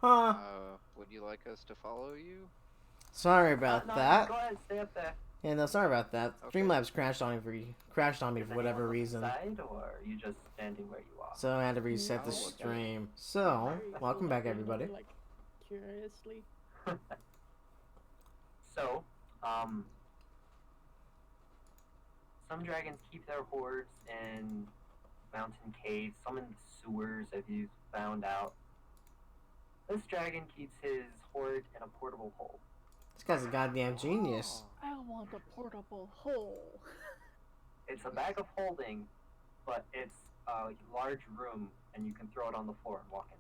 Huh. Would you like us to follow you? Sorry about No, just that. go ahead, stay up there. Yeah, no, sorry about that. Okay. Streamlabs crashed on me Is for anyone whatever looking reason. inside, or are you just standing where you are? So I had to reset the I'll No, look at it. stream. we're So, very welcome back looking everybody. like curiously. So, some dragons keep their hordes in mountain caves, some in sewers, as you found out. This dragon keeps his horde in a portable hole. This guy's a goddamn genius. Oh, I want a portable hole. It's a bag of holding, but it's a large room, and you can throw it on the floor and walk in.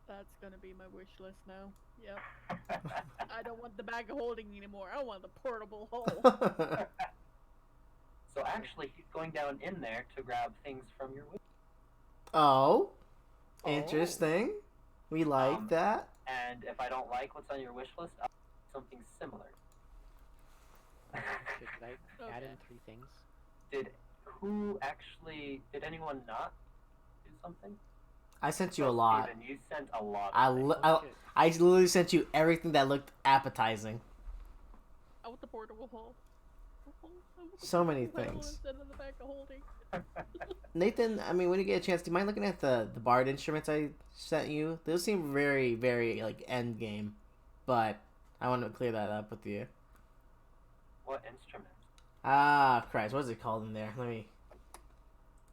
That's gonna be my wish list now. Yep. So I don't want the bag of holding anymore. I want the portable hole. actually, he's going down in there to grab things from your wish. Oh, interesting. We like that. And if I don't like what's on your wish list, I'll do something similar. Could I add in Okay. 3 things? Did anyone not do something? I sent you So, a lot. Steven, you sent a lot I, of things. li- Oh, I, shit. I literally sent you everything that looked appetizing. I want the portable hole. So many Portable hole things. instead of the bag of holding. Nathan, I mean, when you get a chance, do you mind looking at the bard instruments I sent you? Those seem very, very, like, end game. But I want to clear that up with you. What instrument? Ah, Christ, what is it called in there? Let me...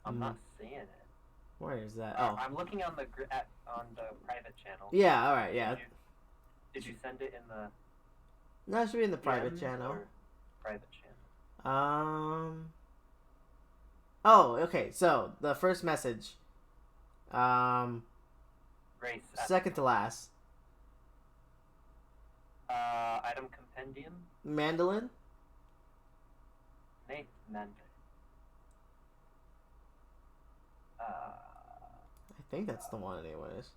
I'm not seeing it. Where is that? Oh. I'm looking on the on the private channel. Yeah, alright, yeah. Did you send it in the No, it should be in the private DMs channel. or private channel? Oh, okay, so, the first message. Race. Second to last. Item compendium. Mandolin? Nate Mendel. I think that's the one anyways.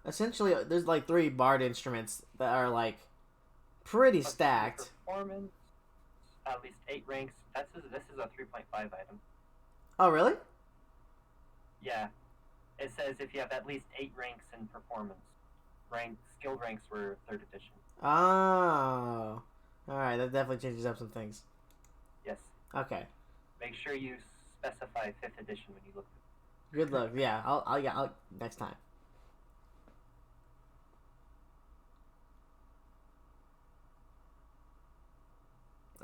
Essentially, there's like 3 bard instruments that are like pretty Let's see, stacked. Performance. At least 8 ranks. This is a 3.5 item. Oh, really? Yeah. It says if you have at least 8 ranks in performance. Skilled ranks were 3rd edition. Oh. Alright, that definitely changes up some things. Yes. Okay. Make sure you specify 5th edition when you look. Good luck. Yeah, I'll next time.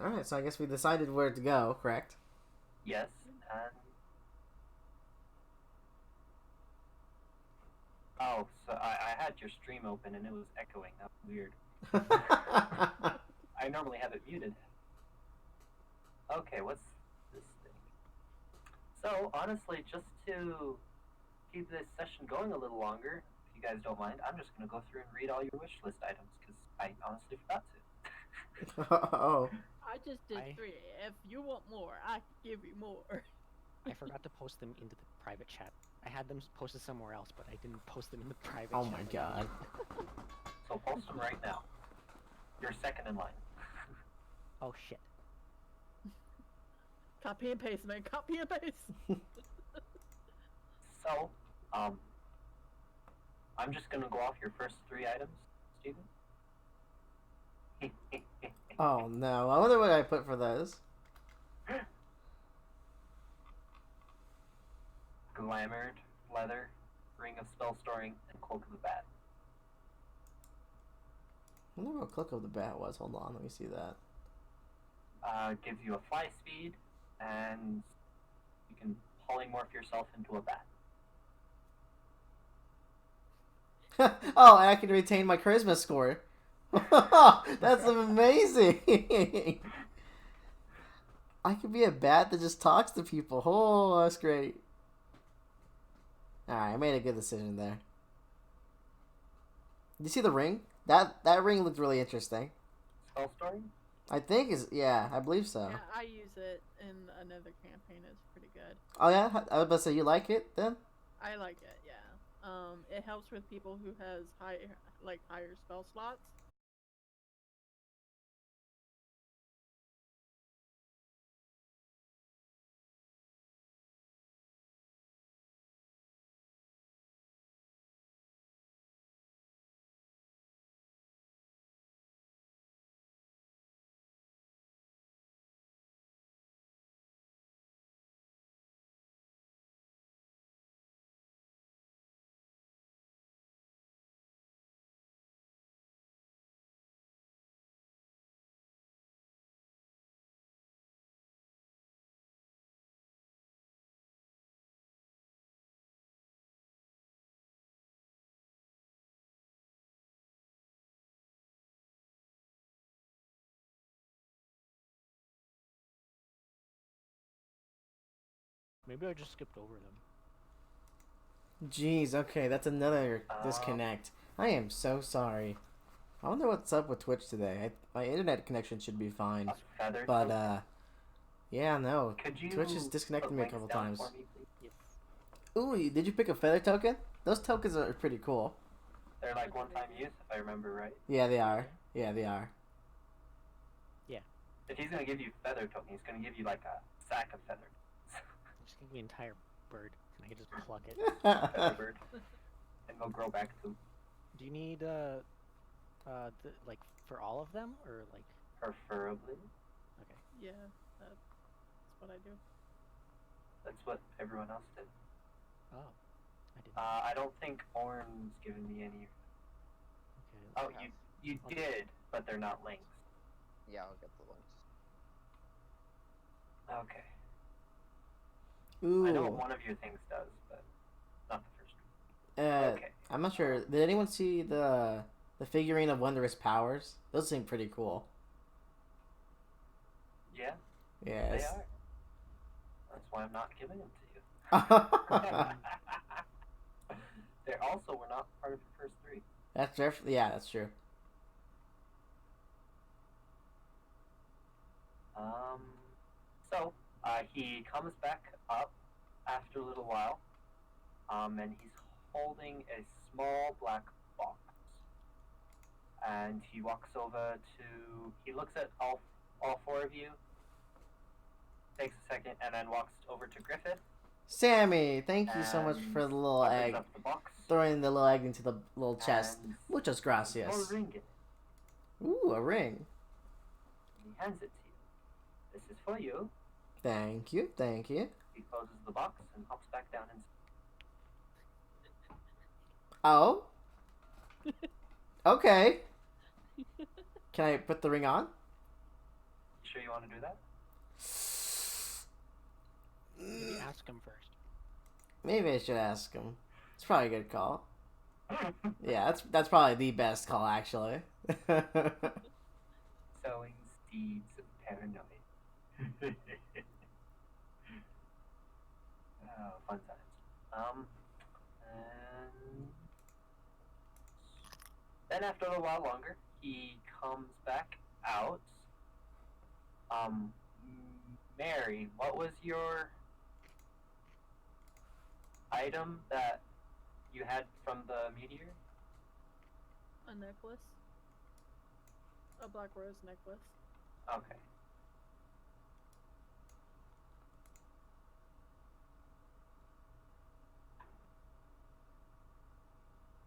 Alright, so I guess we decided where to go, correct? Yes, and oh, so I had your stream open and it was echoing. That was weird. I normally have it muted. Okay, what's this thing? So honestly, just to keep this session going a little longer, if you guys don't mind, I'm just gonna go through and read all your wish list items because I honestly forgot to. Oh. I just did 3. If you want more, I can give you more. I forgot to post them into the private chat. I had them posted somewhere else, but I didn't post them in the private Oh chat. my god. So post them right now. You're second in line. Oh shit. Copy and paste, man. Copy and paste. So, I'm just gonna go off your first 3 items, Steven. Oh no. I wonder what I put for those. Glamored, leather, ring of spell storing, and cloak of the bat. I wonder what Click of the Bat was. Hold on, let me see that. Gives you a fly speed, and you can polymorph yourself into a bat. Oh, and I can retain my charisma score. That's amazing. I could be a bat that just talks to people. Oh, that's great. Alright, I made a good decision there. Did you see the ring? That ring looked really interesting. Spell storing? I think is yeah, I believe so. Yeah, I use it in another campaign. It's pretty good. Oh yeah, I was about to say you like it then. I like it. Yeah. It helps with people who has higher spell slots. Maybe I just skipped over them. Jeez, okay, that's another Um, disconnect. I am so sorry. I wonder what's up with Twitch today. My internet connection should be fine. A feather But, token? yeah, no. Could you Twitch has disconnected put me a links couple down times. for me, please? Yes. Ooh, did you pick a feather token? Those tokens are pretty cool. They're like one-time use, if I remember right. Yeah, they are. Yeah, they are. If he's gonna give you feather token, he's gonna give you like a sack of feathers. Just give me an entire bird, and I can just pluck it. Feather bird. And they'll grow back too. Do you need like for all of them or like? Preferably. Okay. Yeah, that's what I do. That's what everyone else did. Oh, I didn't. I don't think Orn's given me any. Okay. Oh, Yeah. you Okay. did, but they're not links. Yeah, I'll get the links. Okay. Ooh. I know what one of your things does, but not the first one. Okay. I'm not sure. Did anyone see the figurine of Wondrous Powers? Those seem pretty cool. Yeah, Yes. they are. That's why I'm not giving them to you. They also were not part of the first three. Yeah, that's true. So he comes back up after a little while, and he's holding a small black box. And he walks over to. He looks at all four of you. Takes a second, and then walks over to Griffith. Sammy, thank you so much and for the little opens egg. up the box. Throwing the little egg into the little chest. And Muchas there's a gracias. ring in it. Ooh, a ring. He hands it to you. This is for you. Thank you, thank you. He closes the box and hops back down and. Oh? Okay. Can I put the ring on? You sure you want to do that? Maybe ask him first. Maybe I should ask him. It's probably a good call. Yeah, that's probably the best call, actually. Sowing seeds of paranoia. Oh, fun times. And then after a while longer, he comes back out. Mary, what was your item that you had from the meteor? A necklace. A black rose necklace. Okay.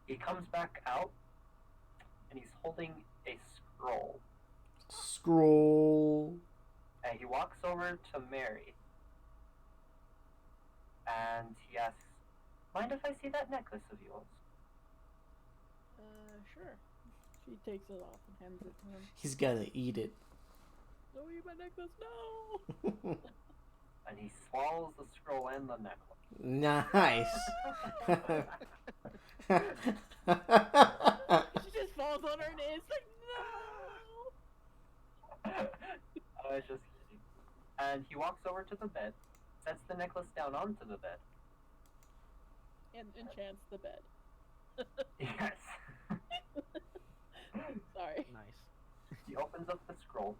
He comes back out, and he's holding a scroll. Scroll. And he walks over to Mary, and he asks, "Mind if I see that necklace of yours?" Sure. She takes it off and hands it to him. He's gonna eat it. Don't eat my necklace, no! And he swallows the scroll and the necklace. Nice. She just falls on her knees like, no! I was just kidding. And he walks over to the bed, sets the necklace down onto the bed. And enchants the bed. Yes. Sorry. Nice. He opens up the scroll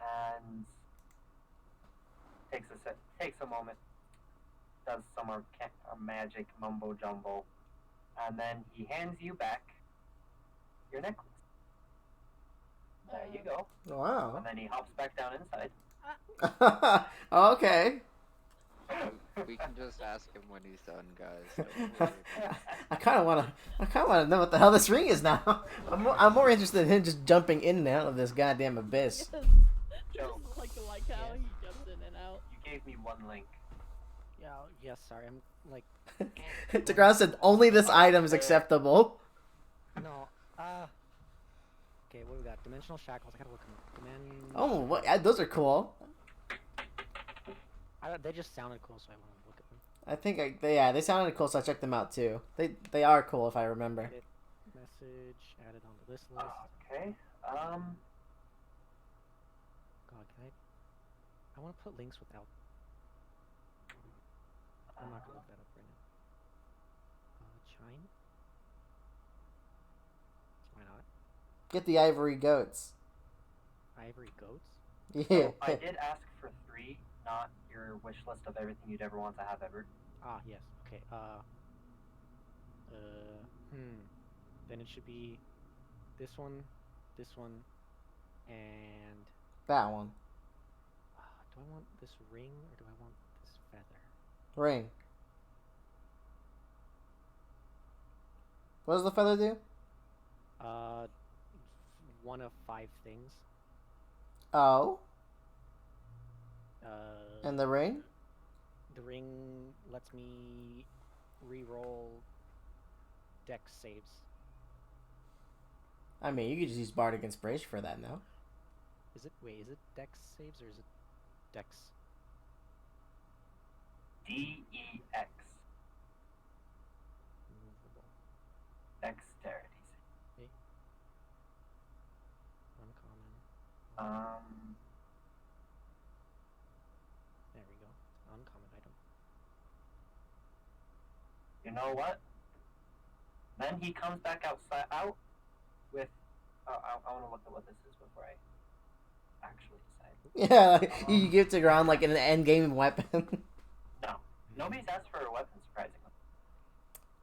and takes a moment, does some magic mumbo jumbo, and then he hands you back your necklace. There you go. Wow. And then he hops back down inside. Okay. We can just ask him when he's done, guys. Don't worry. I kind of want to know what the hell this ring is now. I'm more interested in him just jumping in and out of this goddamn abyss. Yes. Joke. Just like how Yeah. he jumps in and out. You gave me one link. Yeah. Yes. Sorry. I'm like. Tigra said only this item is acceptable. No. Okay. What we got? Dimensional shackles. I gotta look them up. Oh, what? Those are cool. They just sounded cool, so I wanted to look at them. I think they sounded cool, so I checked them out too. They are cool if I remember. Edit message added onto this list. Okay. God, can I want to put links without. I'm not gonna look that up right now. Chime? Why not? Get the ivory goats. Ivory goats? Yeah. So I did ask for 3, not your wish list of everything you'd ever want to have ever. Ah, yes. Okay. Then it should be this one, and That one. do I want this ring or do I want this feather? Ring. What does the feather do? One of 5 things. Oh. Uh, And the ring? the ring lets me re-roll dex saves. I mean, you could just use Bardic Inspiration for that, no? Is it dex saves or is it dex? DEX. Movable. Dexterity. Uncommon. There we go. Uncommon item. You know what? Then he comes back out with. I want to look at what this is before I actually decide. Yeah, like, you give it to ground like an endgame weapon. No, nobody's asked for a weapon, surprisingly.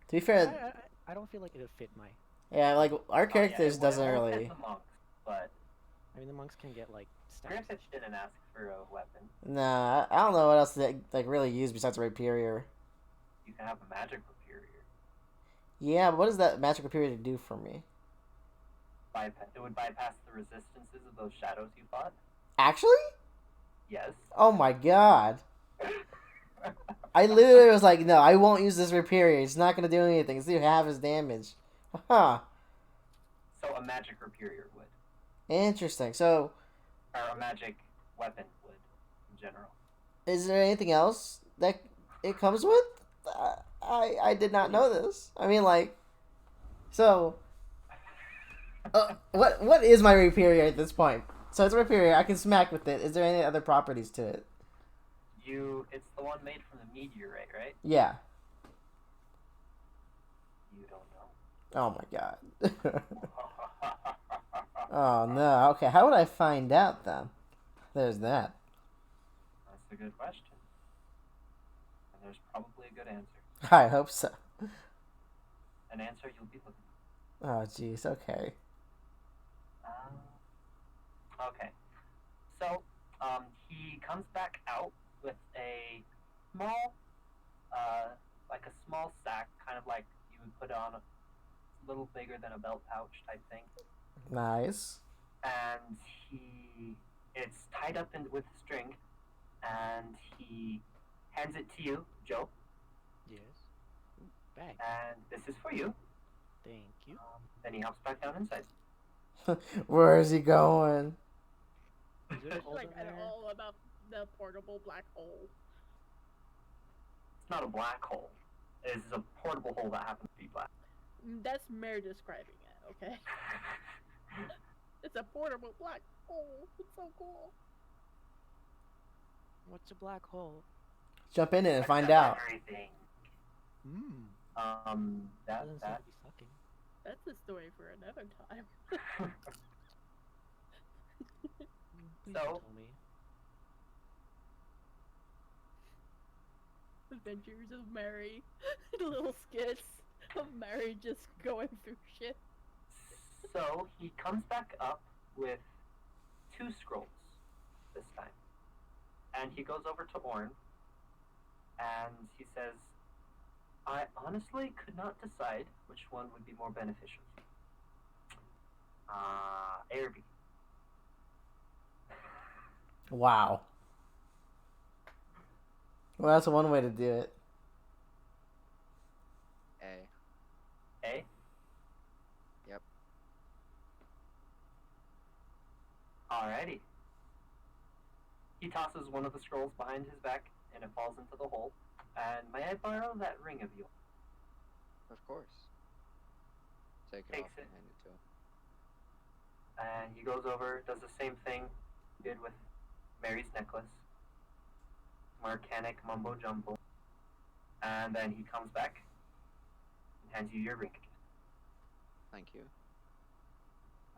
To be fair, I don't feel like it would fit my. yeah, like our characters it doesn't won't really. fit the monks, but I mean, the monks can get like stabs. Griffith didn't ask for a weapon. Nah, I don't know what else to like really use besides Rapier. You can have a magic Rapier. Yeah, but what does that magic Rapier do for me? It would bypass the resistances of those shadows you fought. Actually? Yes. Oh my god. I literally was like, no, I won't use this Rapier. It's not gonna do anything. It's do half his damage. Huh. So a magic Rapier would. Interesting. So, Or a magic weapon would, in general. is there anything else that it comes with? I did not know this. I mean, like, so, what is my Rapier at this point? So it's a Rapier. I can smack with it. Is there any other properties to it? It's the one made from the meteorite, right? Yeah. You don't Oh my god. Oh no. Okay, how would I find out then? There's that. That's a good question. And there's probably a good answer. I hope so. An answer you'll be looking Oh jeez. Okay. Okay. So, he comes back out with a small, like a small sack, kind of like you would put on a little bigger than a belt pouch type thing. Nice. And it's tied up with string, and he hands it to you, Joe. Yes. Bag. And this is for you. Thank you. Then he hops back down inside. Where is he going? Is there a hole Like in at there? all about the portable black hole. It's not a black hole. It is a portable hole that happens to be black. That's Mary describing it, okay? It's a portable black hole. It's so cool. What's a black hole? Jump in it and find Except out. everything. Doesn't That seem to be sucking. That's a story for another time. Please So- don't tell me. Adventures of Mary. Little skits of Mary just going through shit. So he comes back up with 2 scrolls this time. And he goes over to Orn and he says, I honestly could not decide which one would be more beneficial. A or B. Wow. Well, that's one way to do it. A. A? Yep. Alrighty. He tosses one of the scrolls behind his back and it falls into the hole. And may I borrow that ring of yours? Of course. Take it Takes off and it. hand it to him. And he goes over, does the same thing he did with Mary's necklace. Marcanic mumbo jumbo. And then he comes back and hands you your ring again. Thank you.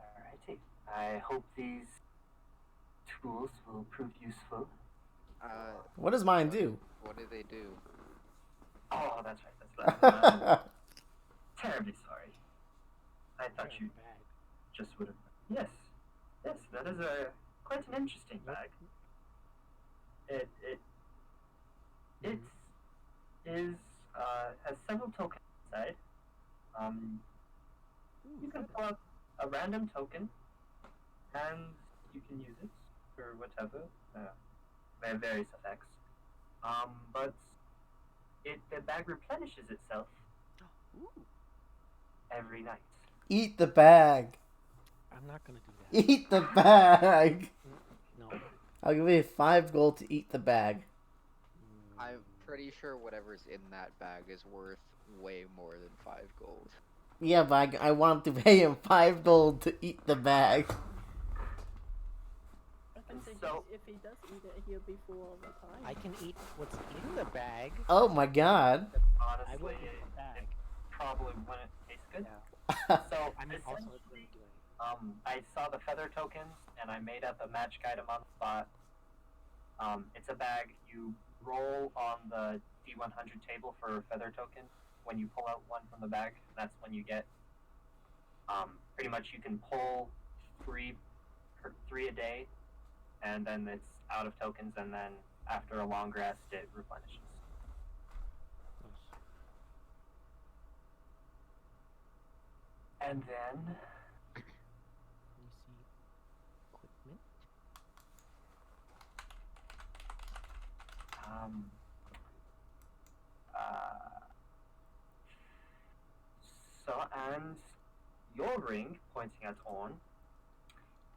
Alrighty. I hope these tools will prove useful. What does mine do? What do they do? Oh, that's right. That's right. Terribly sorry. I thought you Bag. just would have. Yes, yes, that is quite an interesting bag. It is has several tokens inside. You can pull up a random token, and you can use it for whatever. They have various effects. But the bag replenishes itself Ooh. every night. Eat the bag. I'm not gonna do that. Eat the bag. No. I'll give you 5 gold to eat the bag. I'm pretty sure whatever's in that bag is worth way more than 5 gold. Yeah, but I want to pay him 5 gold to eat the bag. I think So- if he does eat it, he'll be full all the time. I can eat what's in the bag. Oh my god. I Honestly, will eat the bag. it probably wouldn't taste good. Yeah. So I mean, also it's essentially, really I saw the feather tokens and I made up a magic item on the spot. It's a bag. You roll on the D100 table for a feather token. When you pull out one from the bag, that's when you get. Pretty much you can pull three a day, and then it's out of tokens, and then after a long rest, it replenishes. nice. And then Let me see. Equipment. So, and your ring, pointing at Orn,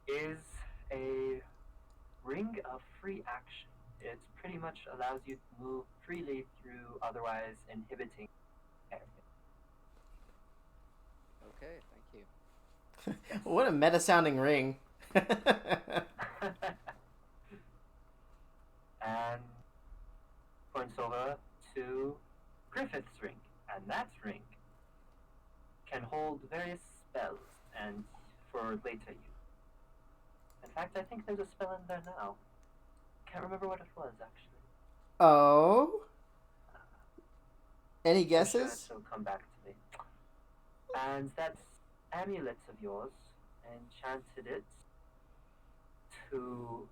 is a ring of free action. It pretty much allows you to move freely through otherwise inhibiting areas. Okay, thank you. What a meta sounding ring. And points over to Griffith's ring, and that ring can hold various spells and for later use. In fact, I think there's a spell in there now. Can't remember what it was actually. Oh? Any I'm sure guesses? it'll come back to me. And that amulet of yours enchanted it to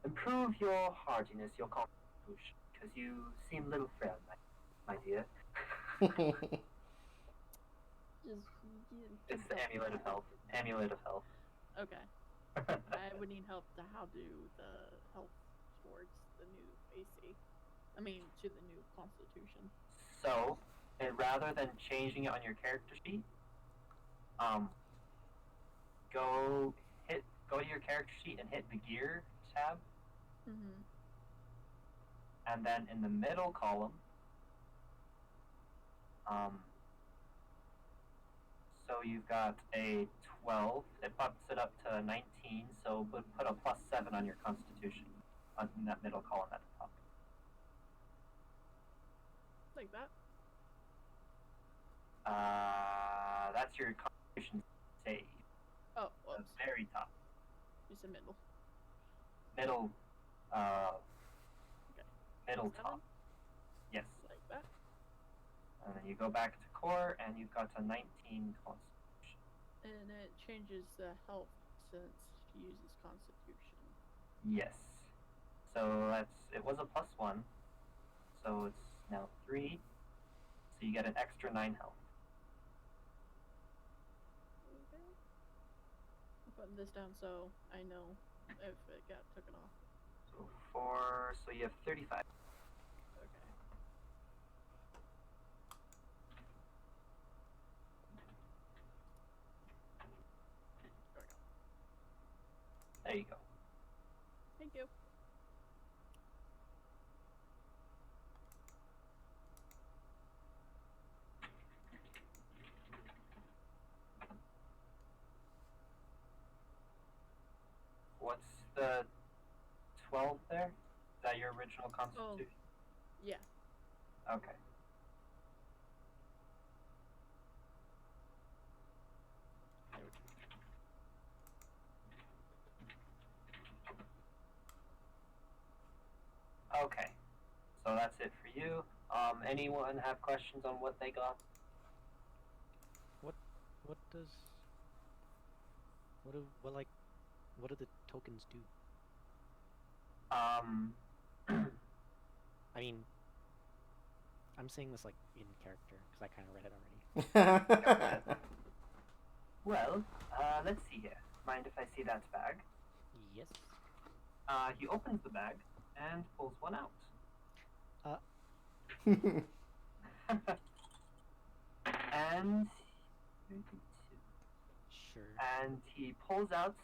improve your hardiness, your constitution, because you seem a little frail, my dear. Just It's the amulet of health. Amulet of health. Okay. I would need help to how do the help towards the new AC. I mean, to the new constitution. So, rather than changing it on your character sheet, go to your character sheet and hit the gear tab, Mm-hmm. and then in the middle column, so you've got a 12. It bumps it up to 19. So put a +7 on your constitution in that middle column at the top. Like that. That's your constitution save. Oh, The whoops. very top. Just a middle. Middle, Okay. middle 7? top. Yes. Like that. And then you go back to core, and you've got a 19 constitution. And it changes the health since he uses constitution. Yes. So it was a +1. So it's now 3. So you get an extra 9 health. Okay. I'm putting this down so I know if it got taken off. So 4. So you have 35. Okay. There you go. Thank you. What's the 12 there? Is that your original constitution? Yeah. Okay. Okay. So that's it for you. Anyone have questions on what they got? What does what do the tokens do? Um, I mean, I'm saying this like in character because I kind of read it already. well, let's see here. Mind if I see that bag? Yes. He opens the bag and pulls one out. And Sure. and he pulls out,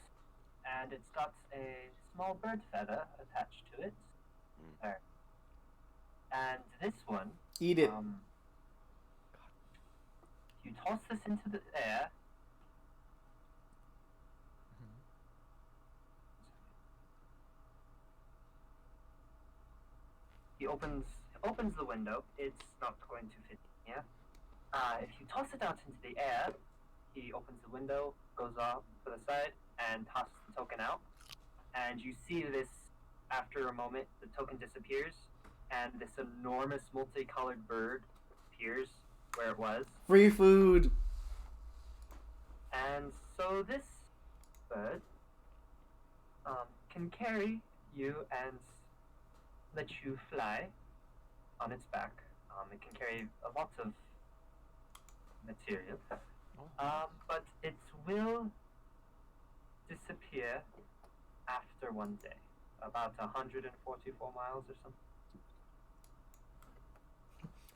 and it's got a small bird feather attached to it. There. And this one, Eat it. you toss this into the air. He opens the window. It's not going to fit here. If you toss it out into the air, he opens the window, goes off to the side, and tosses the token out. And you see this, after a moment, the token disappears, and this enormous multicolored bird appears where it was. Free food. And so this bird can carry you and let you fly on its back. It can carry a lot of material, but it will disappear after one day, about 144 miles or something.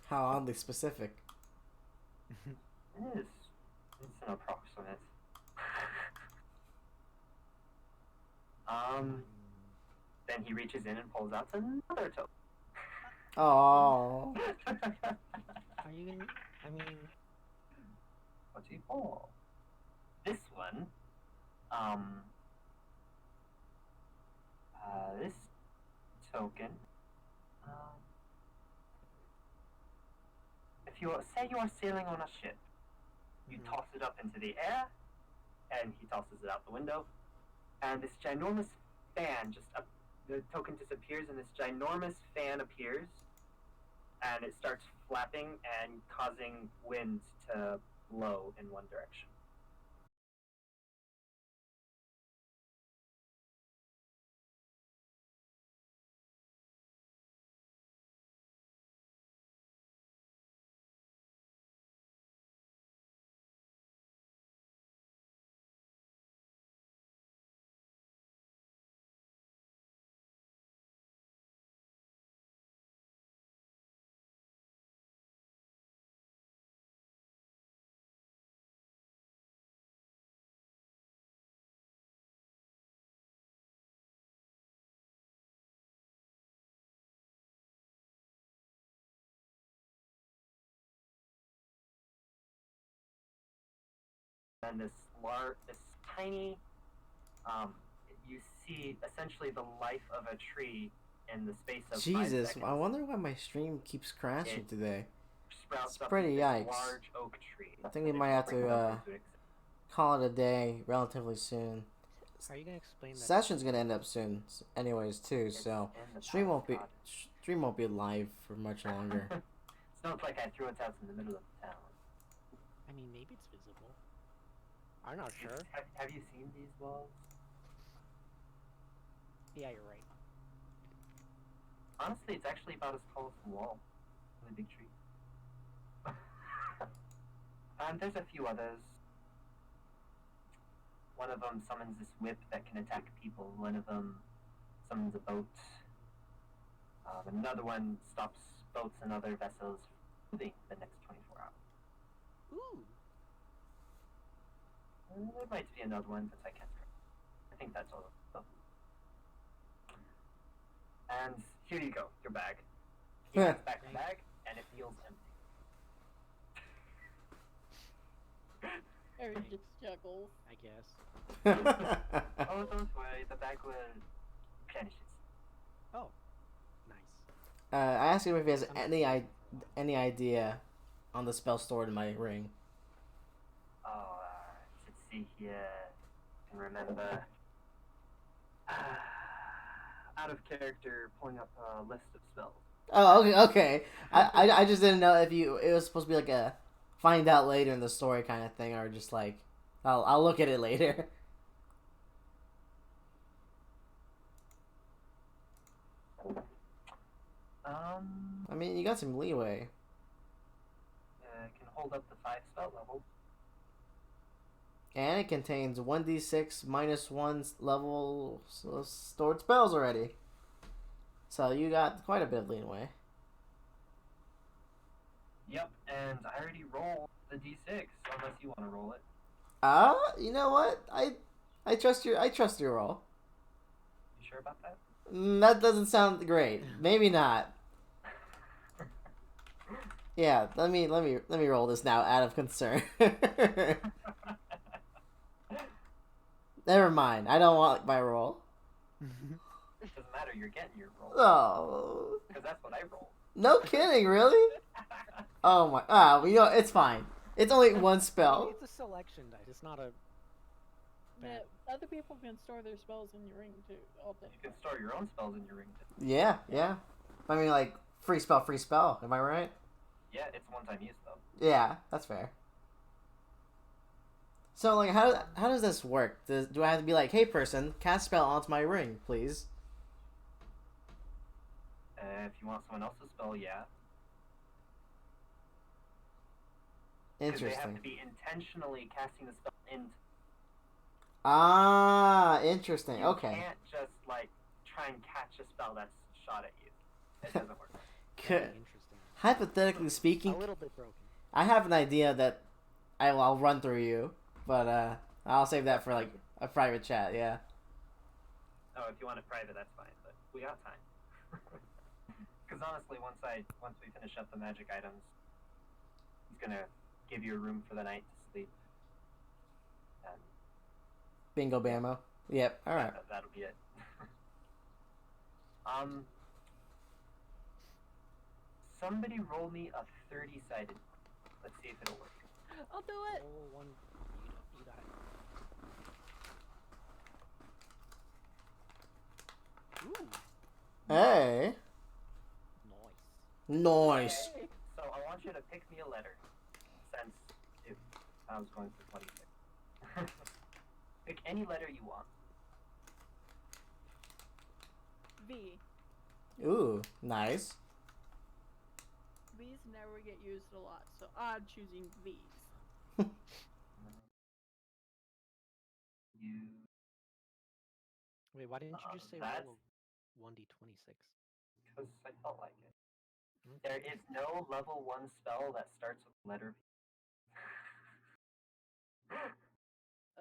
How oddly specific. It is. It's an approximate. Then he reaches in and pulls out another token. Oh. Are you gonna? I mean, 24. This one, this token, if you say you are sailing on a ship, you toss it up into the air, and he tosses it out the window, and this ginormous fan the token disappears, and this ginormous fan appears, and it starts flapping and causing wind to blow in one direction. And this tiny, you see essentially the life of a tree in the space of 5 Jesus, seconds. I wonder why my stream keeps crashing today. Sprouts It's up pretty this yikes. large oak tree. I think we It might have springs to up into existence. call it a day relatively soon. are you gonna explain that? Session's gonna end up soon, anyways, too. It's So in the stream won't be palace, live for much God. longer. It's not like I threw it out in the middle of the town. I mean, maybe it's visible. I'm not sure. Have you seen these walls? Yeah, you're right. Honestly, it's actually about as tall as the wall. Really big tree. And there's a few others. One of them summons this whip that can attack people. One of them summons a boat. Another one stops boats and other vessels moving the next 24 hours. Ooh. There might be another one, but I can't remember. I think that's all of them. And here you go, your bag. He hands back the bag, and it feels empty. Eric just chuckles. I guess. Oh, don't worry, the bag will replenish itself. Oh, nice. I asked him if he has any any idea on the spell stored in my ring. Oh, let's see here. I can remember. Out of character, pulling up a list of spells. Oh, okay, okay. I just didn't know if it was supposed to be like a find out later in the story kind of thing, or just like I'll look at it later. I mean, you got some leeway. Can hold up to 5 spell levels. And it contains 1d6 minus 1 level stored spells already. So you got quite a bit of leeway. Yep, and I already rolled the d6, unless you want to roll it. You know what? I trust your roll. You sure about that? That doesn't sound great. Maybe not. Yeah, let me roll this now out of concern. Never mind. I don't want my roll. Doesn't matter, you're getting your roll. Oh. Because that's what I rolled. No kidding, really? Oh my. Ah, you know, it's fine. It's only one spell. It's a selection die. It's not a. Yeah, other people can store their spells in your ring too. All day. You can store your own spells in your ring. Yeah, yeah. I mean, like, free spell. Am I right? Yeah, it's one-time use, though. Yeah, that's fair. So, like, how does this work? Do I have to be like, hey, person, cast spell onto my ring, please? If you want someone else's spell, yeah. 'Cause Interesting. they have to be intentionally casting the spell into. Ah, interesting. You Okay. can't just, like, try and catch a spell that's shot at you. It doesn't work. Very interesting. Hypothetically speaking, A little bit broken. I have an idea that I'll run through you, but I'll save that for like a private chat. Yeah. Oh, if you want it private, that's fine, but we got time. Because honestly, once we finish up the magic items, he's gonna give you a room for the night to sleep. And Bingo bammo. Yep. All right. that'll be it. Somebody roll me a 30-sided. Let's see if it'll work. I'll do it. Roll one. You got it. Ooh, Hey. nice. Nice. Yay. So I want you to pick me a letter, since if I was going for 26. Pick any letter you want. V. Ooh, nice. V's never get used a lot, so I'm choosing V's. You. Wait, why didn't you just say That's- roll a 1d26? Because I felt like it. There is no level 1 spell that starts with letter V.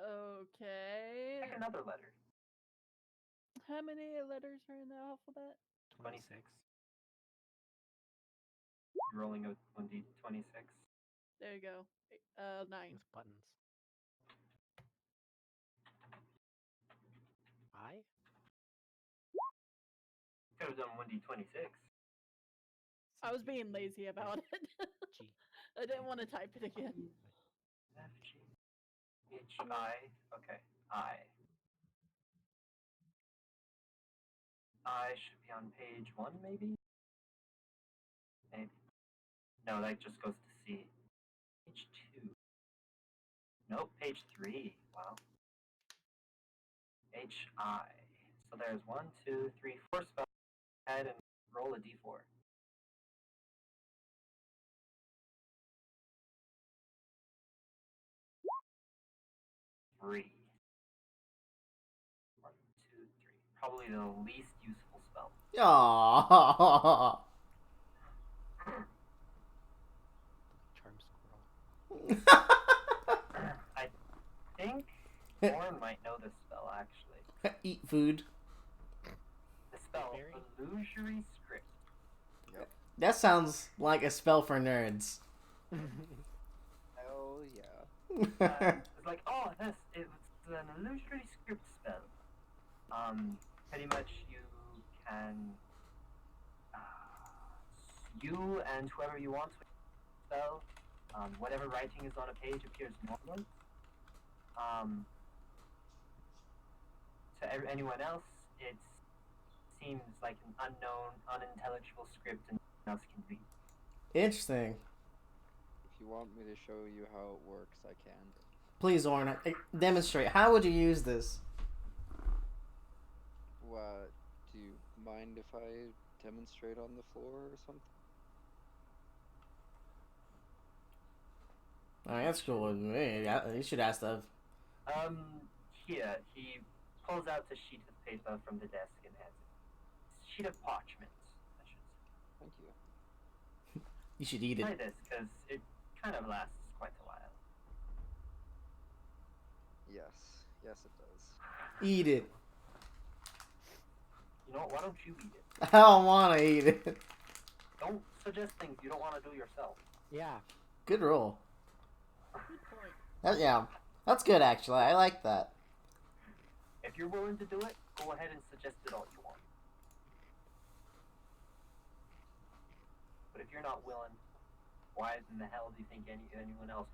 Okay. Pick another letter. How many letters are in the alphabet? 26. You're rolling a 1d26. There you go. 9. With buttons. I? Could have done 1d26. I was being lazy about it. G. I didn't want to type it again. F, G, H, I. Okay, I. I should be on page 1, maybe? Maybe. No, that just goes to C. Page 2. Nope, page 3. Wow. H, I. So there's 1, 2, 3, 4 spells. Go ahead and roll a d4. Three. 1, 2, 3. Probably the least useful spell. Aww. Charm squirrel. I think Lauren might know this spell, actually. Eat food. The spell, Berry? Illusory Script. That sounds like a spell for nerds. Hell yeah. It's like, oh, it's an illusory script spell. Pretty much you can you and whoever you want to spell, whatever writing is on a page appears normally. To anyone else, it seems like an unknown, unintelligible script and no one else can read. Interesting. If you want me to show you how it works, I can. Please, Orn, demonstrate. How would you use this? What? Do you mind if I demonstrate on the floor or something? Alright, that's cool with me. You should ask Dev. Here, he pulls out a sheet of paper from the desk and hands it. Sheet of parchment, I should say. Thank you. You should eat Try it. this, because it kind of lasts quite a while. Yes. Yes, it does. Eat it. You know what, why don't you eat it? I don't want to eat it. Don't suggest things you don't want to do yourself. Yeah. Good roll. Good point. Yeah, that's good actually. I like that. If you're willing to do it, go ahead and suggest it all you want. But if you're not willing, why in the hell do you think anyone else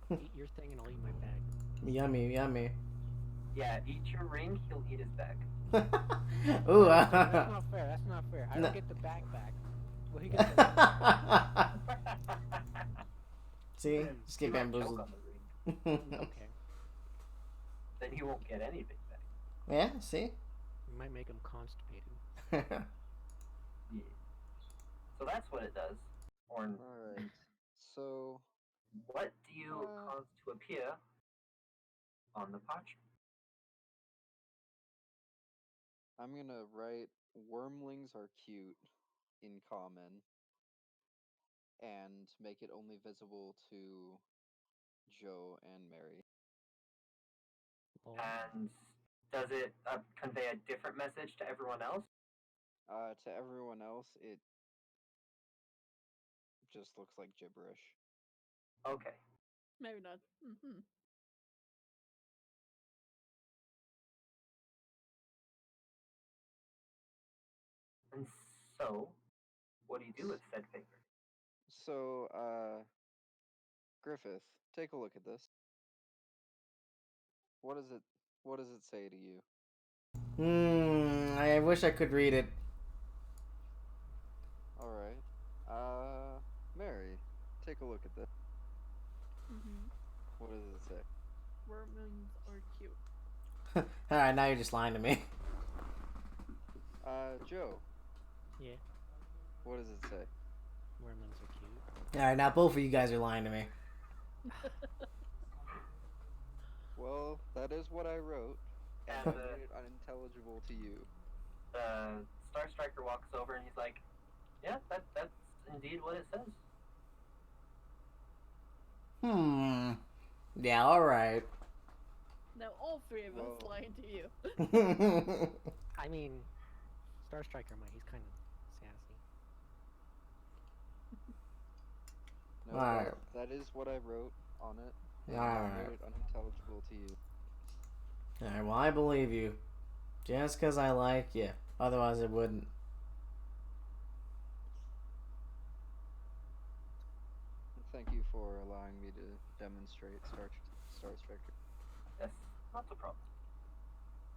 would? Eat your thing and I'll eat my bag. Yummy, yummy. Yeah, eat your ring, he'll eat his bag. Ooh. That's not fair. That's not fair. I No. don't get the bag back. Well, he gets the See? Just get He might choke bamboozled. on the ring. Okay. Then he won't get anything back. Yeah, see? We might make him constipated. Yeah. So that's what it does. Or Alright. So, what do you cause to appear on the parchment? I'm gonna write wormlings are cute in common and make it only visible to Joe and Mary. Lol. And does it convey a different message to everyone else? To everyone else, it just looks like gibberish. Okay. Maybe not. Mm-hmm. And so, what do you do with said paper? So, Griffith, take a look at this. What does it say to you? I wish I could read it. Alright. Mary, take a look at this. Mm-hmm. What does it say? Wormlings are cute. Alright, now you're just lying to me. Joe, Yeah. what does it say? Wormlings are cute. Alright, now both of you guys are lying to me. Well, that is what I wrote, and And I made it unintelligible to you. the Star Striker walks over and he's like, "Yeah, that's indeed what it says." Yeah, alright. Now all three of us Whoa. lying to you. I mean, Star Striker might. He's kind of sassy. No, Alright. that is what I wrote on it, and I Alright. made it unintelligible to you. Alright, well, I believe you. Just because I like you. Otherwise, I wouldn't. Thank you for allowing me to demonstrate Star Striker. Yes, not a problem.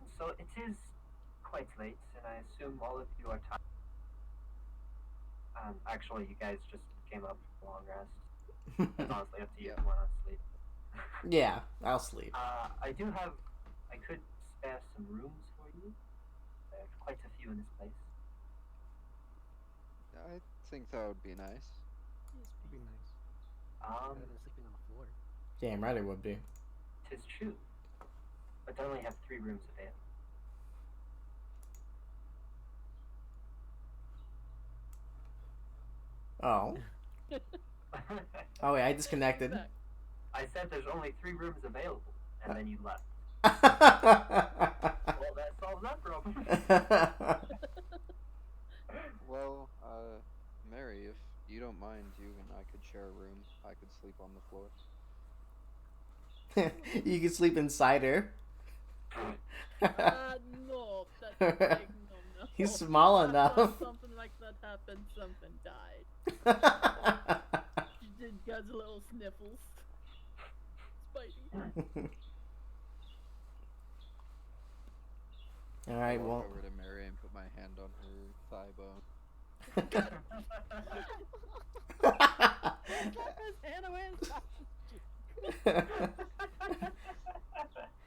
And so it is quite late, and I assume all of you are tired. Actually, you guys just came up for a long rest. It's honestly up to you if you want to sleep. Yeah, I'll sleep. I could spare some rooms for you. There's quite a few in this place. I think that would be nice. It'd be nice. Um, Better than sleeping on the floor. Damn right it would be. tis true, but they only have 3 rooms available. Oh. Oh, wait, I disconnected. Back. I said there's only 3 rooms available, and then you left. Oh. Well, that solves that problem. Well, Mary, if you don't mind, you and I could share a room. I could sleep on the floor. You can sleep inside her. No, that's like, no. He's small Last time enough. something like that happened, something died. She did got little sniffles. Spidey. All right, Walk well, over to Mary and put my hand on her thigh bone. Slap his hand away and slap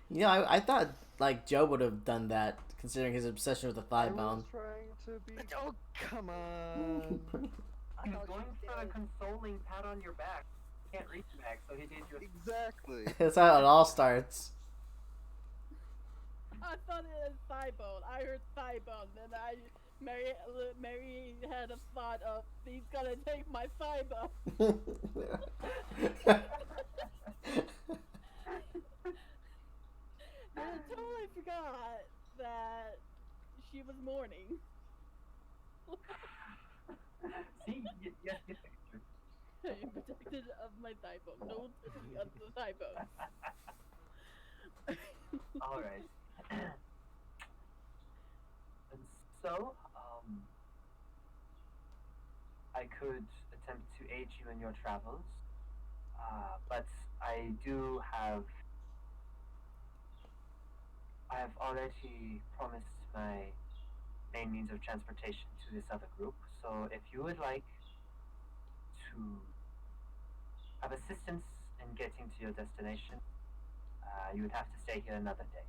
you know, I thought like Joe would have done that, considering his obsession with the thigh I bone. was trying to be. Oh, come on! He's going for the consoling pat on your back. Can't reach back, so he did your. Exactly. That's how it all starts. I thought it was thigh bone. I heard thigh bone. Then Mary had a thought of, he's gonna take my thigh bone. And I totally forgot that she was mourning. See, yes, yes. I am protected of my thigh bone. No touching of the thigh bone. All right. And so, I could attempt to aid you in your travels, but I have already promised my main means of transportation to this other group. So, if you would like to have assistance in getting to your destination, you would have to stay here another day.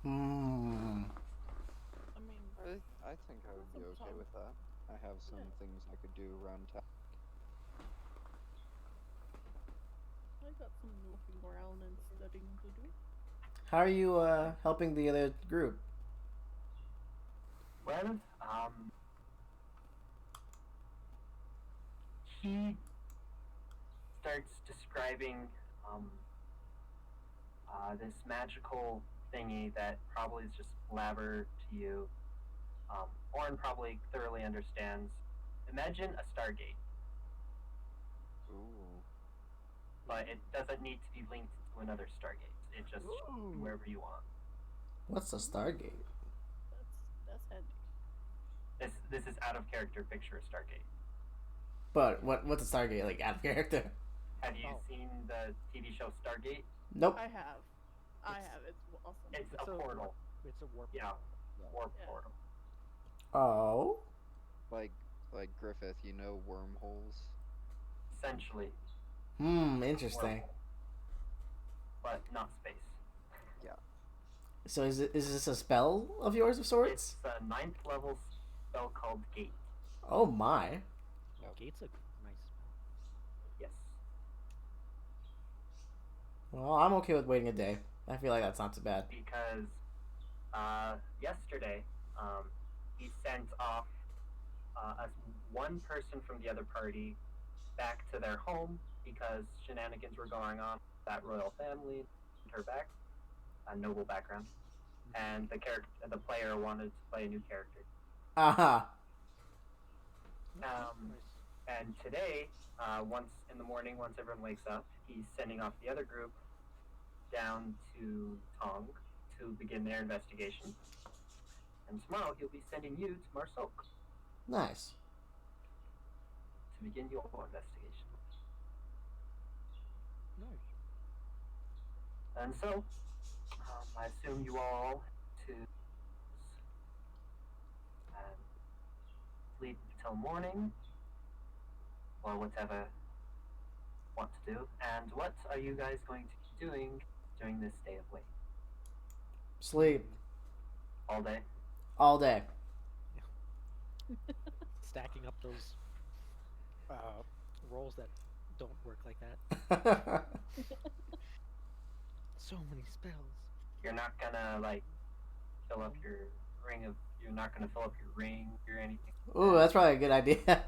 Hmm. I mean, I think I would be okay with that. I have some things I could do around town. I got some looking around and studying to do. How are you helping the other group? Well, he starts describing this magical thingy that probably is just blabber to you. Orin probably thoroughly understands. Imagine a Stargate, Ooh. but it doesn't need to be linked to another Stargate. It just Ooh. wherever you want. What's a Stargate? That's handy. This is out of character picture of Stargate. But what's a Stargate, like, out of character? Have you Oh. seen the TV show Stargate? Nope. I have. It's awesome. It's a portal. It's a warp. Yeah, warp Yeah. portal. Oh. Like Griffith, you know wormholes? Essentially, Interesting. wormhole, but not space. So is this a spell of yours of sorts? It's a 9th level spell called Gate. Oh my. Yep. Gate's a nice spell. Yes. Well, I'm okay with waiting a day. I feel like that's not too bad. Because yesterday he sent off one person from the other party back to their home because shenanigans were going on with that royal family. Her back, a noble background, and the player wanted to play a new character. Aha. And today, once in the morning, once everyone wakes up, he's sending off the other group down to Tong to begin their investigation. And tomorrow he'll be sending you to Marsok Nice. to begin your investigation. Nice. And so, I assume you all to sleep till morning, or whatever you want to do. And what are you guys going to be doing during this day of wait? Sleep. All day? All day. Stacking up those rolls that don't work like that. So many spells. You're not gonna fill up your ring of. You're not gonna fill up your ring or anything. Ooh, that's probably a good idea.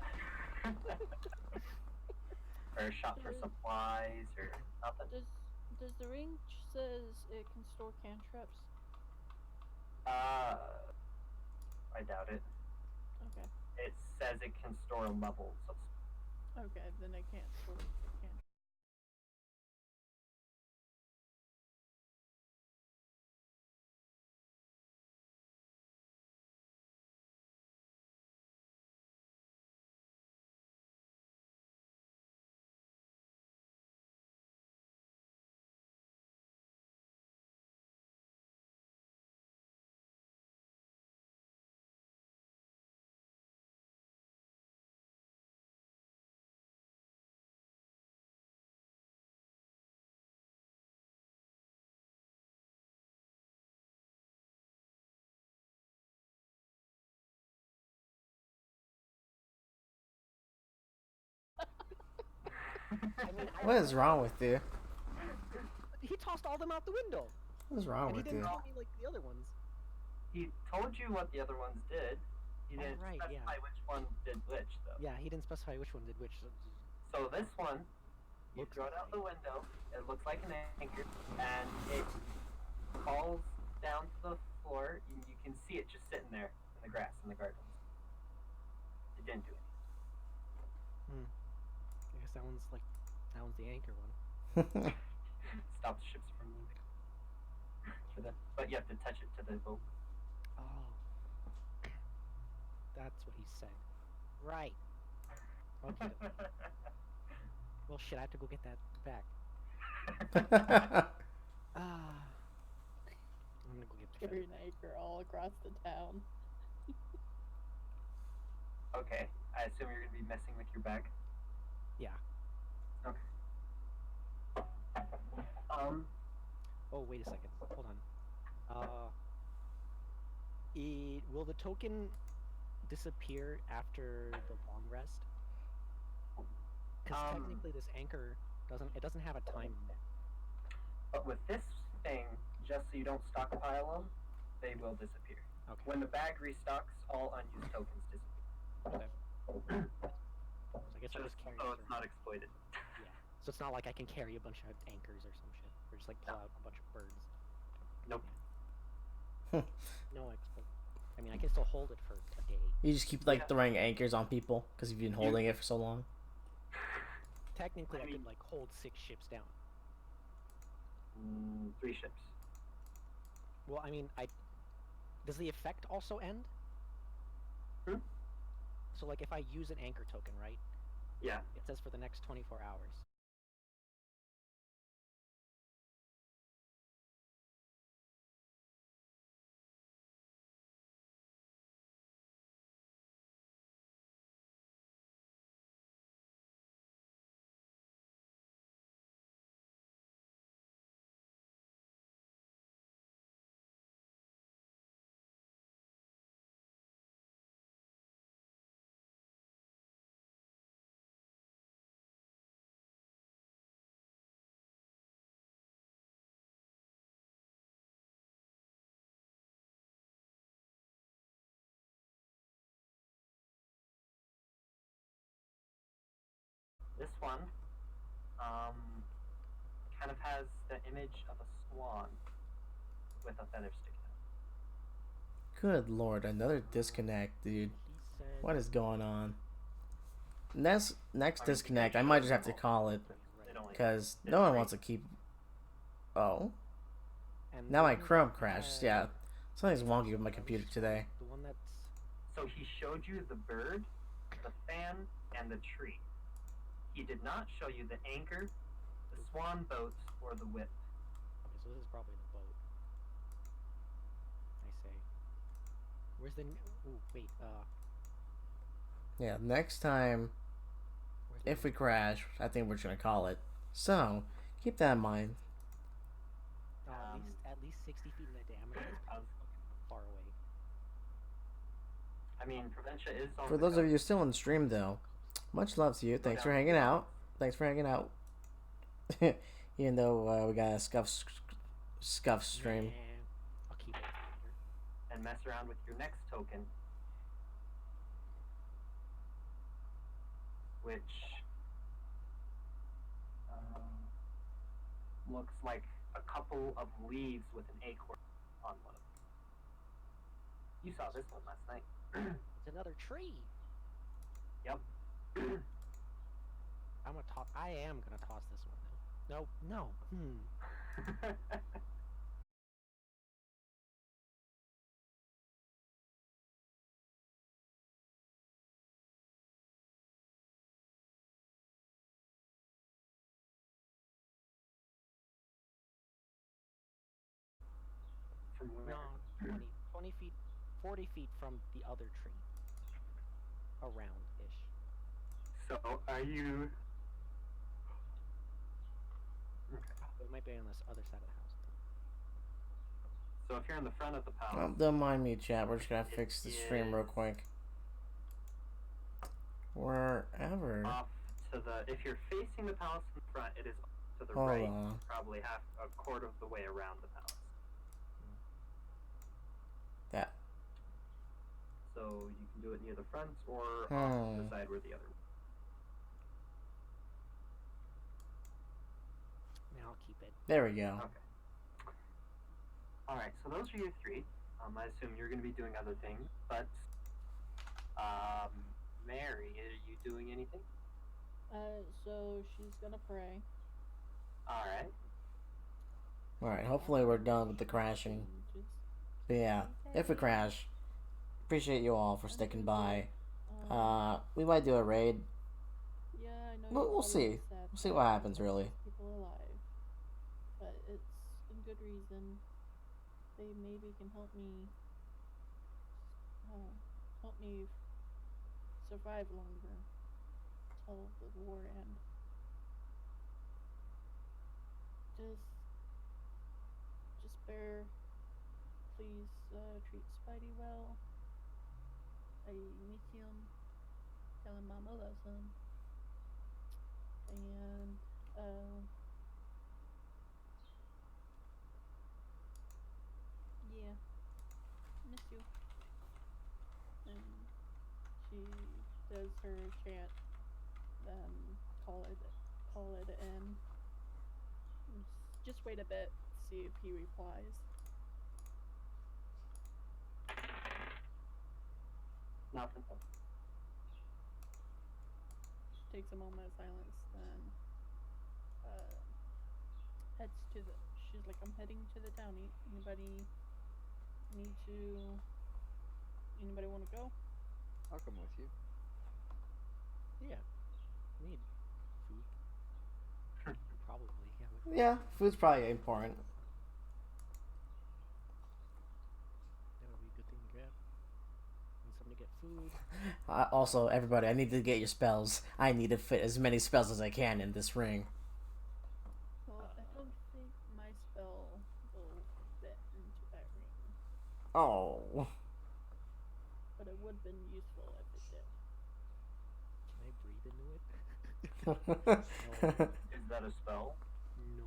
Or a shop for supplies or nothing. Does the ring says it can store cantrips? I doubt it. Okay. It says it can store levels of. Okay, then I can't store cantrips. I mean, What is wrong with you? He tossed all them out the window, What is wrong and he with didn't you? tell me like the other ones. He told you what the other ones did. He Oh, didn't right, yeah. specify which one did which, though. Yeah, he didn't specify which one did which. So this one, you Looks throw it out like- the window. It looks like an anchor, and it falls down to the floor. And you can see it just sitting there in the grass in the gardens. It didn't do anything. I guess that one's the anchor one. Stops ships from moving. But you have to touch it to the boat. Oh, that's what he said. Right. Okay. Well, shit, I have to go get that back. I'm gonna go get the Carry an anchor all across the town. Okay, I assume you're gonna be messing with your bag. Yeah. Okay. Oh, wait a second. Hold on. Will the token disappear after the long rest? Because technically, this anchor doesn't have a time limit. But with this thing, just so you don't stockpile them, they will disappear. Okay. When the bag restocks, all unused tokens disappear. Okay. So I guess I'll just carry. so it it's around. not exploited. Yeah. So it's not like I can carry a bunch of anchors or some shit, or just like pull out a bunch of birds. Nope. No expo. I mean, I can still hold it for a day. You just keep like throwing anchors on people because you've been holding it for so long. Technically, I mean- could like hold 6 ships down. 3 ships. Well, I mean, does the effect also end? So like, if I use an anchor token, right? Yeah. It says for the next 24 hours. This one, kind of has the image of a swan with a feather sticking out. Good lord, another disconnect, dude. He said. What is going on? Next I mean, disconnect, I might just have to call it It only because no one wants to keep. Oh, And now the my one Chrome that crashed. had- Yeah, something's wonky with my computer today. The one that's. So he showed you the bird, the fan, and the tree. He did not show you the anchor, the swan boat, or the whip. Okay, so this is probably the boat. I say. Where's the? Ooh, wait. Yeah, next time Where's the if we crash, I think we're just gonna call it. So keep that in mind. at least 60 feet in the diameter. That's I was- pretty far away. I mean, Proventia is on For the those of coast. you still in stream though, much love to you. Thanks for hanging out. Thanks for hanging out. Even though we got a scuff stream. Nah, I'll keep it for later. And mess around with your next token, which looks like a couple of leaves with an acorn on one of them. You saw this one last night. It's another tree. Yep. I am gonna toss this one though. No. From where? No, 20 feet, 40 feet from the other tree. Around-ish. So, are you... It might be on this other side of the house. So if you're in the front of the Oh, palace, don't mind me, chat. We're just gonna fix the stream real quick. Wherever. off to the if you're facing the palace in front, it is to the Hold right, on. probably half a quarter of the way around the palace. That. So you can do it near the front or Hmm. off the side where the other. Now I'll keep it. There we go. Okay. All right. So those are your three. I assume you're going to be doing other things, but Mary, are you doing anything? So she's gonna pray. All right. Alright, hopefully we're done with the crashing. Just, But yeah, if we crash, appreciate you all for sticking by. We might do a raid. Yeah, I know. We'll see. We'll see what happens, really. People alive, but it's in good reason. They maybe can help me survive longer till the war end. Just bear. Please treat Spidey well. I miss him. Tell him Mama loves him. And yeah, miss you. And she does her chant. Call it in. Just wait a bit, see if he replies. Nothing. Takes a moment of silence, then heads to the. She's like, I'm heading to the town. Anybody want to go? I'll come with you. Yeah. Need food. Probably. Yeah. Yeah, food's probably important. That would be a good thing to grab. Need something to get food. Also, everybody, I need to get your spells. I need to fit as many spells as I can in this ring. Well, I don't think my spell will fit into that ring, Oh. but it would have been useful if it did. Can I breathe into it? Is that a spell? No.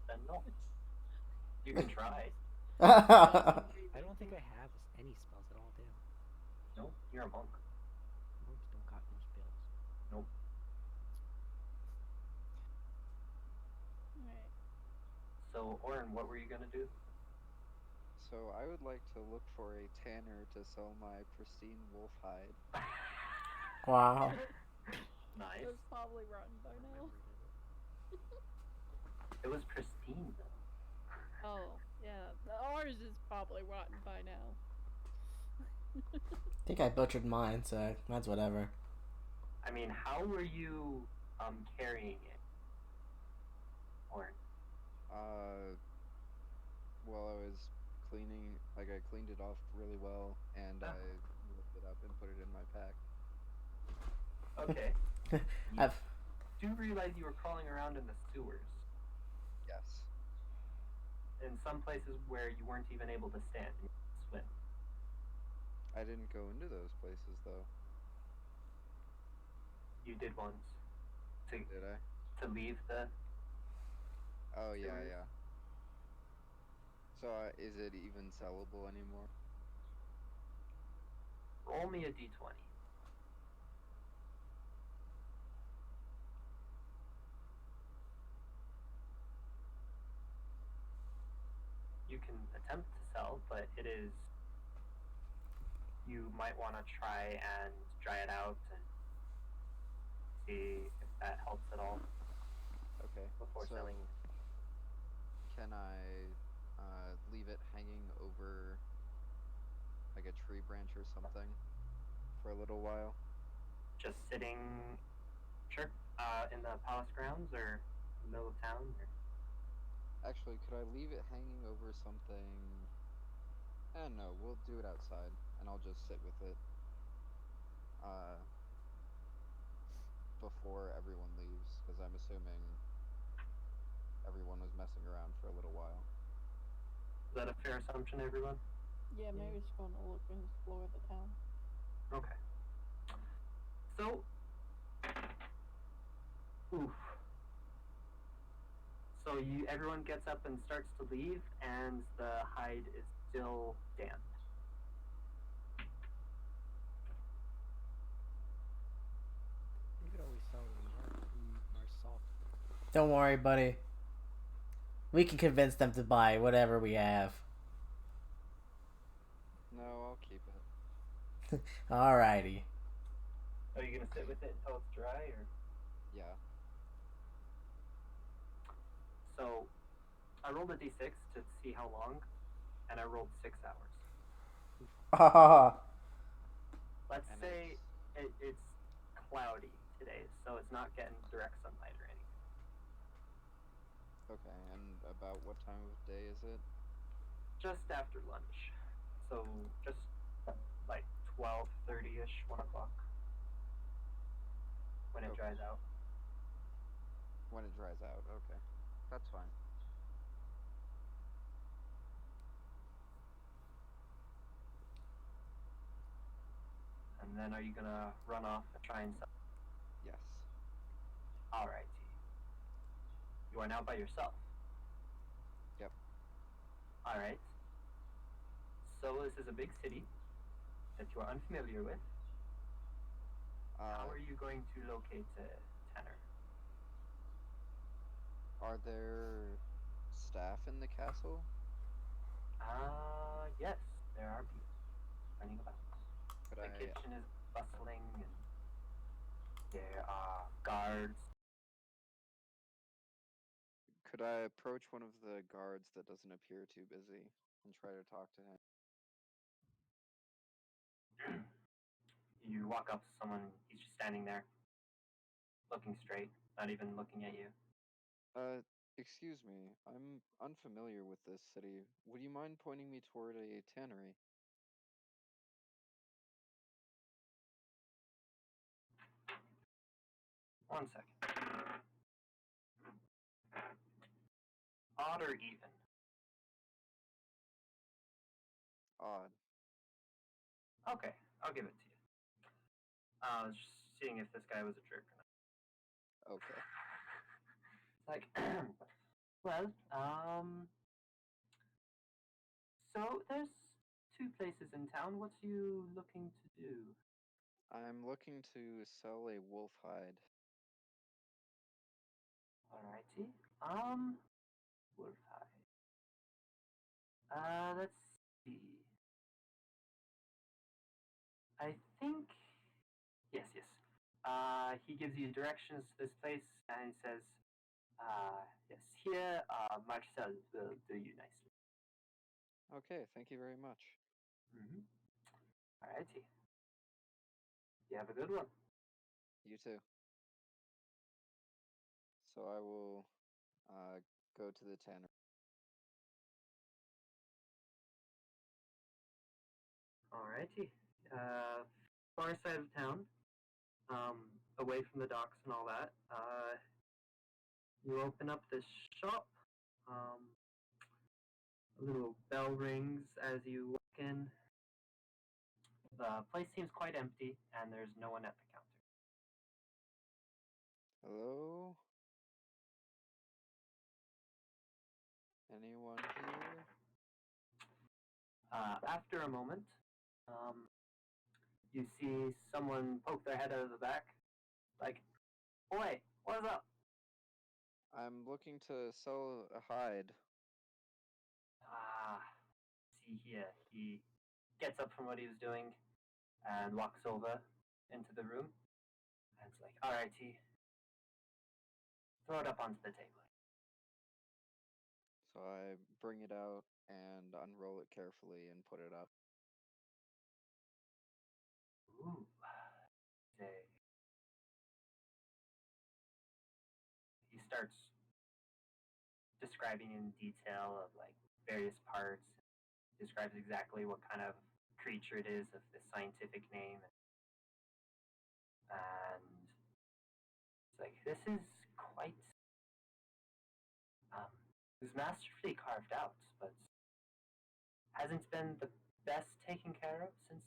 Then no. You can try. I don't think I have any spells at all, damn. No, you're a monk. Monks don't got no spells. Nope. Alright. So, Orin, what were you gonna do? So I would like to look for a tanner to sell my pristine wolf hide. Wow. Nice. It was probably rotten by now. It was pristine though. Oh, yeah. Ours is probably rotten by now. I think I butchered mine, so that's whatever. I mean, how were you carrying it? Orin? Well, I was cleaning, like I cleaned it off really well, and I whipped it up and put it in my pack. Okay. I've Do you realize you were crawling around in the sewers? Yes. In some places where you weren't even able to stand, you could swim. I didn't go into those places though. You did once. Did I? To leave the. Oh yeah, Sewers. yeah. So is it even sellable anymore? Roll me a d20. You can attempt to sell, but it is. You might want to try and dry it out and see if that helps at all Okay. before so selling. can I leave it hanging over like a tree branch or something for a little while? Just sitting, sure, in the palace grounds or in the middle of town. Or... Actually, could I leave it hanging over something? No, we'll do it outside, and I'll just sit with it before everyone leaves, because I'm assuming everyone was messing around for a little while. Is that a fair assumption, everyone? Yeah, Mary's going to look and explore the town. Okay. So, So everyone gets up and starts to leave, and the hide is still damp. You could always sell more salt. Don't worry, buddy. We can convince them to buy whatever we have. No, I'll keep it. Alrighty. Are you gonna sit with it until it's dry, or? Yeah. So, I rolled a d6 to see how long, and I rolled 6 hours. Let's And say it's cloudy today, so it's not getting direct sunlight or anything. Okay, and about what time of day is it? Just after lunch, so just like 12:30ish, 1 o'clock, when it Okay. dries out. When it dries out, okay. That's fine. And then are you gonna run off and try and sell? Yes. Alrighty. You are now by yourself. Yep. Alright. So this is a big city that you are unfamiliar with. How are you going to locate Tanner? Are there staff in the castle? Yes, there are people running about. Could The I kitchen is bustling, and there are guards. could I approach one of the guards that doesn't appear too busy and try to talk to him? You walk up to someone, he's just standing there, looking straight, not even looking at you. Excuse me, I'm unfamiliar with this city. Would you mind pointing me toward a tannery? One second. Odd or even? Odd. Okay, I'll give it to you. I was just seeing if this guy was a jerk or not. Okay. It's like, well, so there's 2 places in town. What are you looking to do? I'm looking to sell a wolf hide. Alrighty. Wolf hide. Let's see. I think. Yes. He gives you directions to this place and says, yes, here, Marcel will do you nicely. Okay, thank you very much. Mm-hmm. Alrighty. You have a good one. You too. So I will go to the tannery. Alrighty. Far side of town, away from the docks and all that. You open up this shop. A little bell rings as you walk in. The place seems quite empty, and there's no one at the counter. Hello? Anyone here? After a moment, you see someone poke their head out of the back, like, "Oi, what's up?" I'm looking to sell a hide. See here. He gets up from what he was doing and walks over into the room. And it's like, alrighty, throw it up onto the table. So I bring it out and unroll it carefully and put it up. Ooh. Say. He starts describing in detail of like various parts, describes exactly what kind of creature it is, of the scientific name, and it's like, this is quite it was masterfully carved out, but hasn't been the best taken care of since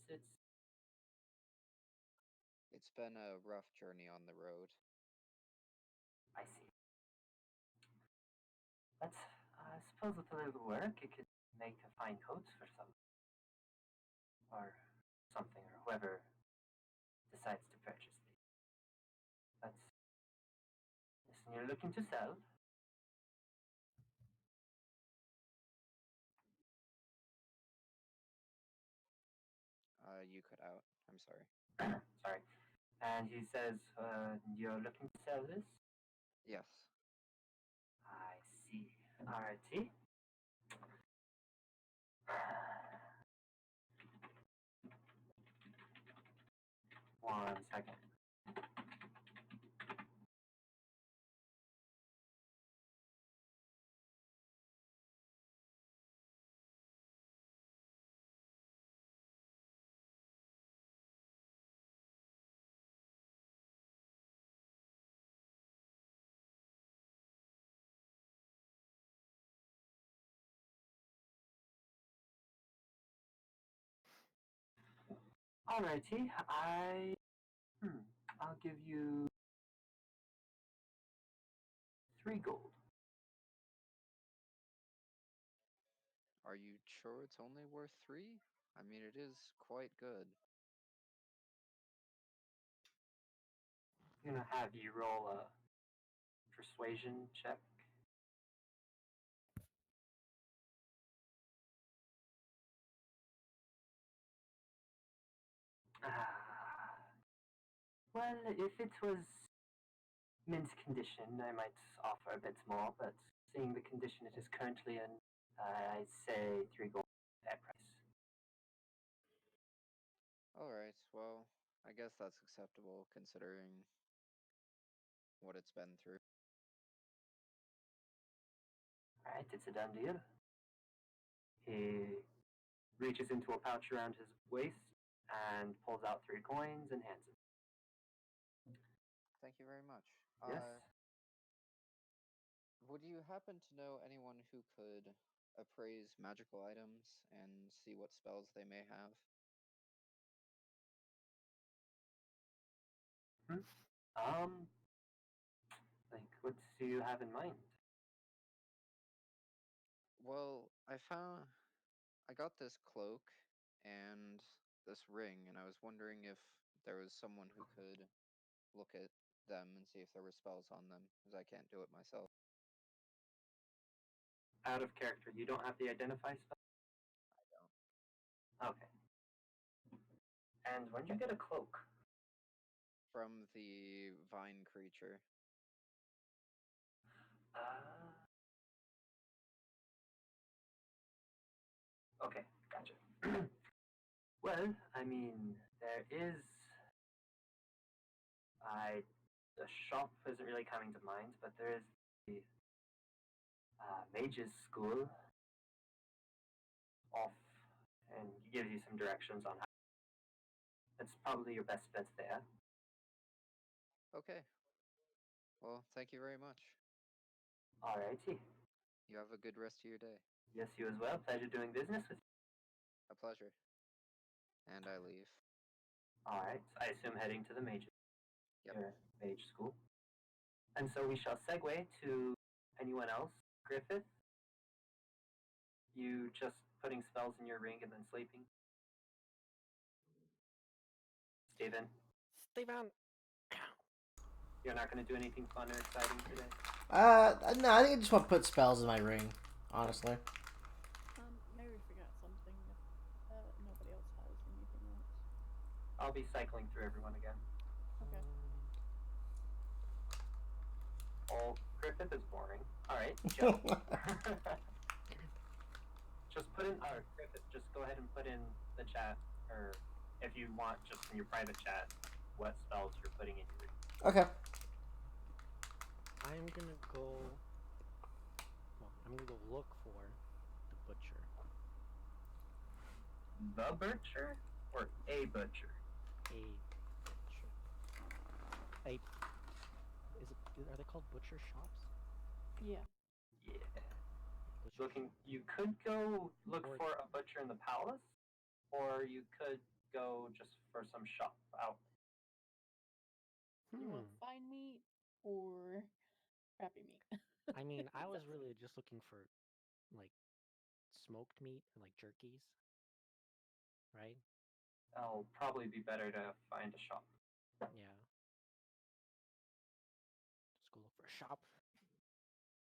It's been a rough journey on the road. I see. But I suppose with a little work, it could make a fine coat for some, or something, or whoever decides to purchase these. But listen, you're looking to sell. You cut out. I'm sorry. Sorry. And he says, you're looking to sell this? Yes. I see. Alrighty. One second. Alrighty. I'll give you 3 gold. Are you sure it's only worth 3? I mean, it is quite good. I'm gonna have you roll a persuasion check. Well, if it was mint condition, I might offer a bit more, but seeing the condition it is currently in, I'd say 3 gold at price. Alright, well, I guess that's acceptable considering what it's been through. Alright, it's a done deal. He reaches into a pouch around his waist and pulls out 3 coins and hands it. Thank you very much. Yes? Would you happen to know anyone who could appraise magical items and see what spells they may have? Like, what do you have in mind? Well, I got this cloak and this ring, and I was wondering if there was someone who could look at them and see if there were spells on them, because I can't do it myself. Out of character, you don't have the identify spell? I don't. Okay. And when did you get a cloak? From the vine creature. Okay, gotcha. Well, I mean, there is. The shop isn't really coming to mind, but there is the mage's school off, and he gives you some directions on how. That's probably your best bet there. Okay. Well, thank you very much. Alrighty. You have a good rest of your day. Yes, you as well. Pleasure doing business with you. A pleasure. And I leave. Alright, I assume heading to the mage, Yep. your mage school. And so we shall segue to anyone else. Griffith, you just putting spells in your ring and then sleeping? Steven, Steven! you're not going to do anything fun or exciting today? No, I think I just want to put spells in my ring, honestly. Mary forgot something if nobody else has anything else. I'll be cycling through everyone again. Okay. Oh, Griffith is boring. Alright, Joe. Just put in, Griffith, just go ahead and put in the chat, or if you want, just in your private chat, what spells you're putting in your ring. Okay. I'm gonna go look for the butcher. The butcher? Or a butcher? A butcher. Are they called butcher shops? Yeah. Yeah. Butcher Looking, you could go look Or- for a butcher in the palace, or you could go just for some shop out. You want find me, or crappy meat. I mean, I was That's- really just looking for like smoked meat or like jerkies, right? That'll probably be better to find a shop. Yeah. Just go look for a shop.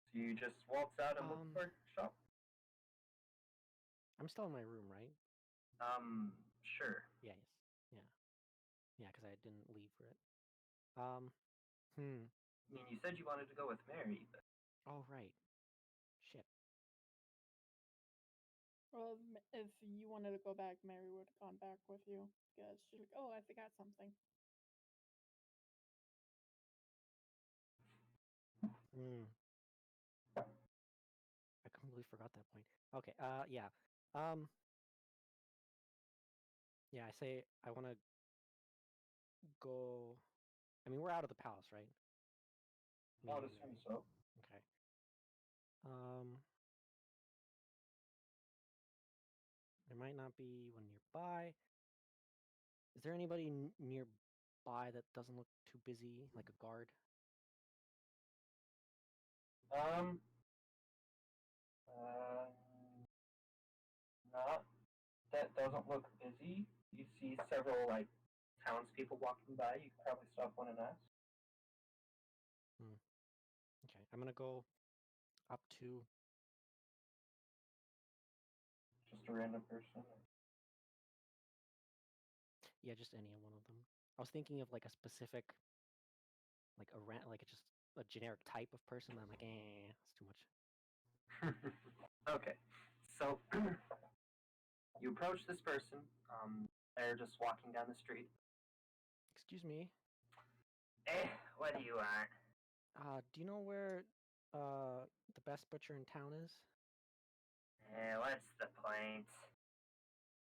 So you just waltz out and look for a shop? I'm still in my room, right? Sure. Yes. Yeah. Yeah, because I didn't leave for it. Um. Hmm. I mean, you said you wanted to go with Mary, but Oh right. Shit. Well, if you wanted to go back, Mary would have gone back with you because she's like, "Oh, I forgot something." Hmm. I completely forgot that point. Okay. Yeah. Yeah. I say I want to go. I mean, we're out of the palace, right? Me I and would assume Mary. so. Okay. Um. There might not be one nearby. Is there anybody nearby that doesn't look too busy, like a guard? Um, not that doesn't look busy. You see several like townspeople walking by. You could probably stop one and ask. Okay, I'm gonna go up to. Just a random person. Yeah, just any one of them. I was thinking of like a specific, like like just a generic type of person. I'm like, it's too much. Okay, so you approach this person. They're just walking down the street. Excuse me. What do you want? Do you know where the best butcher in town is? What's the point?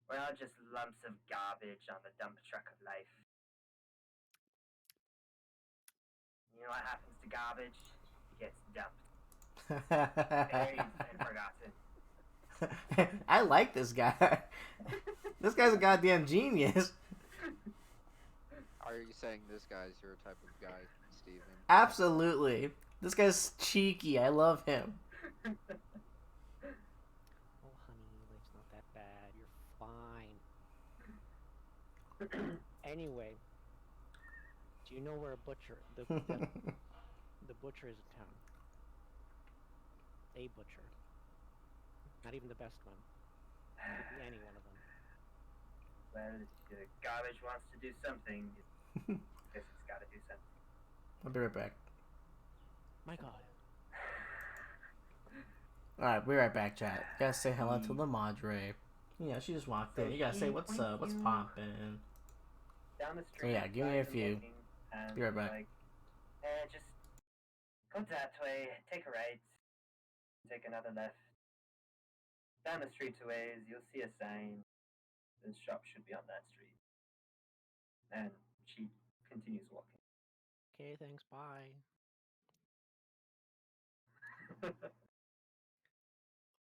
We're all just lumps of garbage on the dump truck of life. You know what happens to garbage? It gets dumped. Buried and forgotten. I like this guy. This guy's a goddamn genius. Are you saying this guy's your type of guy, Steven? Absolutely. This guy's cheeky. I love him. Oh, honey, life's not that bad. You're fine. Anyway, do you know where a butcher the butcher is in town? A butcher. Not even the best one. It could be any one of them. Well, the garbage wants to do something. I guess it's got to do something. I'll be right back. My God. Alright, be right back, chat. You gotta say hello to the Madre. Yeah, she just walked So in. You gotta say she what's points up, what's you poppin'. Down the street. Yeah, give me a not even few. looking, and Be right back. Like, just go that way. Take a right. Take another left. Down the street a ways, you'll see a sign. This shop should be on that street. And she continues walking. Okay, thanks. Bye.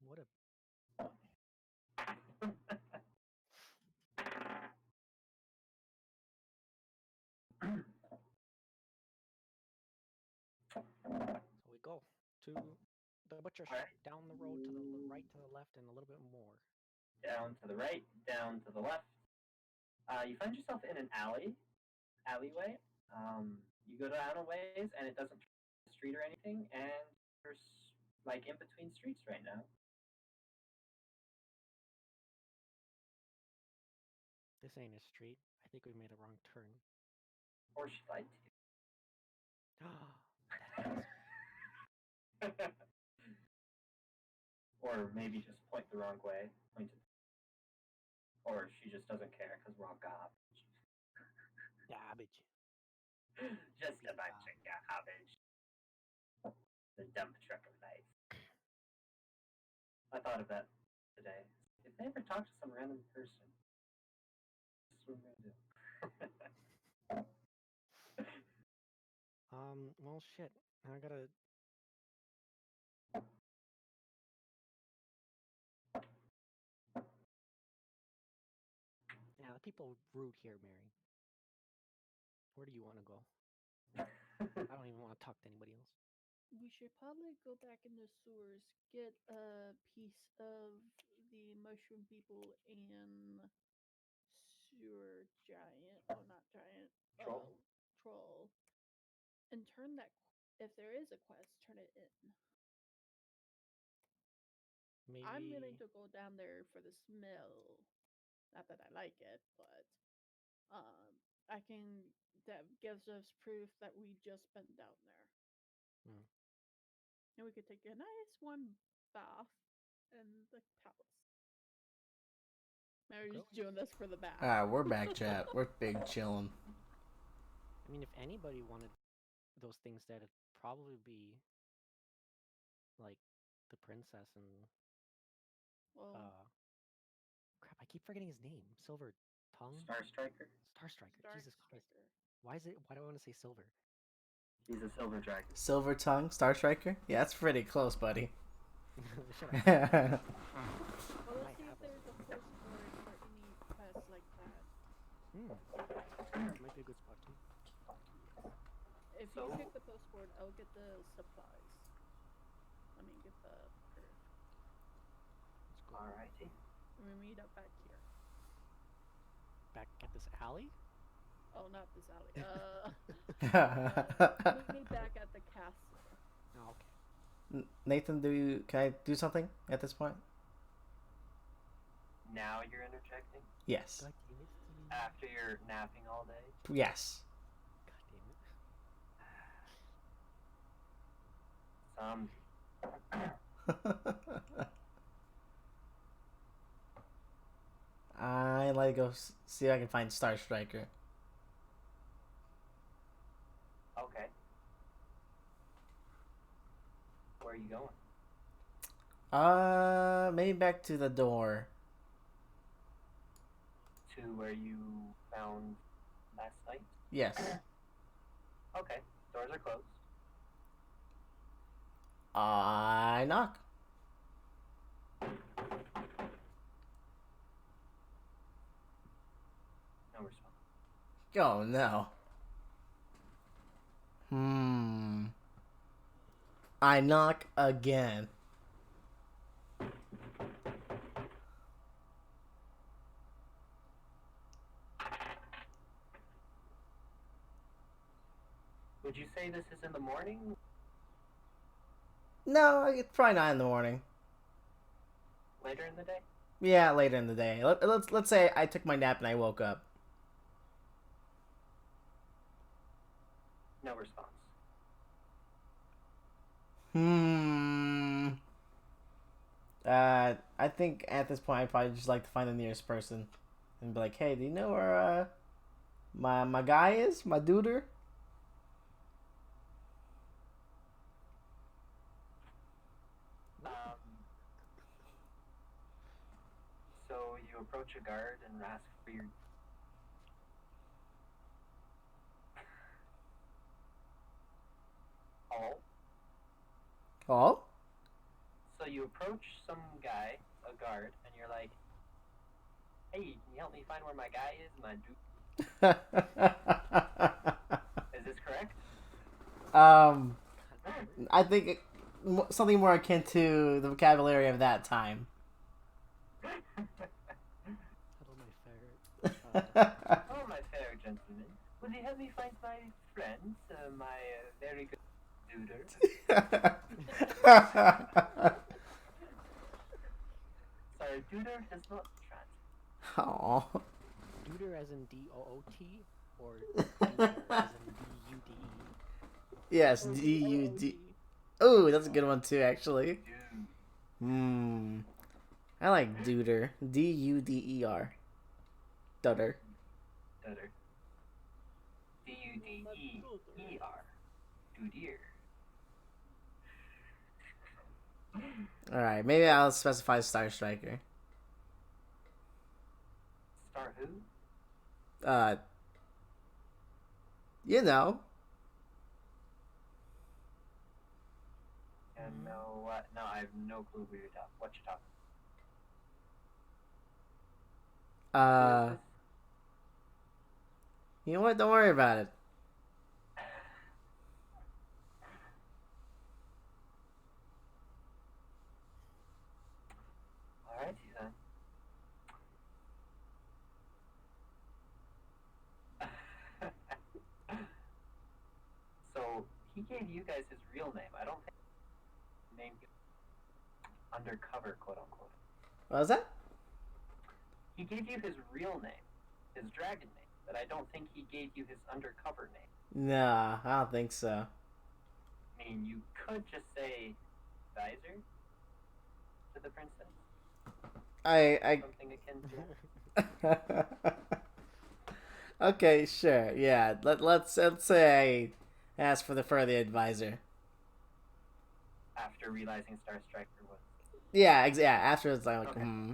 What a. So we go to the butcher shop, Alright. down the road to the right, to the left, and a little bit more. Down to the right, down to the left. You find yourself in an alleyway. You go down a ways, and it doesn't turn the street or anything, and there's like in between streets right now. This ain't a street. I think we made a wrong turn. Or she lied to you. Or maybe just point the wrong way. Or she just doesn't care because we're all garbage. Garbage. Just a bunch of garbage. The dump truck of life. I thought of that today. If they ever talk to some random person, this is what I'm gonna do. Well, shit. I gotta. Yeah, the people rude here, Mary. Where do you want to go? I don't even want to talk to anybody else. we should probably go back in the sewers, get a piece of the mushroom people and sewer giant, oh not giant, Troll? troll, and turn that. If there is a quest, turn it in. Maybe. I'm willing to go down there for the smell. Not that I like it, but I can. That gives us proof that we just been down there. Hmm. And we could take a nice warm bath in the palace. Mary's Going. doing this for the bath. We're back, chat. We're big chillin'. I mean, if anybody wanted those things, that'd probably be like the princess and Well, crap. I keep forgetting his name. Silver Tongue. Star Striker. Star Striker. Star Jesus Christ. Striker. Why is it? Why do I want to say silver? He's a silver dragon. Silver Tongue, Star Striker? Yeah, that's pretty close, buddy. Shut up. Yeah, Well, let's Might see if have there's a post for any quest like that. Might be a good spot too. If So- you pick the post board, I'll get the supplies. I mean, get the perf. Let's go Alrighty. And we meet up back here. back at this alley. Oh, not this alley. Meet me back at the castle. Oh, okay. Nathan, can I do something at this point? Now you're interjecting? Yes. God damn it. After you're napping all day? Yes. God damn it. I'd like to go see if I can find Star Striker. Okay. Where are you going? Maybe back to the door. To where you found last night? Yes. Okay. Doors are closed. I knock. No response. Oh no. I knock again. Would you say this is in the morning? No, it's probably not in the morning. Later in the day? Yeah, later in the day. Let's say I took my nap and I woke up. No response. I think at this point I'd probably just like to find the nearest person and be like, hey, do you know where my guy is? My duder? So you approach a guard and ask for your... Oh? Oh? So you approach some guy, a guard, and you're like, hey, can you help me find where my guy is? My dude. Is this correct? I think something more akin to the vocabulary of that time. Hello, my fair. Oh, my fair gentleman. Will you help me find my friends? My very good duder. Sorry, duder does not translate. Aw. Duder as in D-O-O-T or duder as in D-U-D-E? Yes, Or D-U-D. OOD. Ooh, that's a good one too, actually. Dude. I like duder. D-U-D-E-R. Duder. Duder. D-U-D-E-E-R. Dudier. Alright, maybe I'll specify Star Striker. Star who? You know. And no, what? No, I have no clue what you're talking. Who is this? You know what? Don't worry about it. he gave you guys his real name. I don't think his name undercover, quote unquote. What was that? He gave you his real name, his dragon name, but I don't think he gave you his undercover name. Nah, I don't think so. I mean, you could just say advisor to the princess. I Something akin to that. Okay, sure. Yeah. Let's say I ask for the further advisor. After realizing Star Striker was. Yeah, yeah. After it's like, Okay. hmm.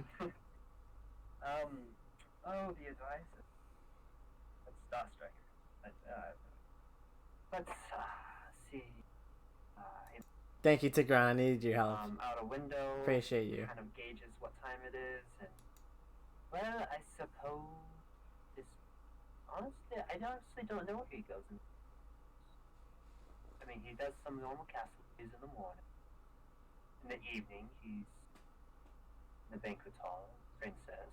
Oh, the advisor. That's Star Striker. Let's see. Thank you, Tigran. I needed your help. Out a window. Appreciate you. Kind of gauges what time it is, and well, I suppose this. Honestly, I honestly don't know where he goes. I mean, he does some normal castle plays in the morning. In the evening, he's in the banquet hall, princess.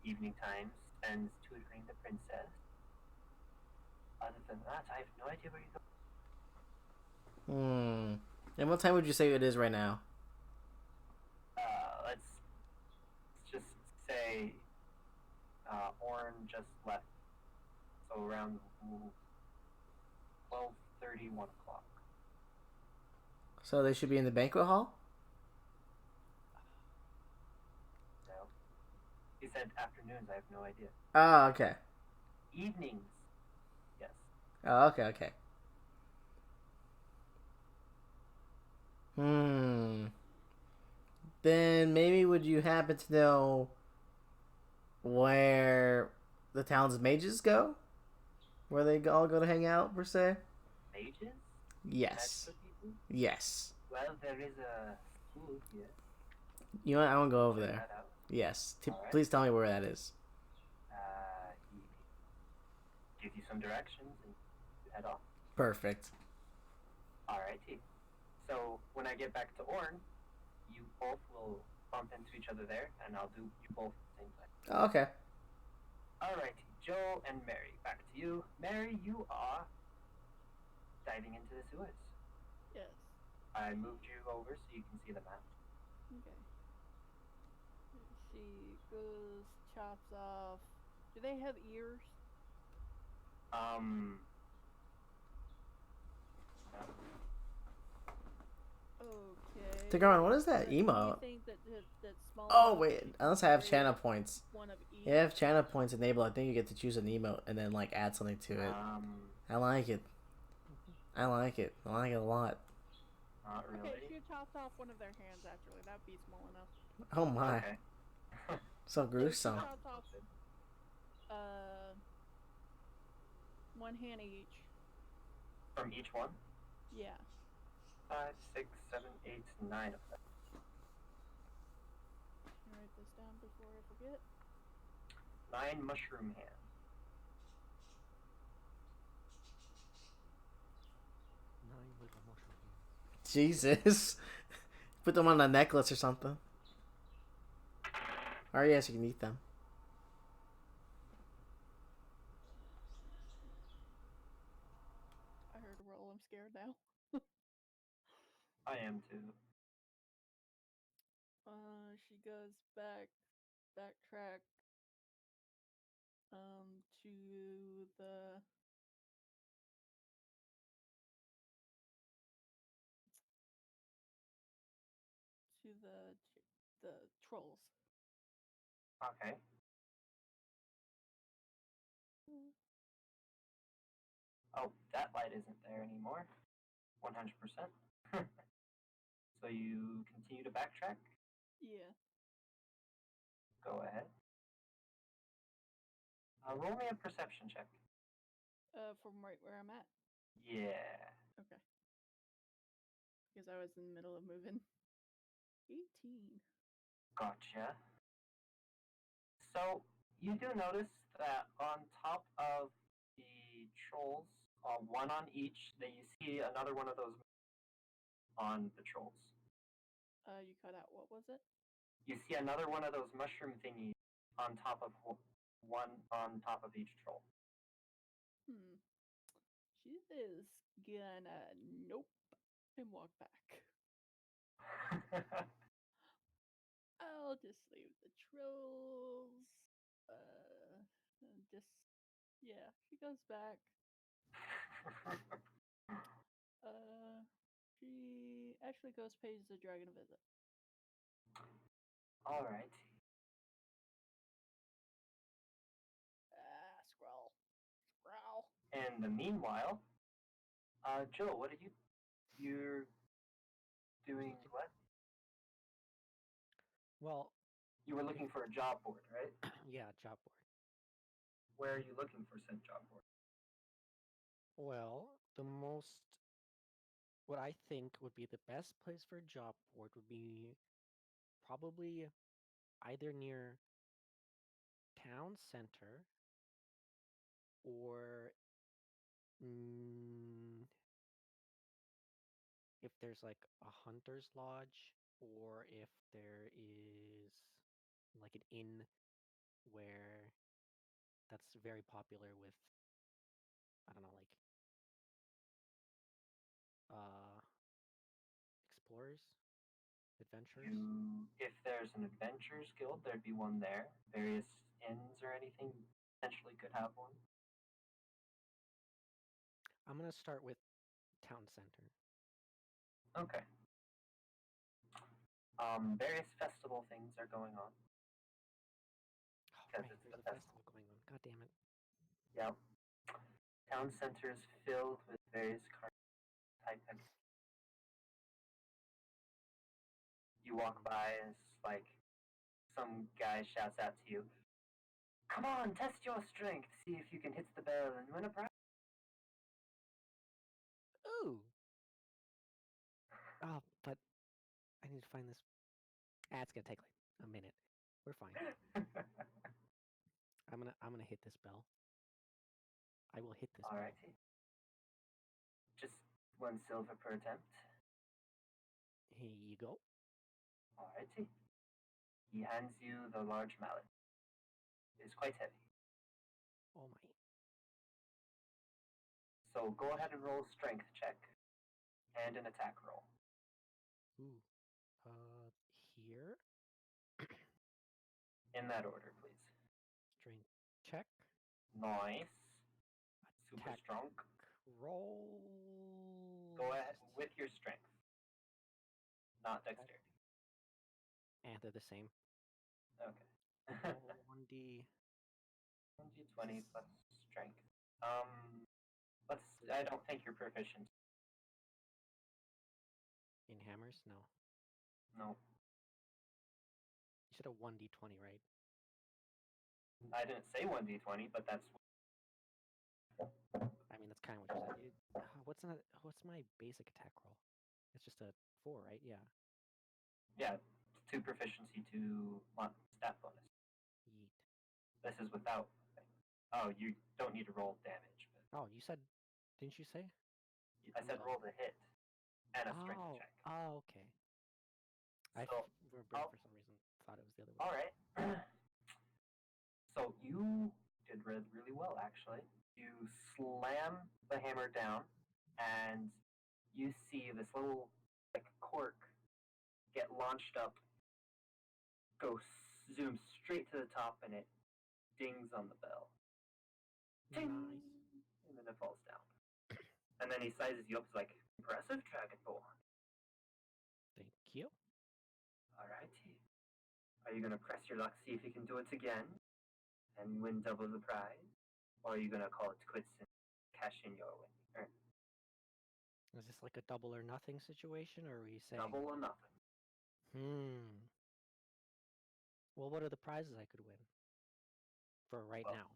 Evening time spends tutoring the princess. Other than that, I have no idea where he goes. And what time would you say it is right now? Let's just say Orn just left. So around 12:30, 1 o'clock. So they should be in the banquet hall? No. He said afternoons, I have no idea. Oh, okay. Evenings. Yes. Oh, okay. Then maybe would you happen to know where the town's mages go? Where they all go to hang out, per se? Mages? Yes. Yes. Well, there is a school here. You know what? I want to go over Check there. that out. Yes. Alright. Please tell me where that is. He gives you some directions and you head off. Perfect. Alrighty. So when I get back to Orn, you both will bump into each other there, and I'll do you both at the same time. Oh, okay. Alrighty, Joe and Mary, back to you. Mary, you are diving into the sewers. Yes. I moved you over so you can see the map. Okay. She goes, chops off. Do they have ears? No. Okay. Tigran, what is that Do you emote? think that small Oh, enough wait. to Unless I have carry channel points. one of each? Yeah, if channel points enabled, I think you get to choose an emote and then, like, add something to it. I like it. I like it a lot. Not really. Okay, she chopped off one of their hands, actually. That'd be small enough. Oh, my. Okay. So So she gruesome. chopped off, one hand each. From each one? Yeah. 5, 6, 7, 8, 9 of them. Can I write this down before I forget? 9 mushroom hands. Nine little mushroom hands. Jesus. Put them on a necklace or something. Or yes, you can eat them. I heard a roll. I'm scared now. I am too. She goes backtrack, to the trolls. Okay. Oh, that light isn't there anymore. 100%. So you continue to backtrack? Yeah. Go ahead. Roll me a perception check. From right where I'm at. Yeah. Okay. Because I was in the middle of moving. 18. Gotcha. So you do notice that on top of the trolls, one on each, that you see another one of those on the trolls. You cut out. What was it? You see another one of those mushroom thingies on top of one on top of each troll. She She is gonna nope and walk back. I'll just leave the trolls. And just yeah, she goes back. She actually goes pays the dragon a visit. Alright. Scroll. Scroll. In the meanwhile, Joe, what are you're doing what? Well, You were looking for a job board, right? yeah, job board. Where are you looking for said job board? Well, what I think would be the best place for a job board would be probably either near town center or if there's like a hunter's lodge or if there is like an inn where that's very popular with I don't know like explorers, adventurers. If there's an adventurers guild, there'd be one there. Various inns or anything potentially could have one. I'm gonna start with town center. Okay. Various festival things are going on. Oh, Because right, it's there's the a festival. festival going on. God damn it. Yep. Town center is filled with various type of. You walk by and it's like some guy shouts out to you, "Come on, test your strength. See if you can hit the bell and win a prize." Ooh. Oh, but I need to find this. It's gonna take like a minute. We're fine. I'm gonna hit this bell. I will hit this bell. Alrighty. Just 1 silver per attempt. Here you go. Alrighty. He hands you the large mallet. It is quite heavy. Oh my. So go ahead and roll a strength check and an attack roll. Ooh. Here. In that order, please. Strength check. Nice. Super Attack strong. roll. Go ahead with your strength, not dexterity. And they're the same. Okay. Roll 1d. 1d20 plus strength. I don't think you're proficient. In hammers? No. No. You said a 1d20, right? I didn't say 1d20, but that's. I mean, that's kind of what you said. What's my basic attack roll? It's just a 4, right? Yeah. Yeah, 2 proficiency, 2 stat bonus. Yeet. This is without. Oh, you don't need to roll damage. But Oh, you said, didn't you say? I said roll the hit and a strength Oh, check. oh, okay. So, for some reason thought it was the other way. all right. So you did really well, actually. You slam the hammer down, and you see this little like cork get launched up, zoom straight to the top, and it dings on the bell. Ding! Nice. And then it falls down. And then he sizes you up. He's like, "Impressive, Dragonborn." Thank you. Alrighty. Are you gonna press your luck, see if you can do it again, and win double the prize, or are you gonna call it quits and cash in your win? Is this like a double or nothing situation, or are we saying Double or nothing. Well, what are the prizes I could win for right now?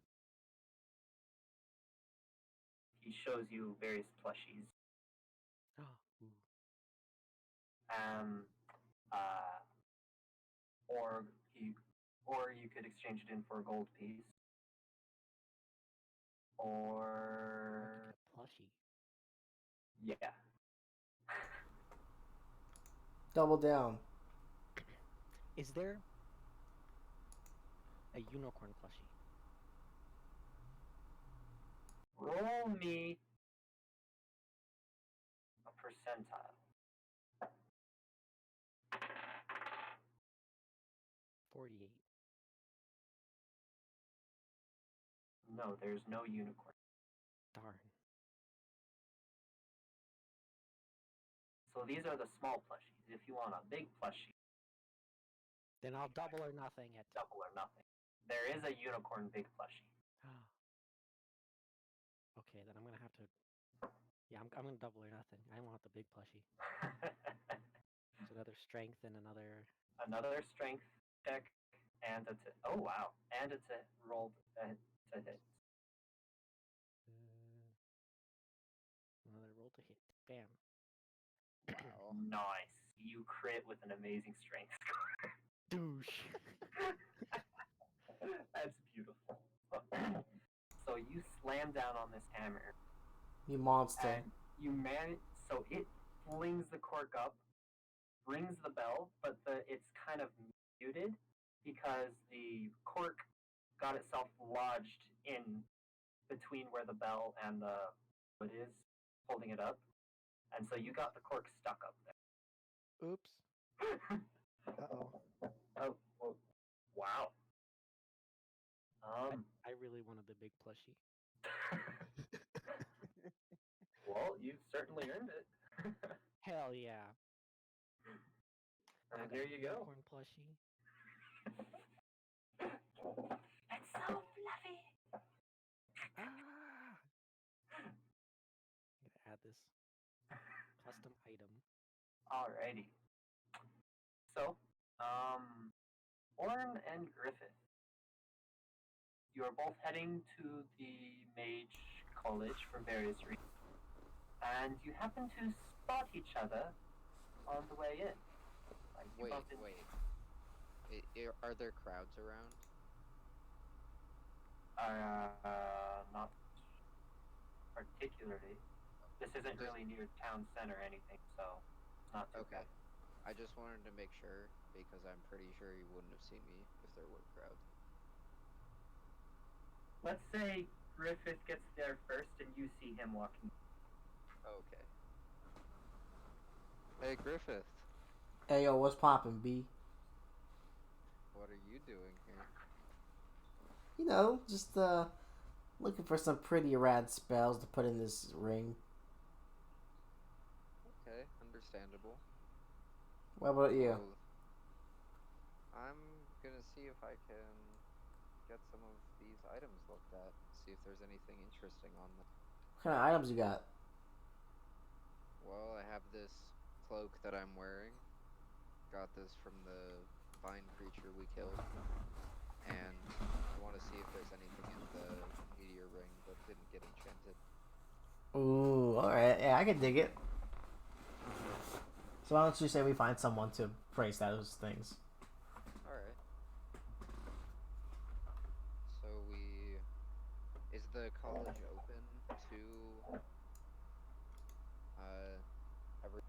He shows you various plushies. Oh, ooh. Or you could exchange it in for a gold piece. Or A plushie. yeah. Double down. Is there a unicorn plushie? Roll me percentile. 48. No, there's no unicorn. Darn. So these are the small plushies. If you want a big plushie, Then I'll double or nothing it. double or nothing. There is a unicorn big plushie. Okay, then I'm gonna have to. Yeah, I'm gonna double or nothing. I want the big plushie. It's another strength and another. Another strength check, and it's oh wow, and it's a rolled to hit. Another roll to hit. Bam. Wow. Nice. You crit with an amazing strength score. Douche. That's beautiful. So you slam down on this hammer, You monster. and you manage. So it flings the cork up, rings the bell, but it's kind of muted because the cork got itself lodged in between where the bell and the wood is, holding it up, and so you got the cork stuck up there. Oops. Uh-oh. Oh, well, wow. I really wanted the big plushie. Well, you've certainly earned it. Hell yeah. I And got there a you go. unicorn plushie. It's so fluffy. Ah! I'm gonna add this custom item. Alrighty. So, Orm and Griffith, you are both heading to the Mage College for various reasons, and you happen to spot each other on the way in. Like you bump into- Wait. Are there crowds around? Not particularly. This isn't really near town center or anything, so it's not too Okay. bad. I just wanted to make sure, because I'm pretty sure you wouldn't have seen me if there were crowds. Let's say Griffith gets there first and you see him walking. Okay. Hey, Griffith. Hey yo, what's poppin', B? What are you doing here? You know, just looking for some pretty rad spells to put in this ring. Okay, understandable. What about you? Well, I'm gonna see if I can get some of these items looked at, see if there's anything interesting on them. What kind of items you got? Well, I have this cloak that I'm wearing. Got this from the vine creature we killed. And I want to see if there's anything in the meteor ring that didn't get enchanted. Ooh, alright. Yeah, I can dig it. So why don't you say we find someone to praise those things? Alright. So is the college open to every...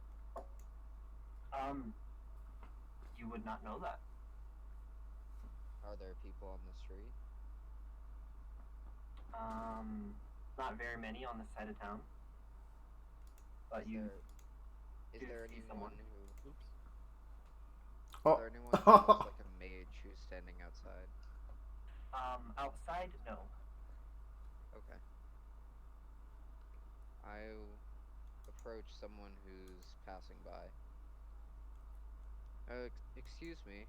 You would not know that. Are there people on the street? Not very many on this side of town. But Is you Is do there see anyone someone. who... Oops. Oh. Is there anyone who looks like a mage who's standing outside? Outside, no. Okay. I approach someone who's passing by. Excuse me.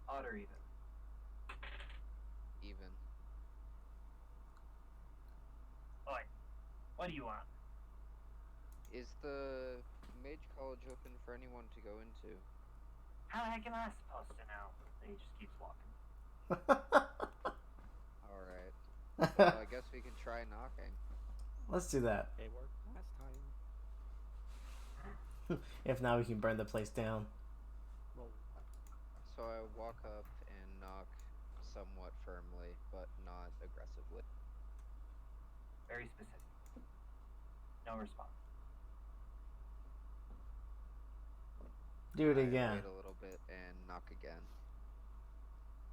Odd or even. Even. Oi, what do you want? Is the mage college open for anyone to go into? How the heck am I supposed to know? And he just keeps walking. Alright. Well, I guess we can try knocking. Let's do that. It worked last time. If not, we can burn the place down. Well, So I walk up and knock somewhat firmly, but not aggressively. Very specific. No response. Do it I again. wait a little bit and knock again.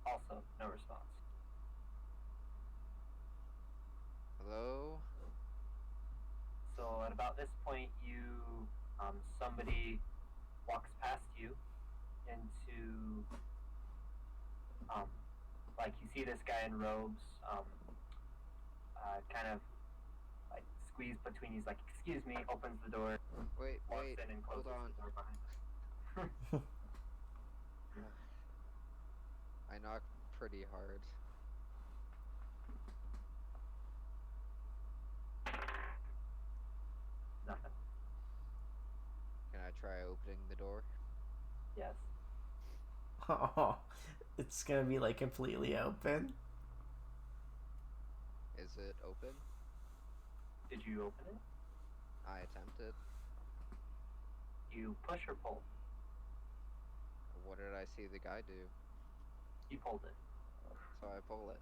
Also, no response. Hello? So at about this point, somebody walks past you into, like you see this guy in robes, kind of like squeezed between you. He's like, "Excuse me," opens the door, Wait, walks wait, in and hold closes on. the door behind him. I knock pretty hard. Nothing. Can I try opening the door? Yes. Oh, it's gonna be like completely open. Is it open? Did you open it? I attempted. You push or pull? What did I see the guy do? You pulled it. So I pull it.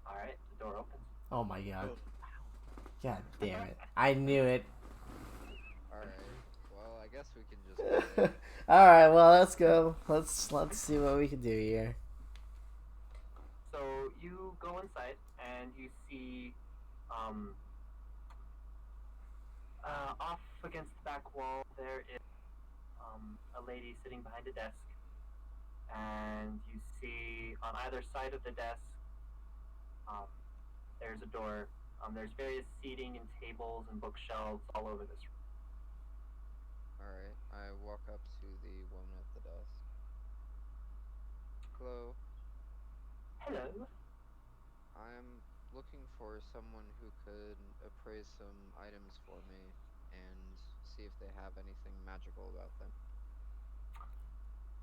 Alright, the door opens. Oh my god. God damn it. I knew it. Alright. Well, I guess we can just go in. Alright, well, let's go. Let's see what we can do here. So you go inside and you see off against the back wall there is a lady sitting behind a desk, and you see on either side of the desk there's a door. There's various seating and tables and bookshelves all over this room. Alright, I walk up to the woman at the desk. Hello. Hello. I'm looking for someone who could appraise some items for me and see if they have anything magical about them.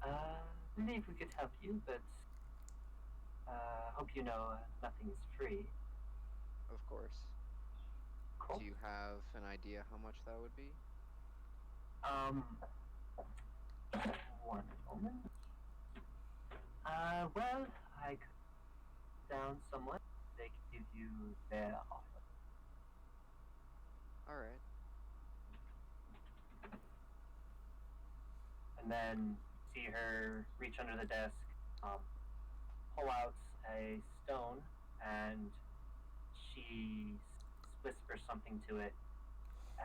I believe we could help you, but hope you know nothing's free. Of course. Cool. Do you have an idea how much that would be? One moment. Well, I could down someone. They could give you their offer. Alright. And then see her reach under the desk, pull out a stone, and she whispers something to it,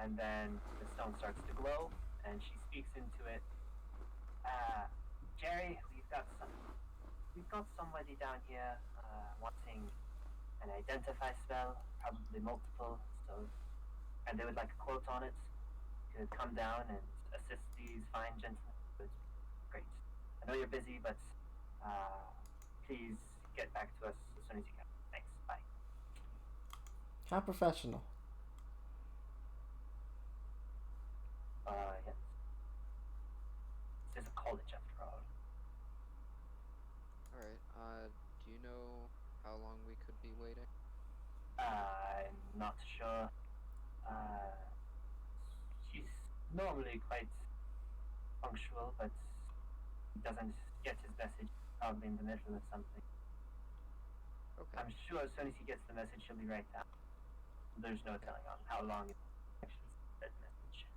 and then the stone starts to glow, and she speaks into it. Jerry, we've got somebody down here wanting an identify spell, probably multiple, and they would like a quote on it to come down and assist these fine gentlemen. It's great. I know you're busy, but please get back to us as soon as you can. Thanks. Bye. How professional. Yes. This is a college after all. Alright, do you know how long we could be waiting? I'm not sure. He's normally quite punctual, but he doesn't get his message probably in the middle of something. Okay. I'm sure as soon as he gets the message, he'll be right down. There's no telling on how long it actually said message.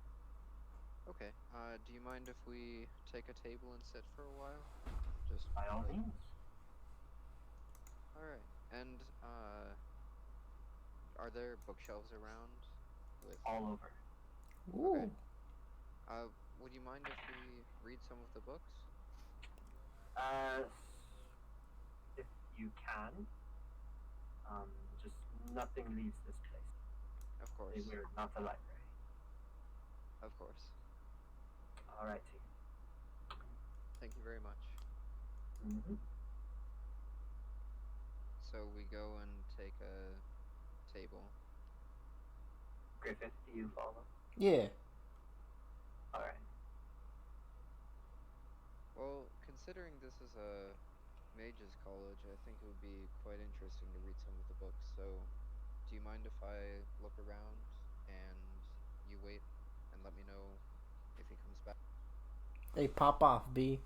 Okay, do you mind if we take a table and sit for a while? Just By all like- means. Alright, and, are there bookshelves around with... All over. Ooh. Would you mind if we read some of the books? If you can. Just nothing leaves this place. Of course. We're not the library. Of course. Alrighty. Thank you very much. Mm-hmm. So we go and take a table. Griffith, do you follow? Yeah. Alright. Well, considering this is a mage's college, I think it would be quite interesting to read some of the books, so do you mind if I look around and you wait and let me know if he comes back? Hey, pop off, B.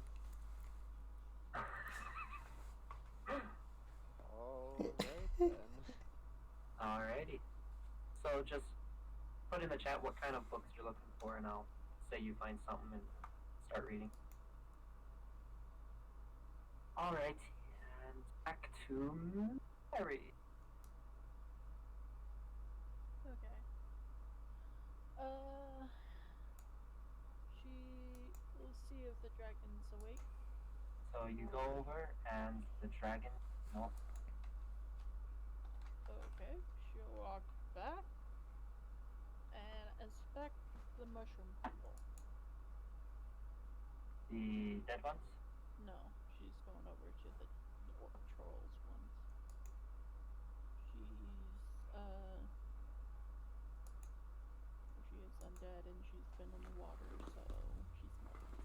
Alright then. Alrighty. So just put in the chat what kind of books you're looking for, and I'll say you find something and start reading. Alright, and back to Mary. Okay. We'll see if the dragon's awake. So you go over, and the dragon. No, Okay, she'll walk back and inspect the mushroom people. the dead ones. No, she's going over to the orc trolls ones. She is undead and she's been in the water, so she's smelly.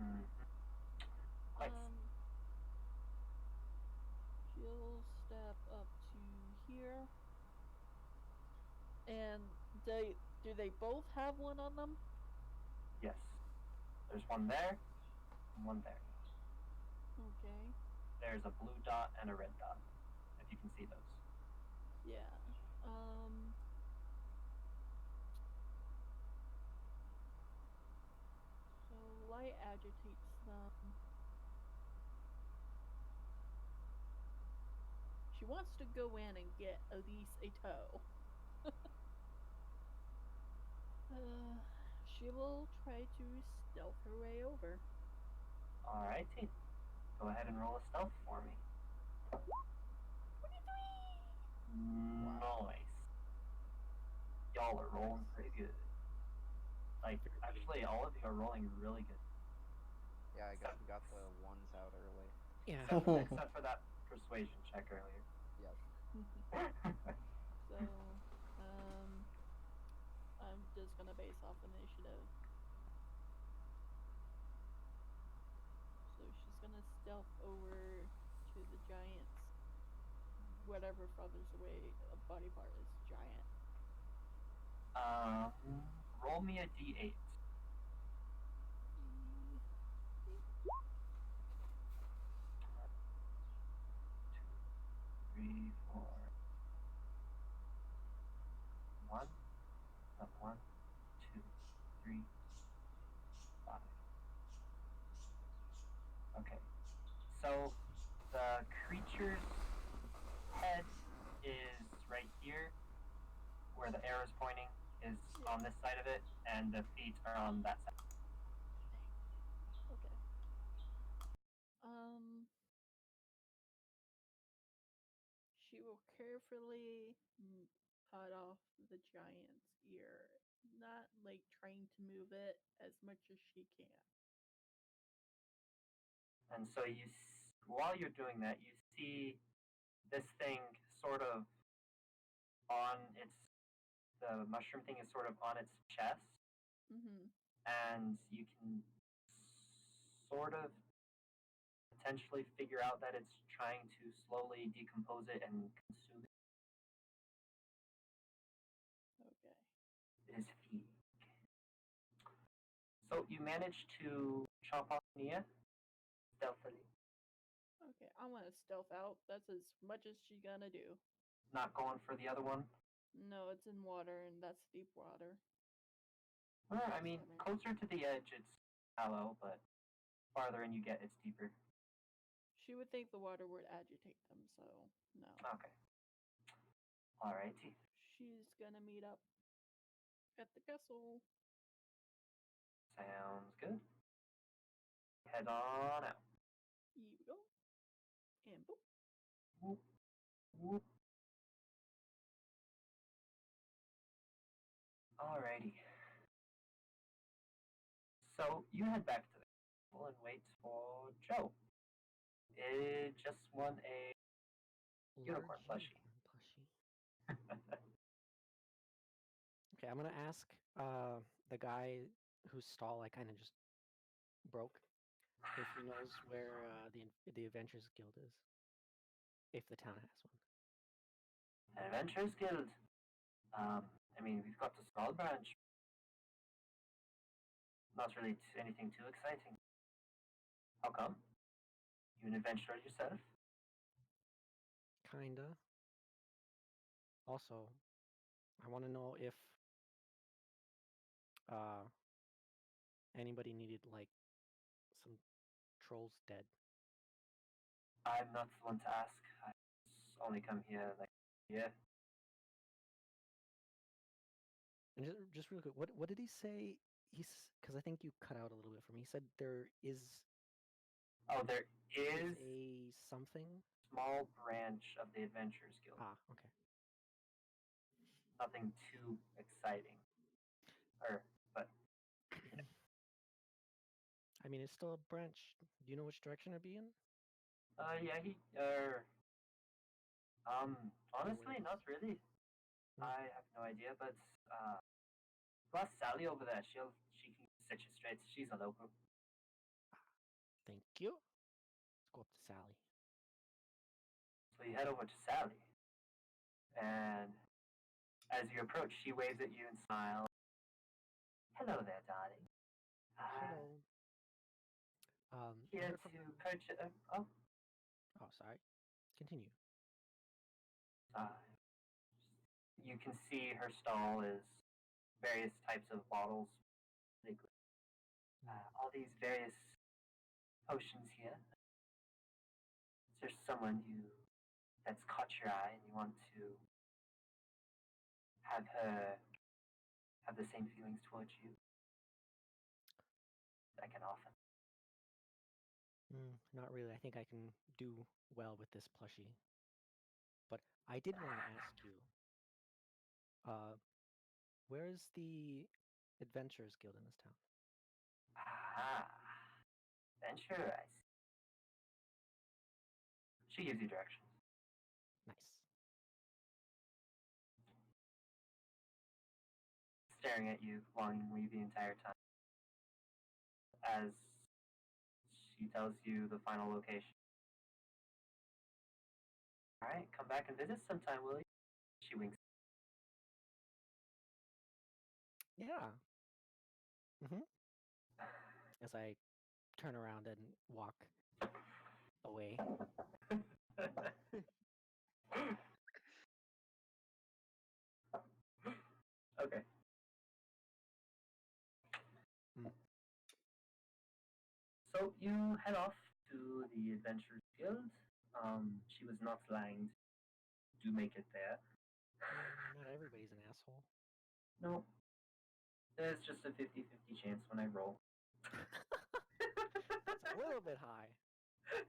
Mm-hmm. Quite. She'll step up to here. And do they both have one on them? Yes. There's one there, and one there. Okay. There's a blue dot and a red dot, if you can see those. Yeah. So light agitates them. She wants to go in and get at least a toe. She will try to stealth her way over. Alrighty. Go ahead and roll a stealth for me. Nice. Y'all are rolling pretty good. Like, actually, all of you are rolling really good. Yeah, I guess we got the ones out early. Yeah. Except for that persuasion check earlier. Yep. So, I'm just gonna base off initiative. So she's gonna stealth over to the giant's whatever farthest away a body part is giant. Roll me a d8. 3, 4. 1. 1, 2, 3, 5. Okay. So the creature's head is right here, where the arrow is pointing, is on this side of it, and the feet are on that side. Okay. She will carefully cut off the giant's ear, not like trying to move it as much as she can. And so while you're doing that, you see this thing sort of the mushroom thing is sort of on its chest, and you can sort of potentially figure out that it's trying to slowly decompose it and consume it. Okay. It is fatigue. So you manage to chop off Nia stealthily. Okay, I'm gonna stealth out. That's as much as she's gonna do. Not going for the other one? No, it's in water, and that's deep water. Well, I mean, closer to the edge, it's shallow, but farther in you get, it's deeper. She would think the water would agitate them, so no. Okay. Alrighty. She's gonna meet up at the castle. Sounds good. Head on out. Here we go. And boop. Whoop, whoop. Alrighty. So you head back to the castle and wait for Joe. It just won a unicorn plushie. Okay, I'm gonna ask the guy whose stall I kind of just broke if he knows where the Adventurers Guild is, if the town has one. An Adventurers Guild. I mean, we've got the Skull Branch. Not really anything too exciting. How come? You an adventurer yourself? Kinda. Also, I want to know if anybody needed like some trolls dead. I'm not the one to ask. I only come here like yeah. And just real quick, what did he say? Because I think you cut out a little bit for me. He said there is Oh, there is is a something. small branch of the Adventurers Guild. Ah, okay. Nothing too exciting. But I mean, it's still a branch. Do you know which direction it'd be in? yeah, honestly, it not is? really. Hmm. I have no idea, but plus Sally over there, she can set you straight. She's a local. Thank you. Let's go up to Sally. So you head over to Sally, and as you approach, she waves at you and smiles. Hello there, darling. Hello. I Here heard to from. purchase. Oh, sorry. Continue. Uh, you can see her stall is various types of bottles, liquid, all these various potions here. Is there someone that's caught your eye and you want to have her have the same feelings towards you that I can offer? Not really. I think I can do well with this plushie. But I did want to ask you, where's the Adventurers Guild in this town? Ah, venture, I see. She gives you directions. Nice. Staring at you longingly the entire time as she tells you the final location. Alright, come back and visit sometime, will you? She winks. Yeah. As I turn around and walk away. Okay. So you head off to the Adventurers Guild. She was not lying. Do make it there. Not everybody's an asshole. No. There's just a 50-50 chance when I roll. That's a little bit high.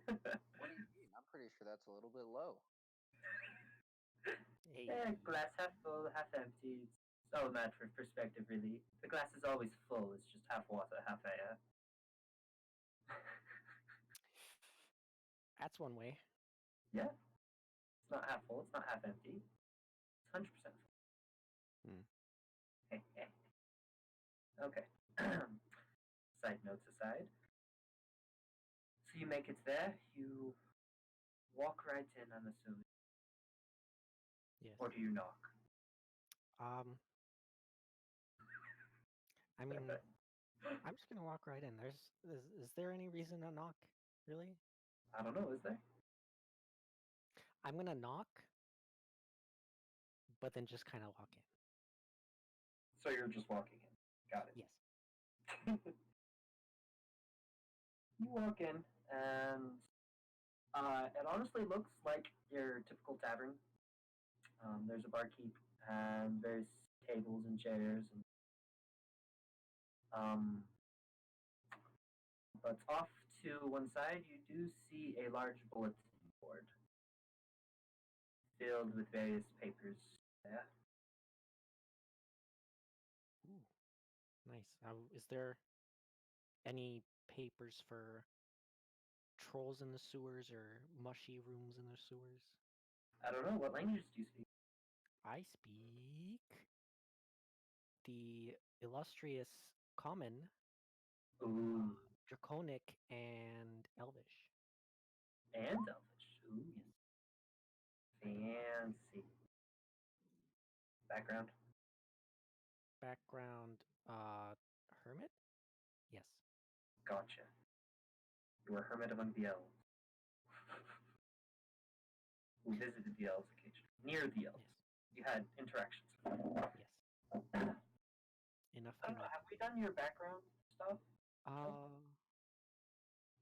What do you mean? I'm pretty sure that's a little bit low. Hey. Glass half full, half empty. It's all a matter of perspective, really. The glass is always full. It's just half water, half air. That's one way. Yeah. It's not half full. It's not half empty. It's 100% full. Okay. Side notes aside. So you make it there. You walk right in, I'm assuming. Yes. Or do you knock? I mean, I'm just gonna walk right in. Is there any reason to knock? Really? I don't know, is there? I'm gonna knock, but then just kind of walk in. So you're just walking in. Got it. Yes. You walk in, and it honestly looks like your typical tavern. There's a barkeep and various tables and chairs, but off to one side you do see a large bulletin board filled with various papers. Yeah. Ooh, nice. Is there any papers for trolls in the sewers or mushy rooms in the sewers? I don't know, what languages do you speak? I speak the illustrious Common, Ooh. Draconic, and Elvish. And Elvish. Ooh. Yes. Fancy. Background? Background, hermit? Yes. Gotcha. You were a hermit among the elves. Who visited the elves occasionally. Near the elves. Yes. You had interactions. Yes. Enough I to don't know, know. have we done your background stuff? I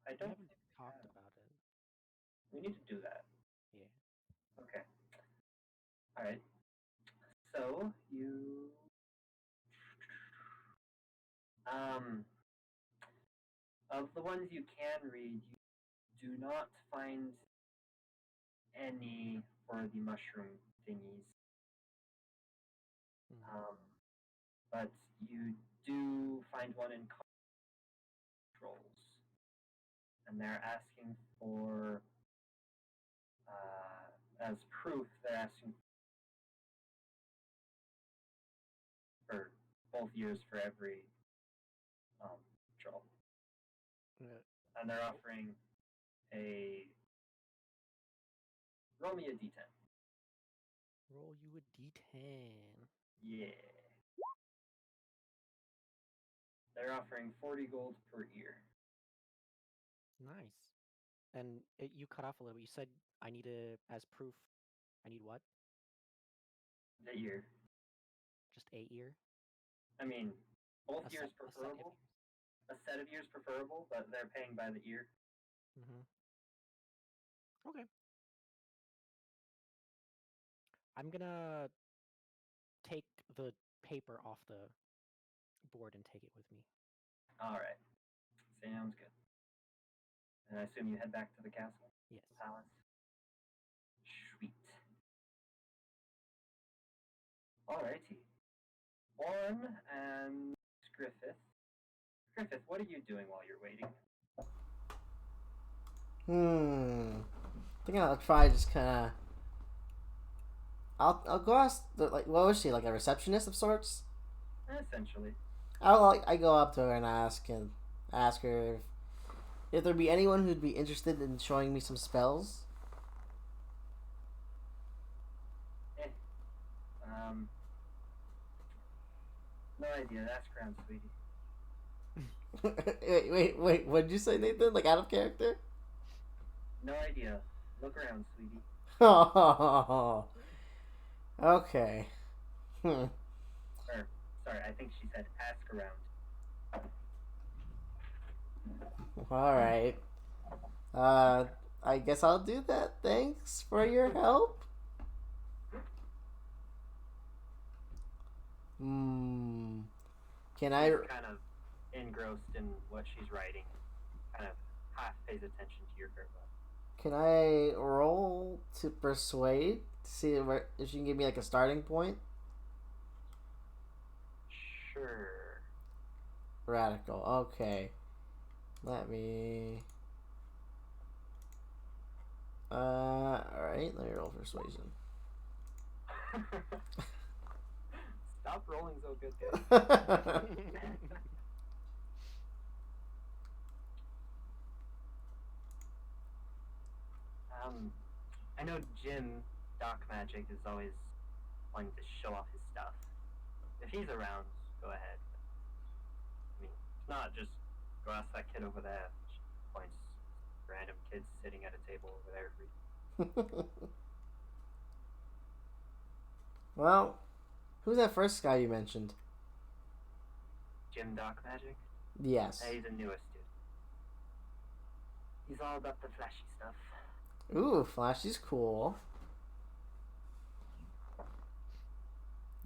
We don't haven't think we talked have. about it. We need to do that. Yeah. Okay. Alright. So, you Of the ones you can read, you do not find any for the mushroom thingies. But you do find one in controls, and they're asking for, as proof, they're asking for both years for every troll, and they're offering a roll me a d10. Roll you a d10. Yeah. They're offering 40 gold per ear. Nice. And you cut off a little. You said I need as proof. I need what? The ear. Just a ear. I mean, both A ears set of preferable. ears. A set of ears preferable, but they're paying by the ear. Okay. I'm gonna take the paper off the board and take it with me. All right. Sounds good. And I assume you head back to the castle? Yes. Palace? Sweet. Alrighty. Orm and Griffith. Griffith, what are you doing while you're waiting? I think I'll try just kind of. I'll go ask what was she, like a receptionist of sorts? Essentially. I go up to her and ask her if there'd be anyone who'd be interested in showing me some spells. No idea. Ask around, sweetie. wait. What did you say, Nathan? Like out of character? No idea. Look around, sweetie. Oh. Okay. Or, sorry, I think she said ask around. Alright. I guess I'll do that. Thanks for your help. Can I... kind of engrossed in what she's writing. Kind of half pays attention to your farewell. Can I roll to persuade? To see if you can give me like a starting point? Sure. Radical. Okay. Let me... Alright, let me roll persuasion. Stop rolling so good, guys. I know Jim, Doc Magic, is always wanting to show off his stuff. If he's around, go ahead. I mean, it's not just go ask that kid over there. She points random kids sitting at a table over there. Well, who's that first guy you mentioned? Jim Doc Magic? Yes. He's the newest dude. He's all about the flashy stuff. Ooh, Flashy's cool.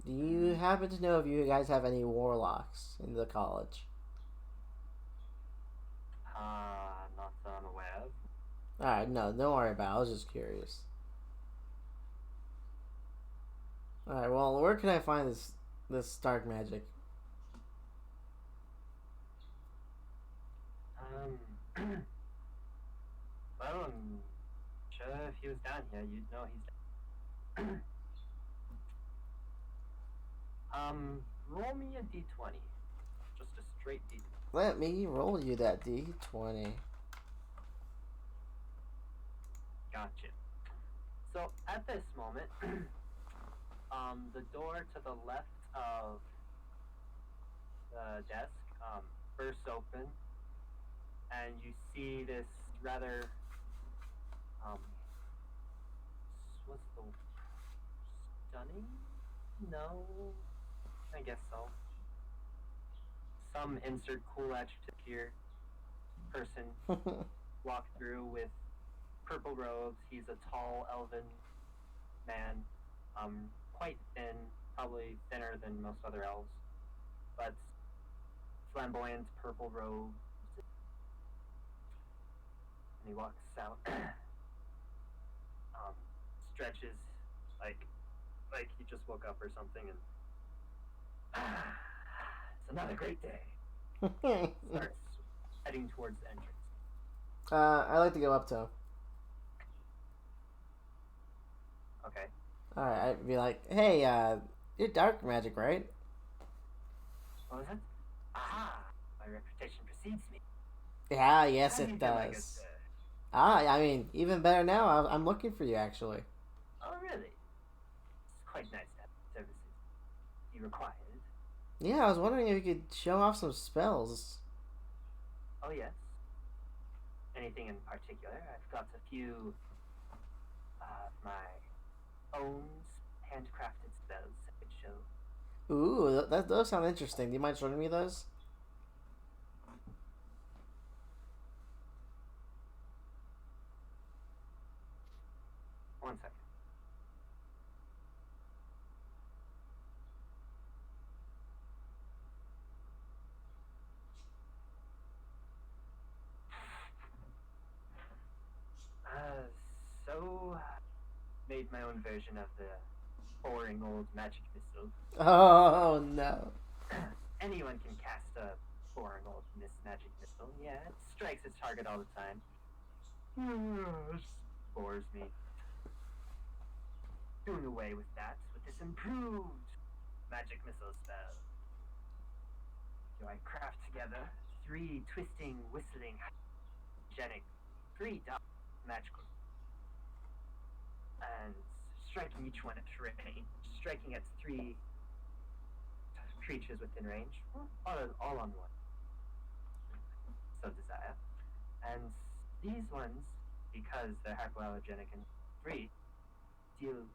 Do you happen to know if you guys have any warlocks in the college? Not that I'm aware of. Alright, no, don't worry about it. I was just curious. Alright, well, where can I find this dark magic? Well, I'm sure if he was down here, you'd know he's down. Roll me a d20. Just a straight d20. Let me roll you that d20. Gotcha. So, at this moment, the door to the left of the desk bursts open, and you see this rather, what's the... stunning? No, I guess so. Some insert cool adjective here. Person walk through with purple robes. He's a tall elven man, quite thin, probably thinner than most other elves, but flamboyant purple robe. And he walks out, stretches like he just woke up or something, and it's another great day. Starts heading towards the entrance. I like to go up to him. Okay. Alright, I'd be like, hey, you're dark magic, right? What was it? Aha! My reputation precedes me. Yeah, yes, How do you it do, my good does. sir? I mean, even better now. I'm looking for you, actually. Oh, really? It's quite nice to have services you required. Yeah, I was wondering if you could show off some spells. Oh, yes. Anything in particular? I've got a few of my own handcrafted spells I could show. Ooh, those sound interesting. Do you mind showing me those? One second. So made my own version of the boring old magic missile. Oh, no. Anyone can cast a boring old magic missile. Yeah, it strikes its target all the time. Bores me. Doing away with that with this improved magic missile spell. So I craft together 3 twisting, whistling, genic, 3 dark magical, and striking each one at range, striking at 3 creatures within range, all on one. So desire. And these ones, because they're hypoallergenic and free, deal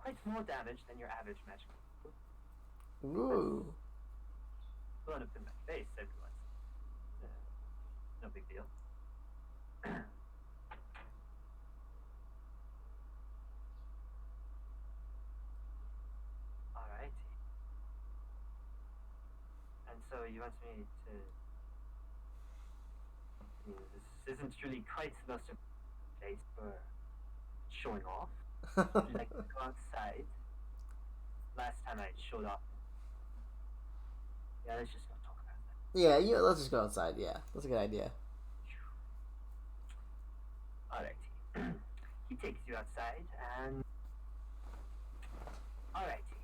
quite more damage than your average magic. Ooh. Blown up in my face every once. No big deal. Alrighty. And so you want me to... I mean, this isn't really quite the most important place for showing off. Would you like to go outside? Last time I showed off. Yeah, let's just not talk about that. Yeah, let's just go outside. Yeah, that's a good idea. Alrighty. He takes you outside and... Alrighty.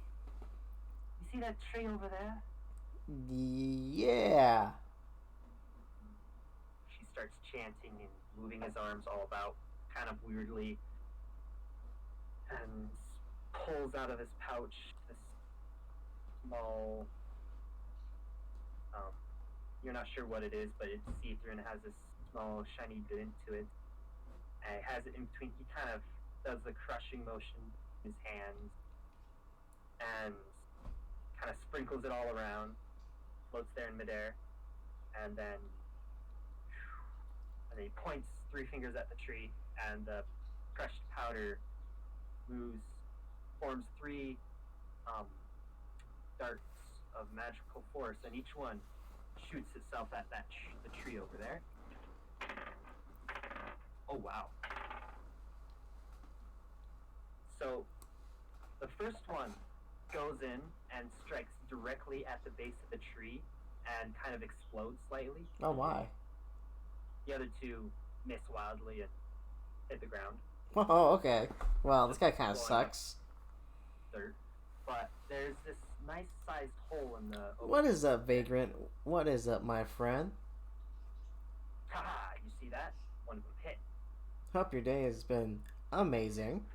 You see that tree over there? Yeah. She starts chanting and moving his arms all about, kind of weirdly, and pulls out of his pouch this small... you're not sure what it is, but it's see-through and it has this small shiny glint to it. And it has it in between. He kind of does the crushing motion in his hands and kind of sprinkles it all around, floats there in midair, and then he points 3 fingers at the tree, and the crushed powder forms 3 darts of magical force, and each one shoots itself at the tree over there. Oh, wow. So, the first one goes in and strikes directly at the base of the tree and kind of explodes slightly. Oh, my. The other 2 miss wildly and hit the ground. Oh, okay. Well, this guy kind of sucks. Dirt. But there's this nice-sized hole in the... What is up, Vagrant? What is up, my friend? Haha, you see that? One of them hit. Hope your day has been amazing.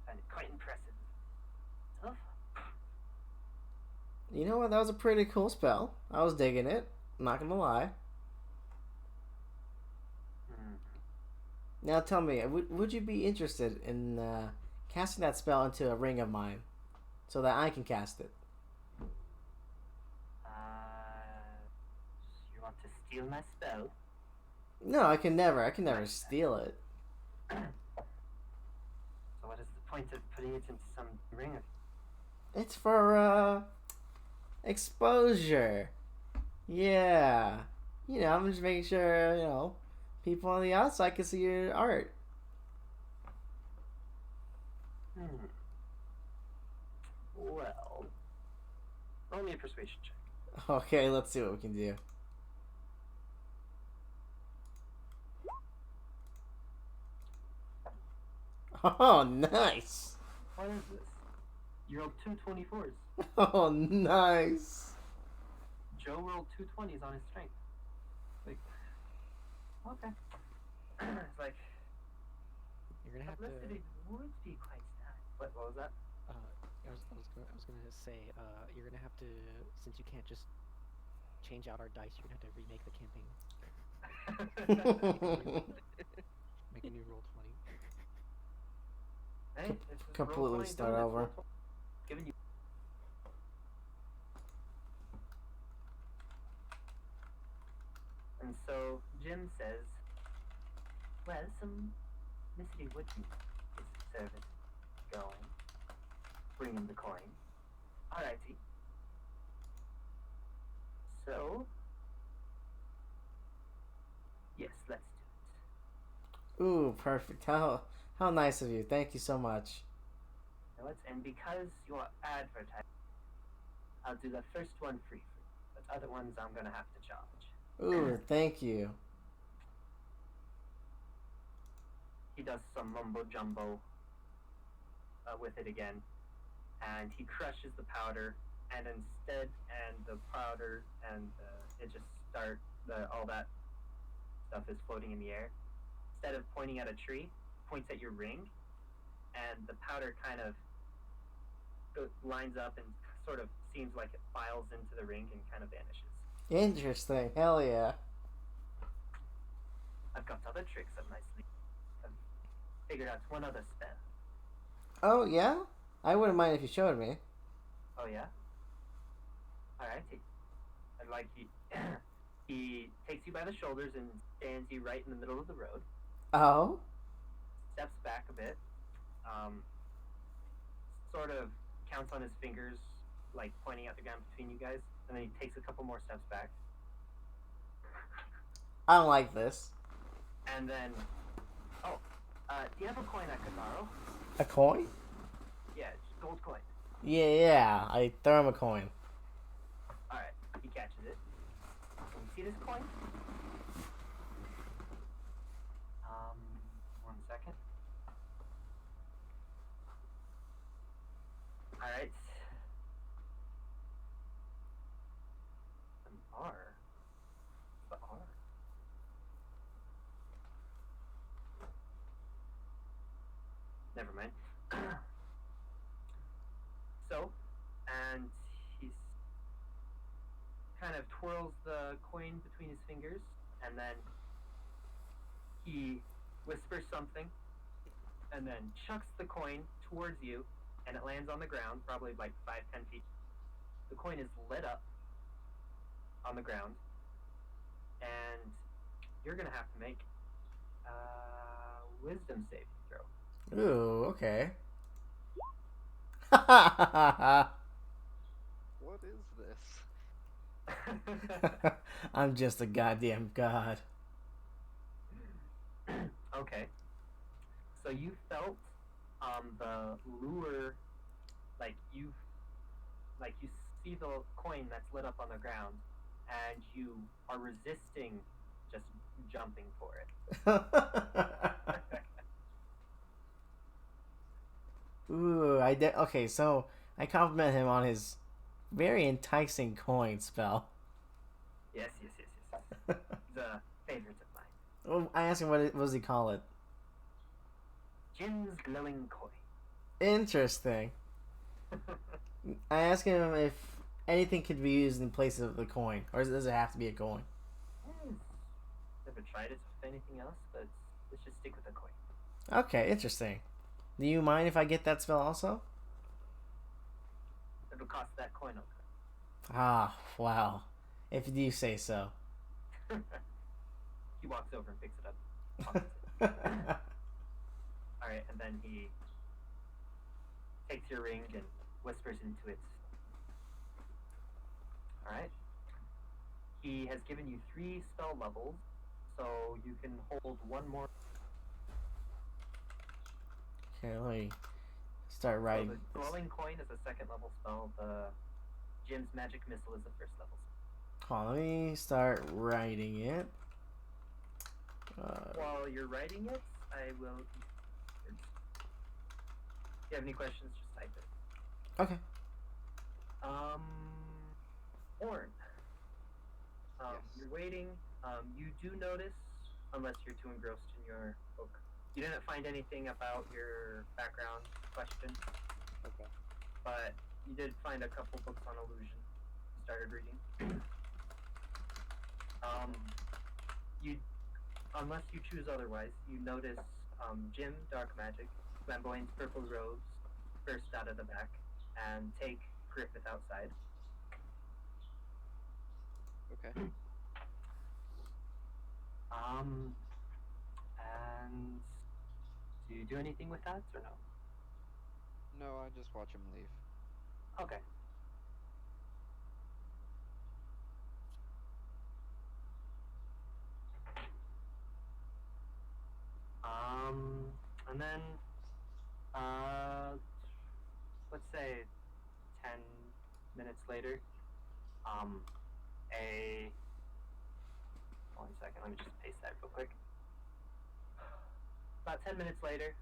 And quite impressive. Tough. You know what? That was a pretty cool spell. I was digging it. I'm not gonna lie. Now tell me, would you be interested in casting that spell into a ring of mine, so that I can cast it? You want to steal my spell? No, I can never steal it. So what is the point of putting it into some ring of... It's for exposure. Yeah. You know, I'm just making sure, people on the outside can see your art. Well, roll me a persuasion check. Okay, let's see what we can do. Oh, nice. What is this? You rolled two 24s. Oh, nice. Joe rolled two 20s on his strength. Like, okay. It's like, You're gonna have to. publicity would be quite nice. What was that? I was gonna say, you're gonna have to, since you can't just change out our dice, you're gonna have to remake the campaign. Make a new roll 20. Hey, this is roll Completely 20 start done, it's over. roll 20. Giving you. And so Jim says, well, some Misty would be his service going. Bring him the coin. Alrighty. So, yes, let's do it. Ooh, perfect. How nice of you. Thank you so much. Now and because you're advertising, I'll do the first one free for you. But other ones I'm gonna have to charge. Ooh, thank you. He does some mumbo jumbo with it again, and he crushes the powder, and instead, and the powder and it just all that stuff is floating in the air. Instead of pointing at a tree, points at your ring, and the powder kind of lines up and sort of seems like it files into the ring and kind of vanishes. Interesting. Hell yeah. I've got other tricks up my sleeve. I've figured out one other spell. Oh, yeah? I wouldn't mind if you showed me. Oh yeah? Alrighty. And like he takes you by the shoulders and stands you right in the middle of the road. Oh? Steps back a bit. Sort of counts on his fingers, like pointing out the ground between you guys, and then he takes a couple more steps back. I don't like this. And then, do you have a coin I could borrow? A coin? Yeah, just gold coin. Yeah. I throw him a coin. Alright, he catches it. Can you see this coin? One second. Alright. An R. The R. Never mind. So, and he's kind of twirls the coin between his fingers, and then he whispers something, and then chucks the coin towards you, and it lands on the ground, probably like 5-10 feet. The coin is lit up on the ground, and you're gonna have to make a wisdom saving throw. Ooh, okay. What is this? I'm just a goddamn god. Okay. So you felt the lure, like you see the coin that's lit up on the ground, and you are resisting just jumping for it. Ooh, okay, so I compliment him on his very enticing coin spell. Yes. The favorite of mine. Well, I asked him what does he call it? Jim's glowing coin. Interesting. I asked him if anything could be used in place of the coin, or does it have to be a coin? Never tried it with anything else, but let's just stick with the coin. Okay, interesting. Do you mind if I get that spell also? It'll cost that coin. Ah, wow. If you say so. He walks over and picks it up. Alright, and then he takes your ring and whispers into it. Alright. He has given you 3 spell levels, so you can hold one more. Okay, let me start So writing. the glowing coin is a 2nd level spell. The Jim's magic missile is a 1st level spell. Hold on, let me start writing it. While you're writing it, I will. If you have any questions, just type it. Okay. Orn. Yes. You're waiting. You do notice, unless you're too engrossed in your book, you didn't find anything about your background question, Okay. but you did find a couple books on illusion. You started reading. You, unless you choose otherwise, you notice Jim, Dark Magic, Flamboyant's Purple Robes, first out of the back, and take Griffith outside. Okay. And do you do anything with that or no? No, I just watch him leave. Okay. And then, let's say 10 minutes later, one second, let me just paste that real quick. About 10 minutes later,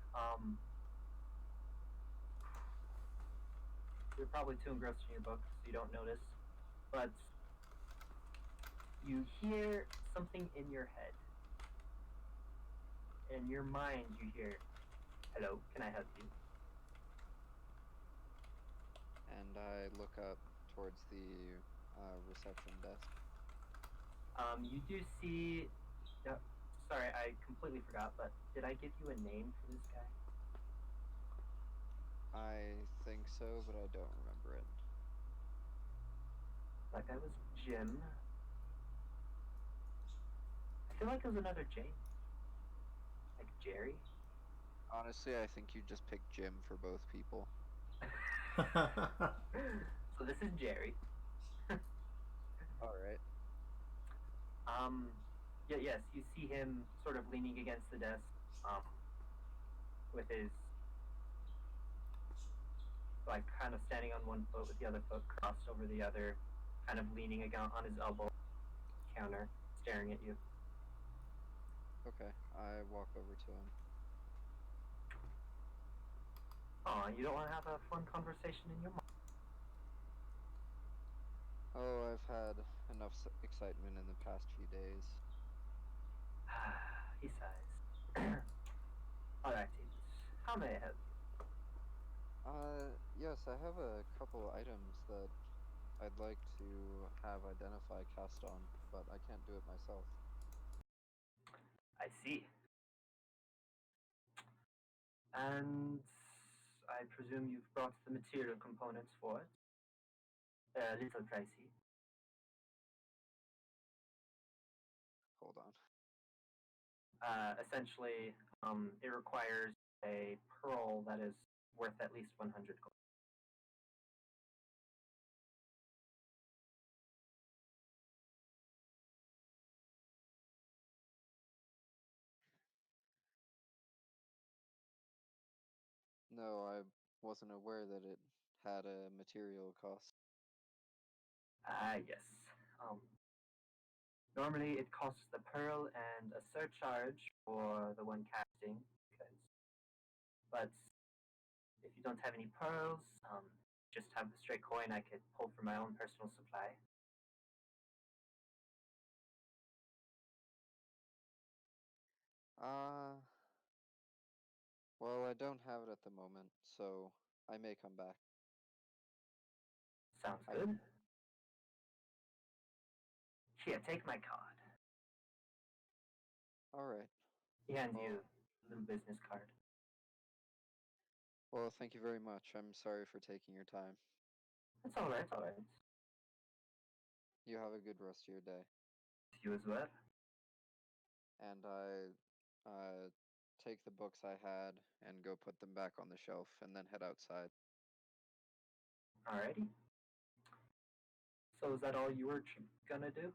you're probably too engrossed in your book, so you don't notice, but you hear something in your head. In your mind, you hear, "Hello, can I help you?" And I look up towards the reception desk. You do see. Sorry, I completely forgot, but did I give you a name for this guy? I think so, but I don't remember it. That guy was Jim. I feel like it was another J. Like Jerry? Honestly, I think you just picked Jim for both people. So this is Jerry. Alright. Yes, you see him sort of leaning against the desk, with his, like, kind of standing on one foot with the other foot crossed over the other, kind of leaning again on his elbow, counter, staring at you. Okay, I walk over to him. You don't want to have a fun conversation in your mind? Oh, I've had enough excitement in the past few days. He sighs. Alrighty, how may I help you? Yes, I have a couple items that I'd like to have identify cast on, but I can't do it myself. I see. And I presume you've brought the material components for it. A little pricey. Hold on. Essentially, it requires a pearl that is worth at least 100 gold. No, I wasn't aware that it had a material cost. Yes. Normally it costs the pearl and a surcharge for the one casting, but if you don't have any pearls, just have the straight coin I could pull from my own personal supply. Well, I don't have it at the moment, so I may come back. Sounds good. Here, take my card. Alright. He hands Well, you a little business card. well, thank you very much. I'm sorry for taking your time. It's alright, alright. You have a good rest of your day. You as well. And I take the books I had and go put them back on the shelf and then head outside. Alrighty. So is that all you were gonna do?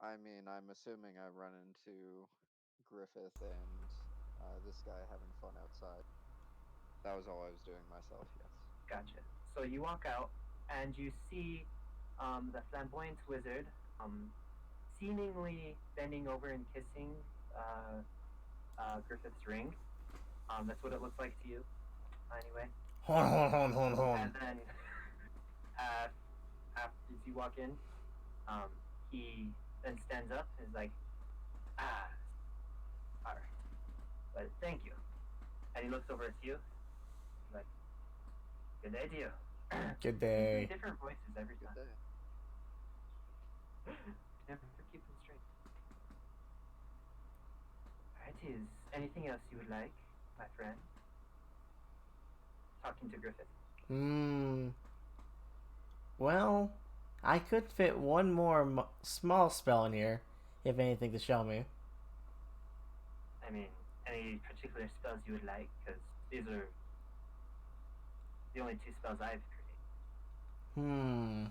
I mean, I'm assuming I run into Griffith and this guy having fun outside. That was all I was doing myself, yes. Gotcha. So you walk out and you see the flamboyant wizard seemingly bending over and kissing Griffith's ring. That's what it looks like to you, anyway. Hon. And then, after you walk in, he then stands up and is like, ah, alright. But thank you. And he looks over at you. He's like, good day to you. Good day. Different voices every Good time. day. Never keep them straight. Alright, is anything else you would like, my friend? Talking to Griffith. Well, I could fit one more small spell in here, if anything to show me. I mean, any particular spells you would like? Because these are the only 2 spells I've created.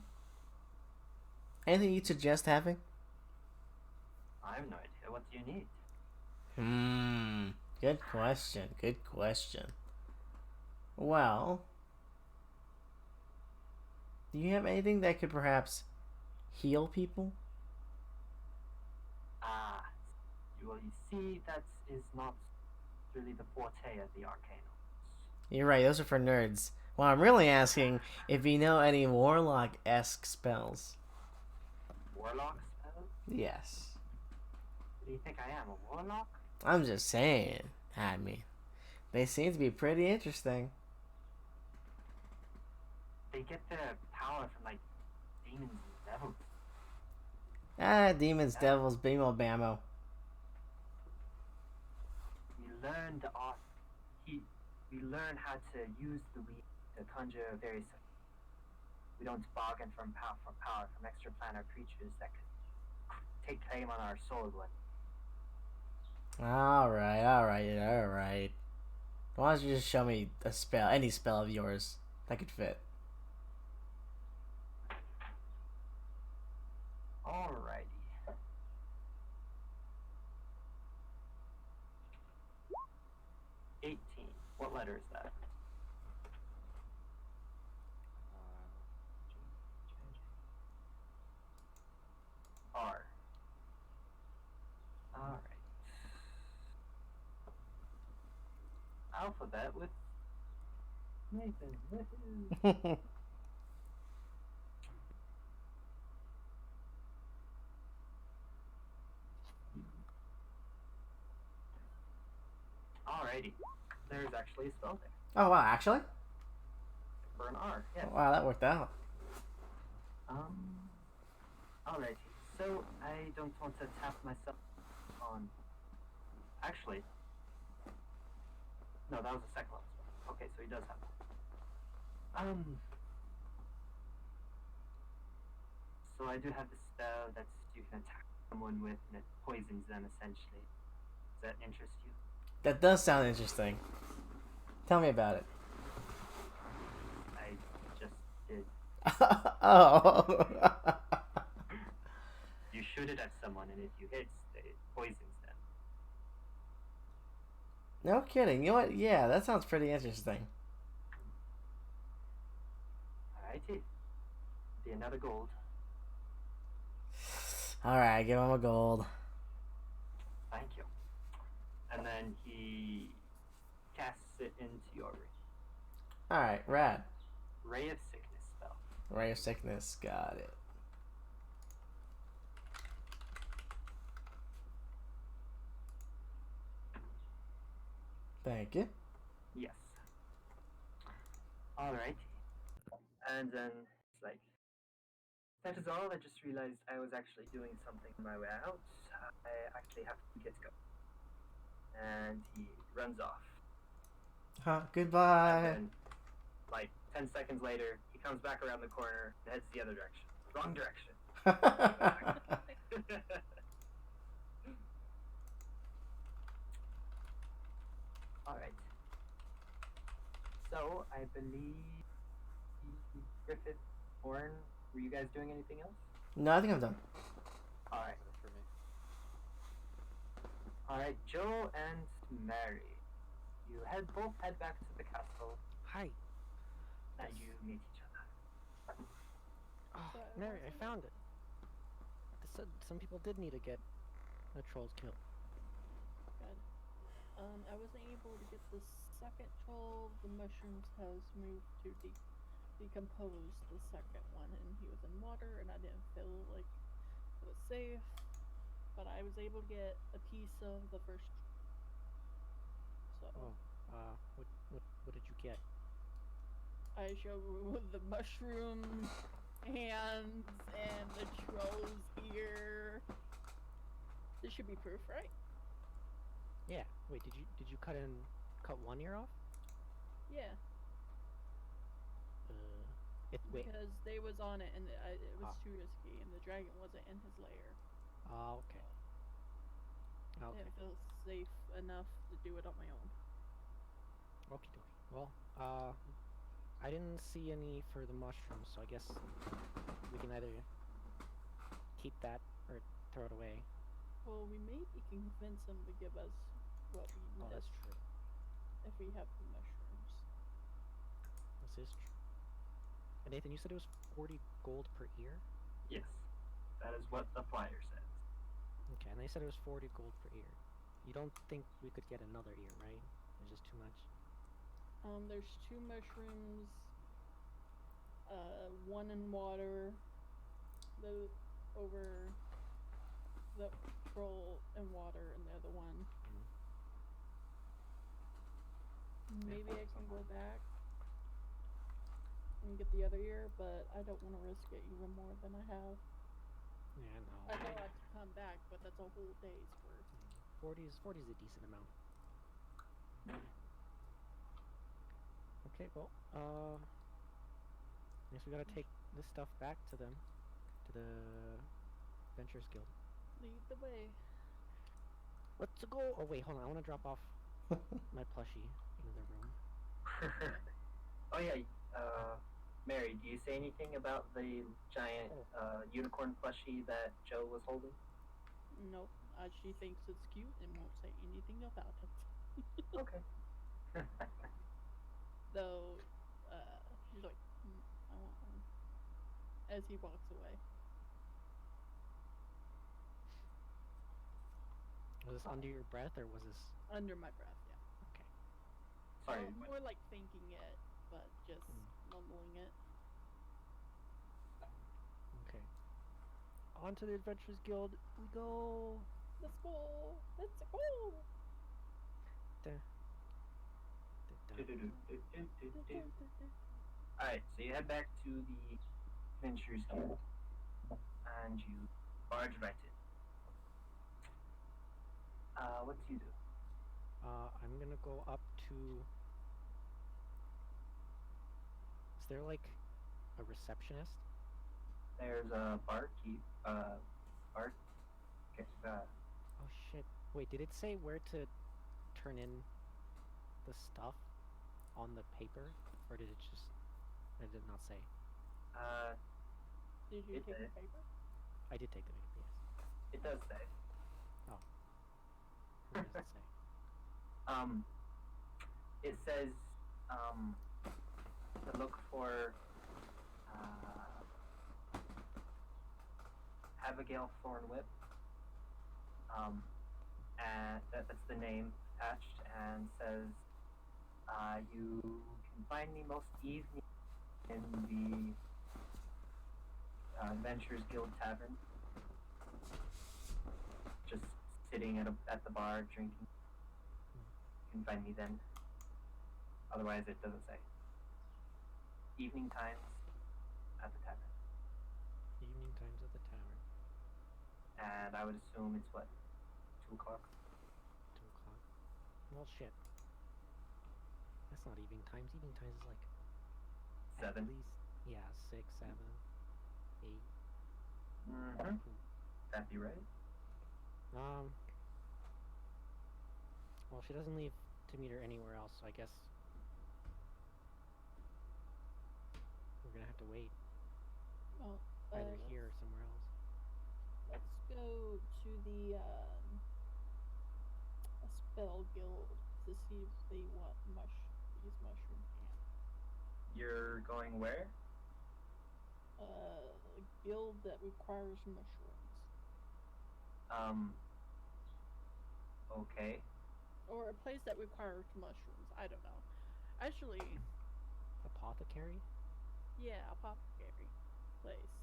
Anything you'd suggest having? I have no idea. What do you need? Good question. Good question. Well, do you have anything that could perhaps heal people? Ah, well, you see, that is not really the forte of the Arcanals. You're right, those are for nerds. Well, I'm really asking if you know any warlock-esque spells. Warlock spells? Yes. What do you think I am, a warlock? I'm just saying. I mean, they seem to be pretty interesting. They get their power from, like, demons and devils. Demons, devils, bimo, bammo. We learn the art. We learn how to use the weed to conjure various. We don't bargain for power from extraplanar creatures that could take claim on our soul one. Alright. Why don't you just show me a spell, any spell of yours that could fit? Alrighty. What letter is that? R. Alright. Alphabet with Nathan. Woohoo. Alrighty. There's actually a spell there. Oh wow, actually? For an R, yes. Wow, that worked out. Alrighty. So I don't want to tap myself on. Actually. No, that was the second level spell. Okay, so he does have that. So I do have the spell that you can attack someone with and it poisons them essentially. Does that interest you? That does sound interesting. Tell me about it. I just did. Oh. You shoot it at someone, and if you hit, it poisons them. No kidding. You know what? Yeah, that sounds pretty interesting. Alrighty. Be another gold. Alright, give him a gold. Thank you. And then he casts it into your ring. Alright, rad. Ray of Sickness spell. Ray of Sickness, got it. Thank you. Yes. Alrighty. And then it's like, that is all. I just realized I was actually doing something on my way out. I actually have to get going. And he runs off. Huh, goodbye. And then, like 10 seconds later, he comes back around the corner and heads the other direction. Wrong direction. Alright. So, I believe Griffith, Warren, were you guys doing anything else? No, I think I'm done. Alright. For Alright, Joe and Mary. You both head back to the castle Hi. and Yes. you meet each other. Oh, So I Mary, I wasn't- found it. They said some people did need to get the trolls killed. Good. I wasn't able to get the second troll. The mushrooms has moved to decompose the second one, and he was in water, and I didn't feel like it was safe. But I was able to get a piece of the first. So Oh, what did you get? I show the mushroom hands and the troll's ear. This should be proof, right? Yeah. Wait, did you cut one ear off? Yeah, Wait. because they was on it, and it was Ah. too risky, and the dragon wasn't in his lair. Oh, okay. I Okay. didn't feel safe enough to do it on my own. Okie dokie. Well, I didn't see any for the mushrooms, so I guess we can either keep that or throw it away. Well, we maybe can convince him to give us what we Oh, that's missed true. if we have the mushrooms. This is true. And Nathan, you said it was 40 gold per ear? Yes, that is what the flyer says. Okay, and they said it was 40 gold per ear. You don't think we could get another ear, right? It's just too much. There's 2 mushrooms. One in water. The over the troll in water, and the other one. Maybe I can go back and get the other ear, but I don't want to risk it even more than I have. Yeah, no. I know I have to come back, but that's a whole day's worth. 40 is a decent amount. Okay, well, I guess we gotta take this stuff back to them, to the Adventurers Guild. Lead the way. Let's go. Oh wait, hold on. I want to drop off my plushie in the room. Oh yeah, Mary, do you say anything about the giant unicorn plushie that Joe was holding? Nope. She thinks it's cute and won't say anything about it. Okay. Though, she's like, I want one. As he walks away. Was this under your breath or was this? Under my breath, yeah. Okay. Sorry. Well, more like thinking it, but just mumbling it. Okay. On to the Adventurers Guild we go. Let's go! Let's go! Alright, so you head back to the Adventurers Guild, and you barge right in. What do you do? I'm gonna go up to. Is there like a receptionist? There's a barkeep, Oh shit! Wait, did it say where to turn in the stuff on the paper, or did it just? It did not say. Did you It take the did. paper? I did take the paper. Yes. it does say. Where does it say? It says, to look for, Abigail Thornwhip. And that's the name attached, and says, you can find me most evenings in the Adventurers Guild Tavern. Just sitting at the bar drinking. You can find me then. Otherwise, it doesn't say. Evening times at the tavern. Evening times at the tavern. And I would assume it's what? 2 o'clock? 2 o'clock. Well, shit. That's not evening times. Evening times is like 7? at least, yeah, 6, 7, 8. Mm-hmm. That'd be right. Well, she doesn't leave to meet her anywhere else, so I guess we're gonna have to wait Well, either here or somewhere else. let's go to the Bell Guild to see if they want these mushroom hands. You're going where? A guild that requires mushrooms. Okay. Or a place that requires mushrooms. I don't know. Actually, Apothecary? yeah, apothecary place.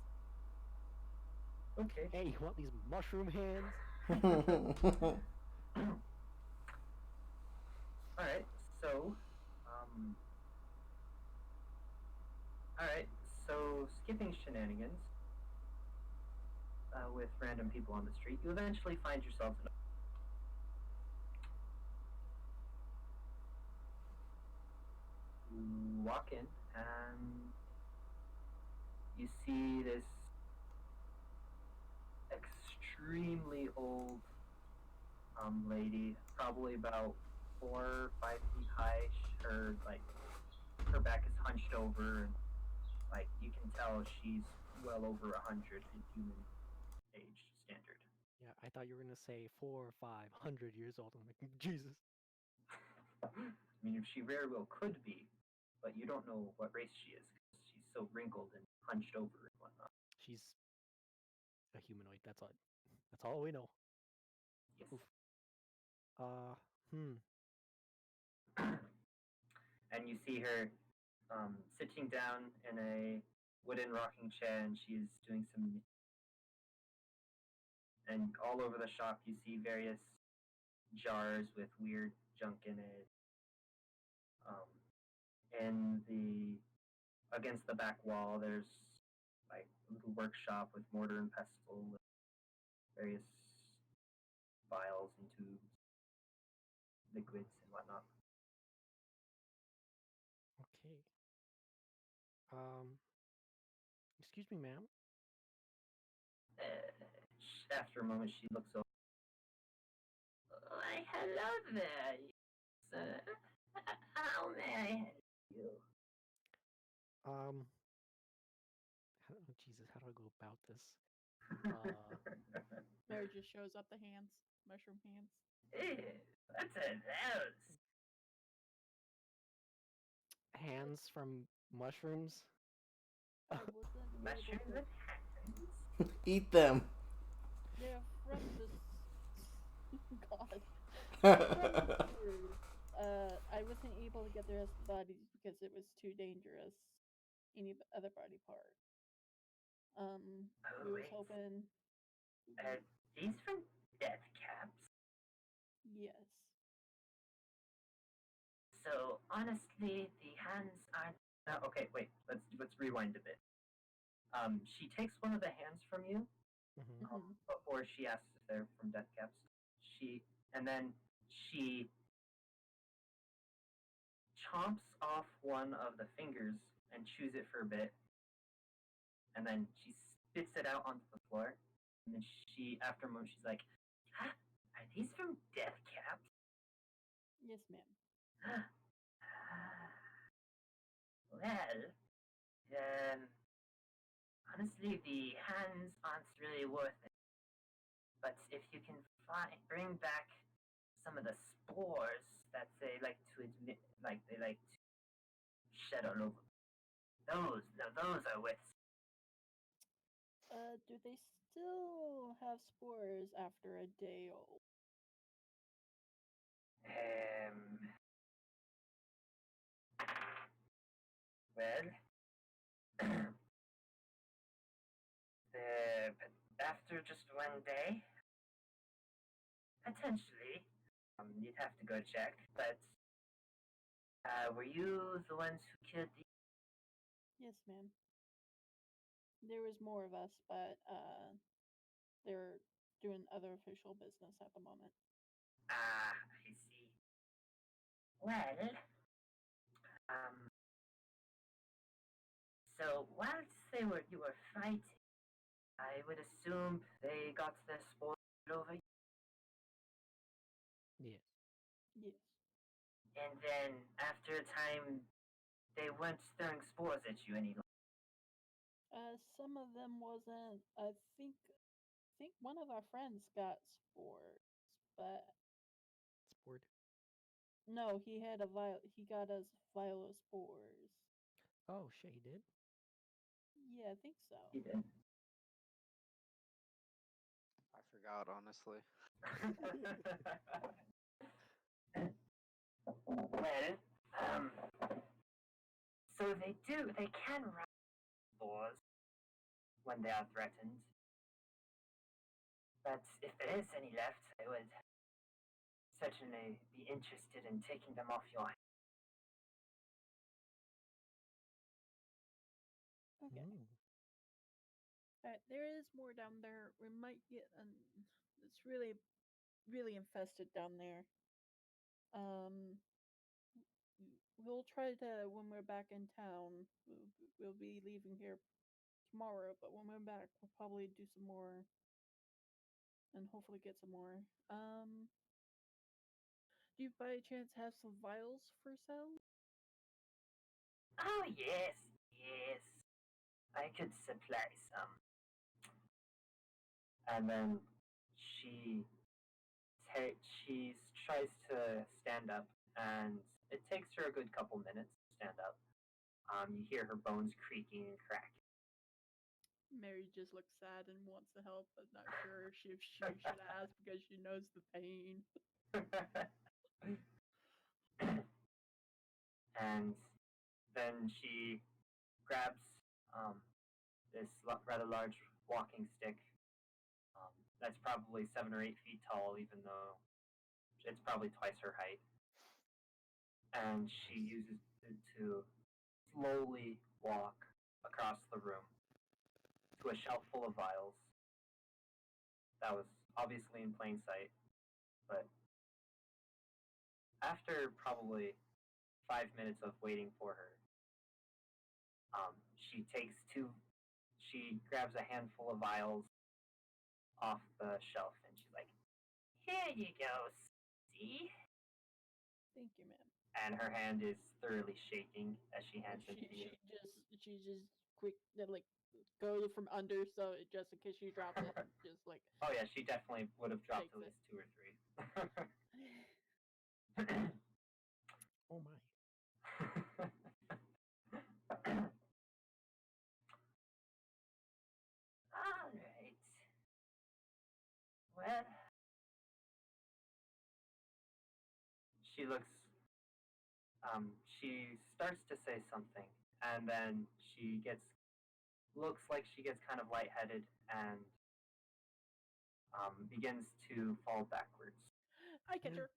Okay. Hey, you want these mushroom hands? Alright, so, alright, so skipping shenanigans with random people on the street, you eventually find yourself in you walk in and you see this extremely old lady, probably about 4 or 5 feet high. Her her back is hunched over, and you can tell she's well over 100 in human age standard. Yeah, I thought you were gonna say 400 or 500 years old. I'm like, Jesus. I mean, she very well could be, but you don't know what race she is because she's so wrinkled and hunched over and whatnot. She's a humanoid. That's all. That's all we know. Yes. Oof. Hmm. And you see her sitting down in a wooden rocking chair, and she's doing some. And all over the shop, you see various jars with weird junk in it. And against the back wall, there's like a little workshop with mortar and pestle, with various vials and tubes, liquids and whatnot. Okay. Excuse me, ma'am. After a moment, she looks over. Why, hello there, sir. How may I help you? Oh, Jesus, how do I go about this? Mary just shows up the hands, mushroom hands. Ew, what's are those? Hands from mushrooms? I wasn't Mushrooms able and to. hands? Eat them. They're from this. God. I wasn't able to get the rest of the bodies because it was too dangerous. Any other body part. We was wait. hoping. Are these from death caps? Yes. So honestly, the hands aren't. Okay, wait. Let's rewind a bit. She takes one of the hands from you Mm-hmm. before she asks if they're from death caps. And then she chomps off one of the fingers and chews it for a bit, and then she spits it out onto the floor. And then after a moment, she's like, "Are these from death caps?" Yes, ma'am. Well, honestly, the hands aren't really worth it. But if you can bring back some of the spores that they like to admit, they like to shed all over, those are worth. Do they still have spores after a day old? Well, after just one day, potentially, you'd have to go check. But were you the ones who killed the? Yes, ma'am. There was more of us, but they're doing other official business at the moment. Ah, I see. Well, um, so whilst you were fighting, I would assume they got their spores over you, Yes. Yes. and then after a time, they weren't throwing spores at you any longer. Some of them wasn't. I think one of our friends got spores, but typhoid? No, he had a he got us vialospores. Oh shit, he did. Yeah, I think so. He did. I forgot, honestly. Well, so they do. They can run spores when they are threatened. But if there is any left, I would certainly be interested in taking them off your hands. Okay. Mm. Alright, there is more down there. We might get it's really, really infested down there. We'll try to when we're back in town. We'll be leaving here tomorrow, but when we're back, we'll probably do some more and hopefully get some more. Do you by chance have some vials for sale? Oh, yes, yes. I could supply some. And then she she tries to stand up, and it takes her a good couple minutes to stand up. You hear her bones creaking and cracking. Mary just looks sad and wants to help, but not sure if she should ask because she knows the pain. And then she grabs this rather large walking stick that's probably 7 or 8 feet tall, even though it's probably twice her height. And she uses it to slowly walk across the room to a shelf full of vials that was obviously in plain sight. But after probably 5 minutes of waiting for her, she takes two. She grabs a handful of vials off the shelf and she's like, "Here you go, see?" Thank you, ma'am. And her hand is thoroughly shaking as she hands them to you. She just quick like go from under so just in case she drops it, just like Oh yeah, she definitely would have dropped Takes at it. least 2 or 3. Oh my. All right. Well, she looks. She starts to say something, and then looks like she gets kind of lightheaded and begins to fall backwards. I catch her.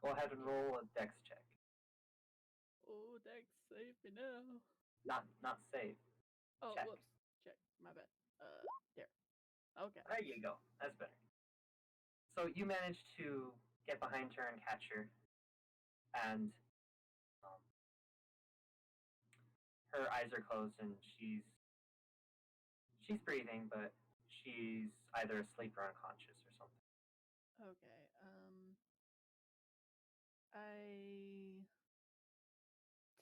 Go ahead and roll a dex check. Oh, that's safe now. Not save. Oh, Check. whoops. Check. My bad. There. Okay. There you go. That's better. So you manage to get behind her and catch her, and her eyes are closed and she's breathing, but she's either asleep or unconscious or something. Okay. I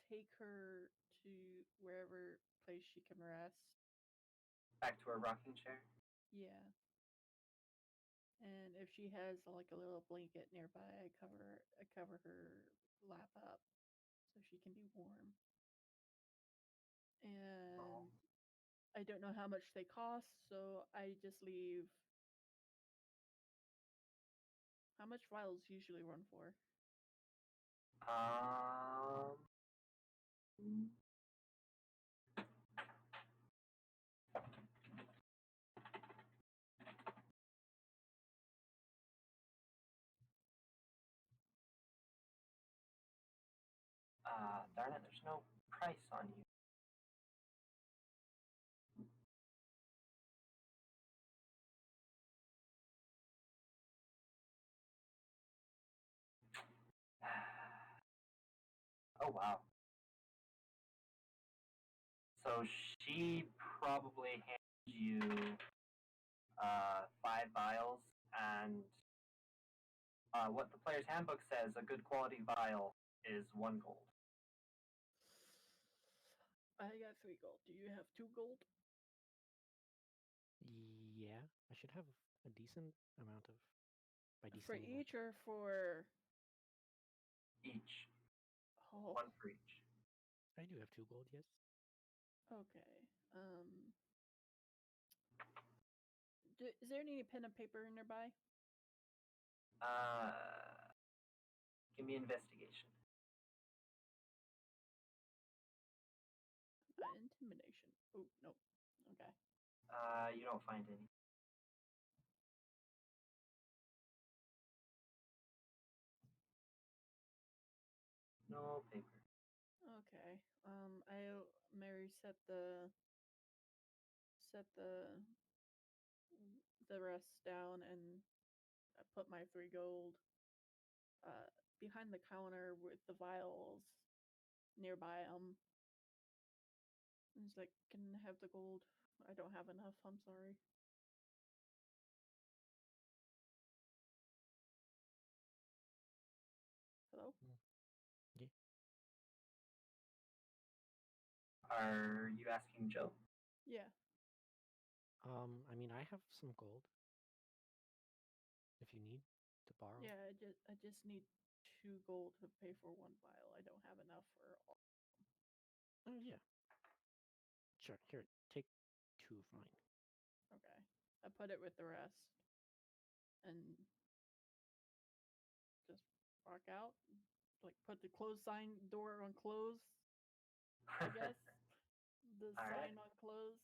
take her to wherever place she can rest. Back to her rocking chair. Yeah. And if she has like a little blanket nearby, I cover her lap up so she can be warm. And I don't know how much they cost, so I just leave. How much vials usually run for? Um. Darn it, there's no price on you. Oh wow. So she probably hands you 5 vials, and what the player's handbook says, a good quality vial is 1 gold. I got 3 gold. Do you have 2 gold? Yeah, I should have a decent amount of by For descending. each or for Each. oh, One for each. I do have 2 gold, yes. okay. Is there any pen and paper nearby? Give me investigation. Intimidation. Oh, nope. Okay. You don't find any. No paper. Okay. Mary set the rest down, and I put my 3 gold behind the counter with the vials nearby. He's like, "Can I have the gold? I don't have enough. I'm sorry." Hello? Yeah. Are you asking Joe? Yeah. I mean, I have some gold. If you need to borrow. Yeah, I just need 2 gold to pay for 1 vial. I don't have enough for all. Oh, yeah. Sure. Here, take 2 of mine. Okay. I put it with the rest and just walk out. Like, put the close sign door on close, I guess. The All right. sign on close.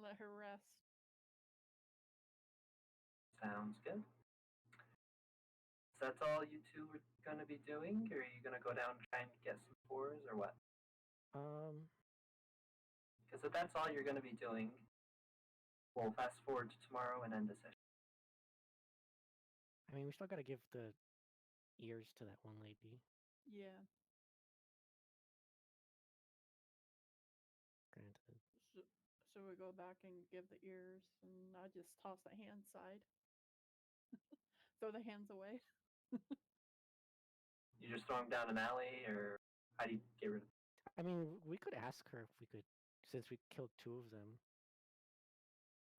Let her rest. Sounds good. So that's all you two are going to be doing, or are you going to go down and try and get some spores, or what? Because if that's all you're going to be doing, we'll fast forward to tomorrow and end the session. I mean, we still gotta give the ears to that one lady. Yeah. Granted. So we go back and give the ears, and I just toss the hand side. Throw the hands away. You just throw them down an alley, or how do you get rid of them? I mean, we could ask her if we could, since we killed 2 of them,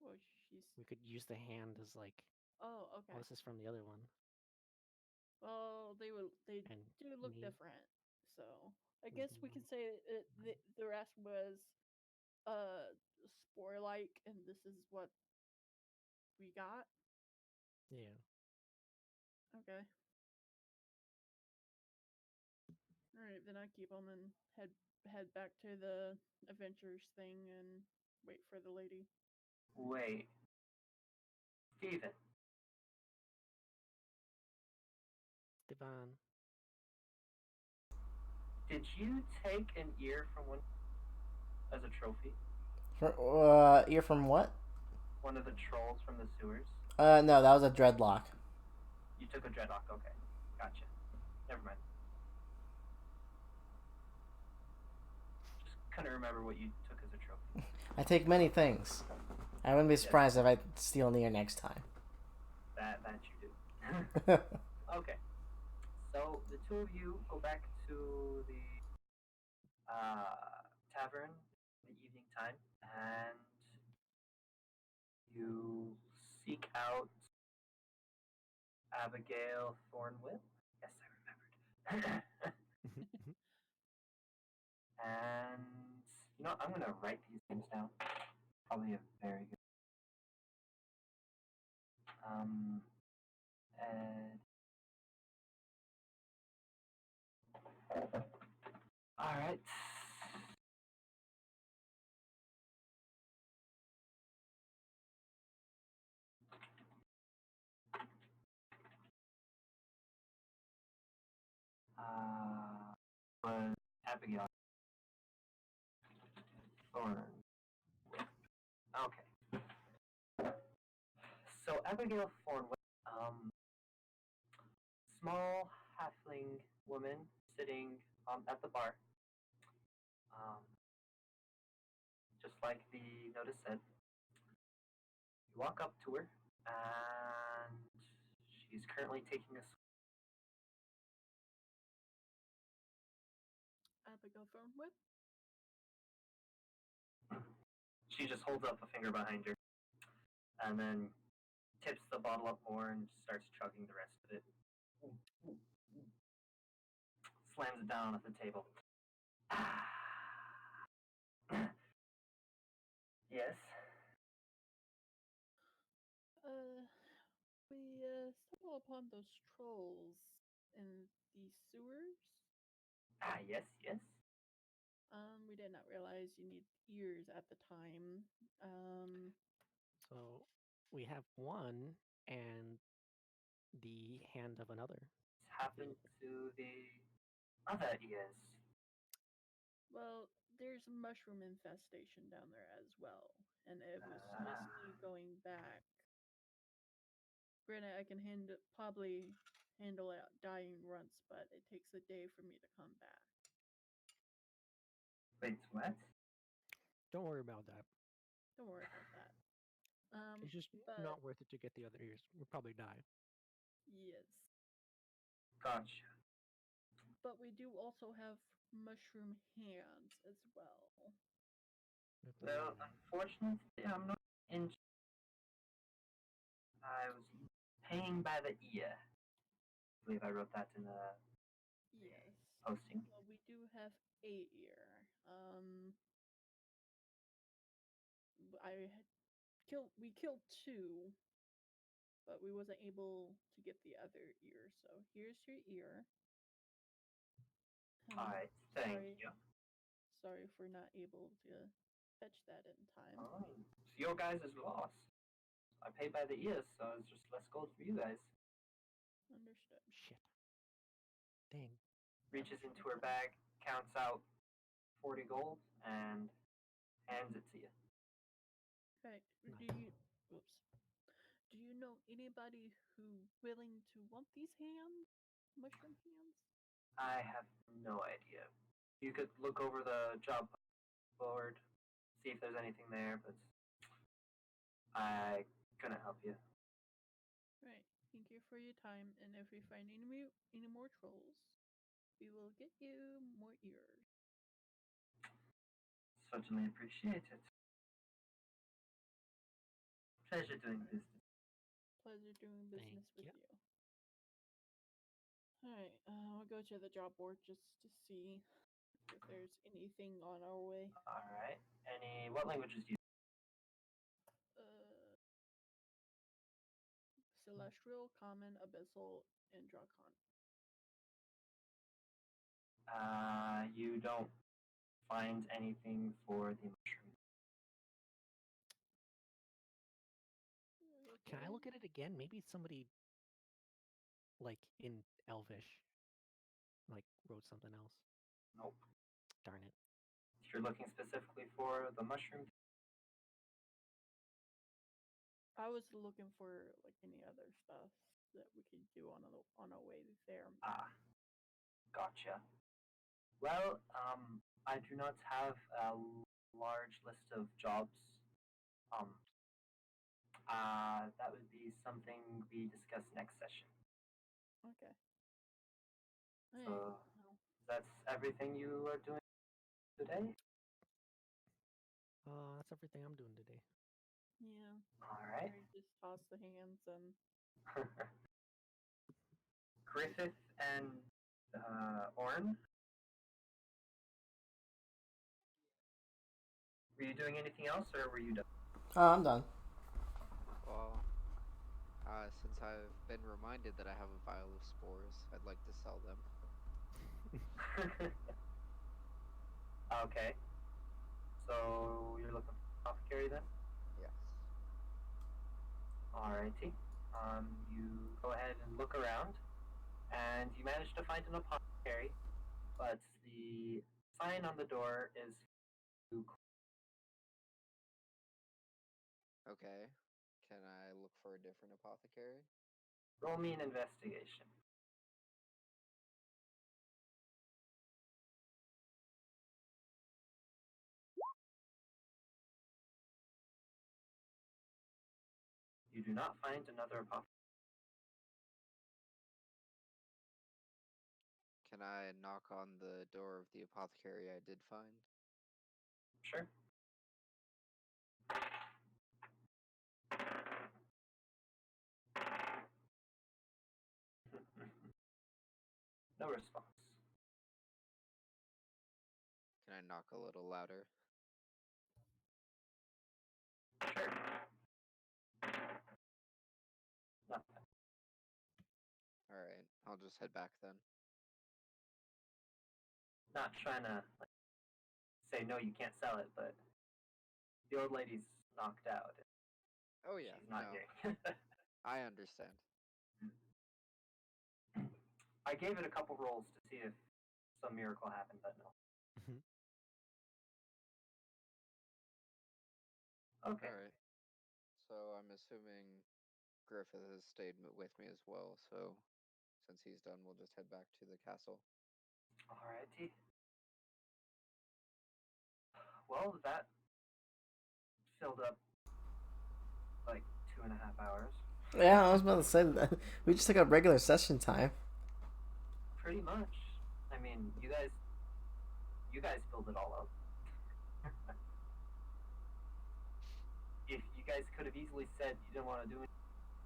Well, she's. we could use the hand as like, Oh, oh, okay. this is from the other one. Well, they And do look me. different, so I guess we can say the rest was spore-like, and this is what we got. Yeah. Okay. All right, then I keep them and head back to the adventures thing and wait for the lady. Wait. Steven. Stevan. Did you take an ear from one as a trophy? Ear from what? One of the trolls from the sewers? No, that was a dreadlock. You took a dreadlock, okay. Gotcha. Never mind. Just couldn't remember what you took as a trophy. I take many things. I wouldn't be surprised if I steal an ear next time. That you do. Okay. So the 2 of you go back to the tavern in the evening time, and you seek out Abigail Thornwhip. Yes, I remembered. And you know, I'm gonna write these names down. Probably a very good. Ed. All right. Was Abigail Thorn. Okay. So Abigail Thornwick, small halfling woman sitting at the bar. Just like the notice said. You walk up to her, and she's currently taking a. Abigail Thornwhip. She just holds up a finger behind her, and then tips the bottle up more and starts chugging the rest of it. Slams it down at the table. Yes. We stumbled upon those trolls in the sewers. Yes, yes. We did not realize you need ears at the time. So we have one and the hand of another. What's happened to the other ears? Well, there's a mushroom infestation down there as well, and it was just me going back. Granted, I can probably handle it dying once, but it takes a day for me to come back. Wait, what? Don't worry about that. Don't worry about that. It's just but not worth it to get the other ears. We'll probably die. yes, Gotcha. but we do also have mushroom hands as well. Well, unfortunately, I'm not in. I was paying by the ear. I believe I wrote that in the Yes. posting. Well, we do have a ear. We killed two, but we wasn't able to get the other ear. So here's your ear. Alright, thank sorry, you. Sorry for not able to fetch that in time. It's your guys' loss. I pay by the ear, so it's just less gold for you guys. Understood. Shit. Dang. Reaches into her bag, counts out 40 gold, and hands it to you. Right. Nice. Do you know anybody who willing to want these hands? Mushroom hands? I have no idea. You could look over the job board, see if there's anything there, but I couldn't help you. Right. Thank you for your time, and if we find any more trolls, we will get you more ears. Certainly appreciate it. Pleasure doing business. Pleasure doing business with ya. you. Alright, we'll go to the job board just to see if there's anything on our way. Alright. What languages do you Celestial, Common, Abyssal, and Drakon. You don't find anything for the mushroom. Can I look at it again? Maybe somebody, like, in Elvish, like, wrote something else. Nope. Darn it. If you're looking specifically for the mushroom, I was looking for like any other stuff that we could do on our way there. gotcha. Well, I do not have a large list of jobs. That would be something we discuss next session. Okay. So that's everything you are doing today? That's everything I'm doing today. Yeah. Alright. Just toss the hands and Griffith and Orn? Were you doing anything else, or were you done? I'm done. Well, since I've been reminded that I have a vial of spores, I'd like to sell them. Okay. So you're looking for apothecary then? Yes. Alrighty. You go ahead and look around, and you manage to find an apothecary, but the sign on the door is Okay. Can I look for a different apothecary? roll me an investigation. You do not find another apothecary. Can I knock on the door of the apothecary I did find? Sure. No response. Can I knock a little louder? Sure. Nothing. Alright, I'll just head back then. Not trying to like, say no, you can't sell it, but the old lady's knocked out. Oh yeah, She's not no, here. I understand. I gave it a couple rolls to see if some miracle happened, but no. Okay. Alright. So I'm assuming Griffith has stayed with me as well, so since he's done, we'll just head back to the castle. Alrighty. Well, that filled up like 2.5 hours. Yeah, I was about to say that. We just took up regular session time. Pretty much. I mean, you guys filled it all up. If you guys could have easily said you didn't want to do it,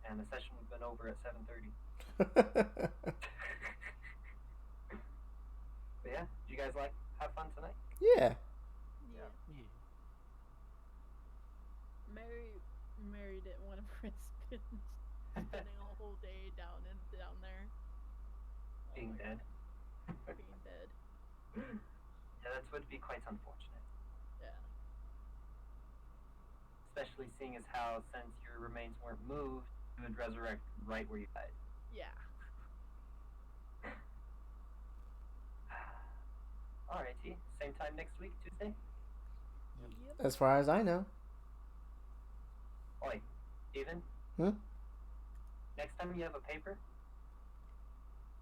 and the session would have been over at 7:30. But yeah, did you guys have fun tonight? Yeah. Yeah. Yeah. Mary didn't want to risk spending a whole day down there. Being dead. Being dead. Yeah, that would be quite unfortunate. Yeah. Especially seeing as how, since your remains weren't moved, you would resurrect right where you died. Yeah. Alrighty, same time next week, Tuesday? Yep. As far as I know. Oi, Steven? Next time you have a paper,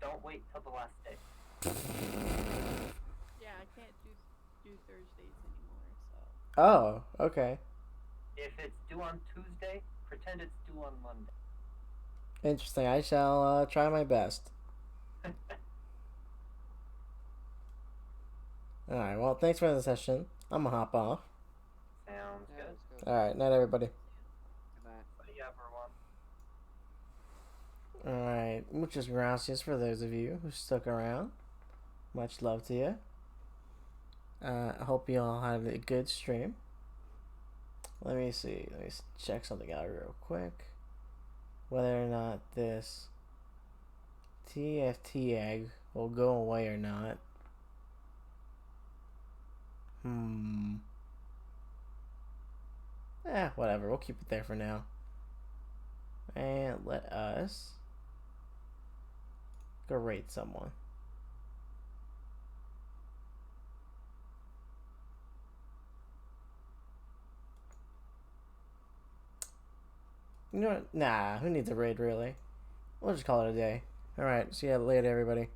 don't wait till the last day. Yeah, I can't do Thursdays anymore, so. Oh, okay. If it's due on Tuesday, pretend it's due on Monday. Interesting. I shall try my best. Alright, well, thanks for the session. I'm gonna hop off. Sounds Yeah, good. let's go. Alright, night, everybody. Good night. See ya, everyone. Alright, muchas gracias for those of you who stuck around. Much love to you. I hope you all had a good stream. Let me see. Let me check something out real quick. Whether or not this TFT egg will go away or not. Whatever. We'll keep it there for now. And let us go rate someone. You know what? Nah, who needs a raid, really? We'll just call it a day. Alright, see you later, everybody.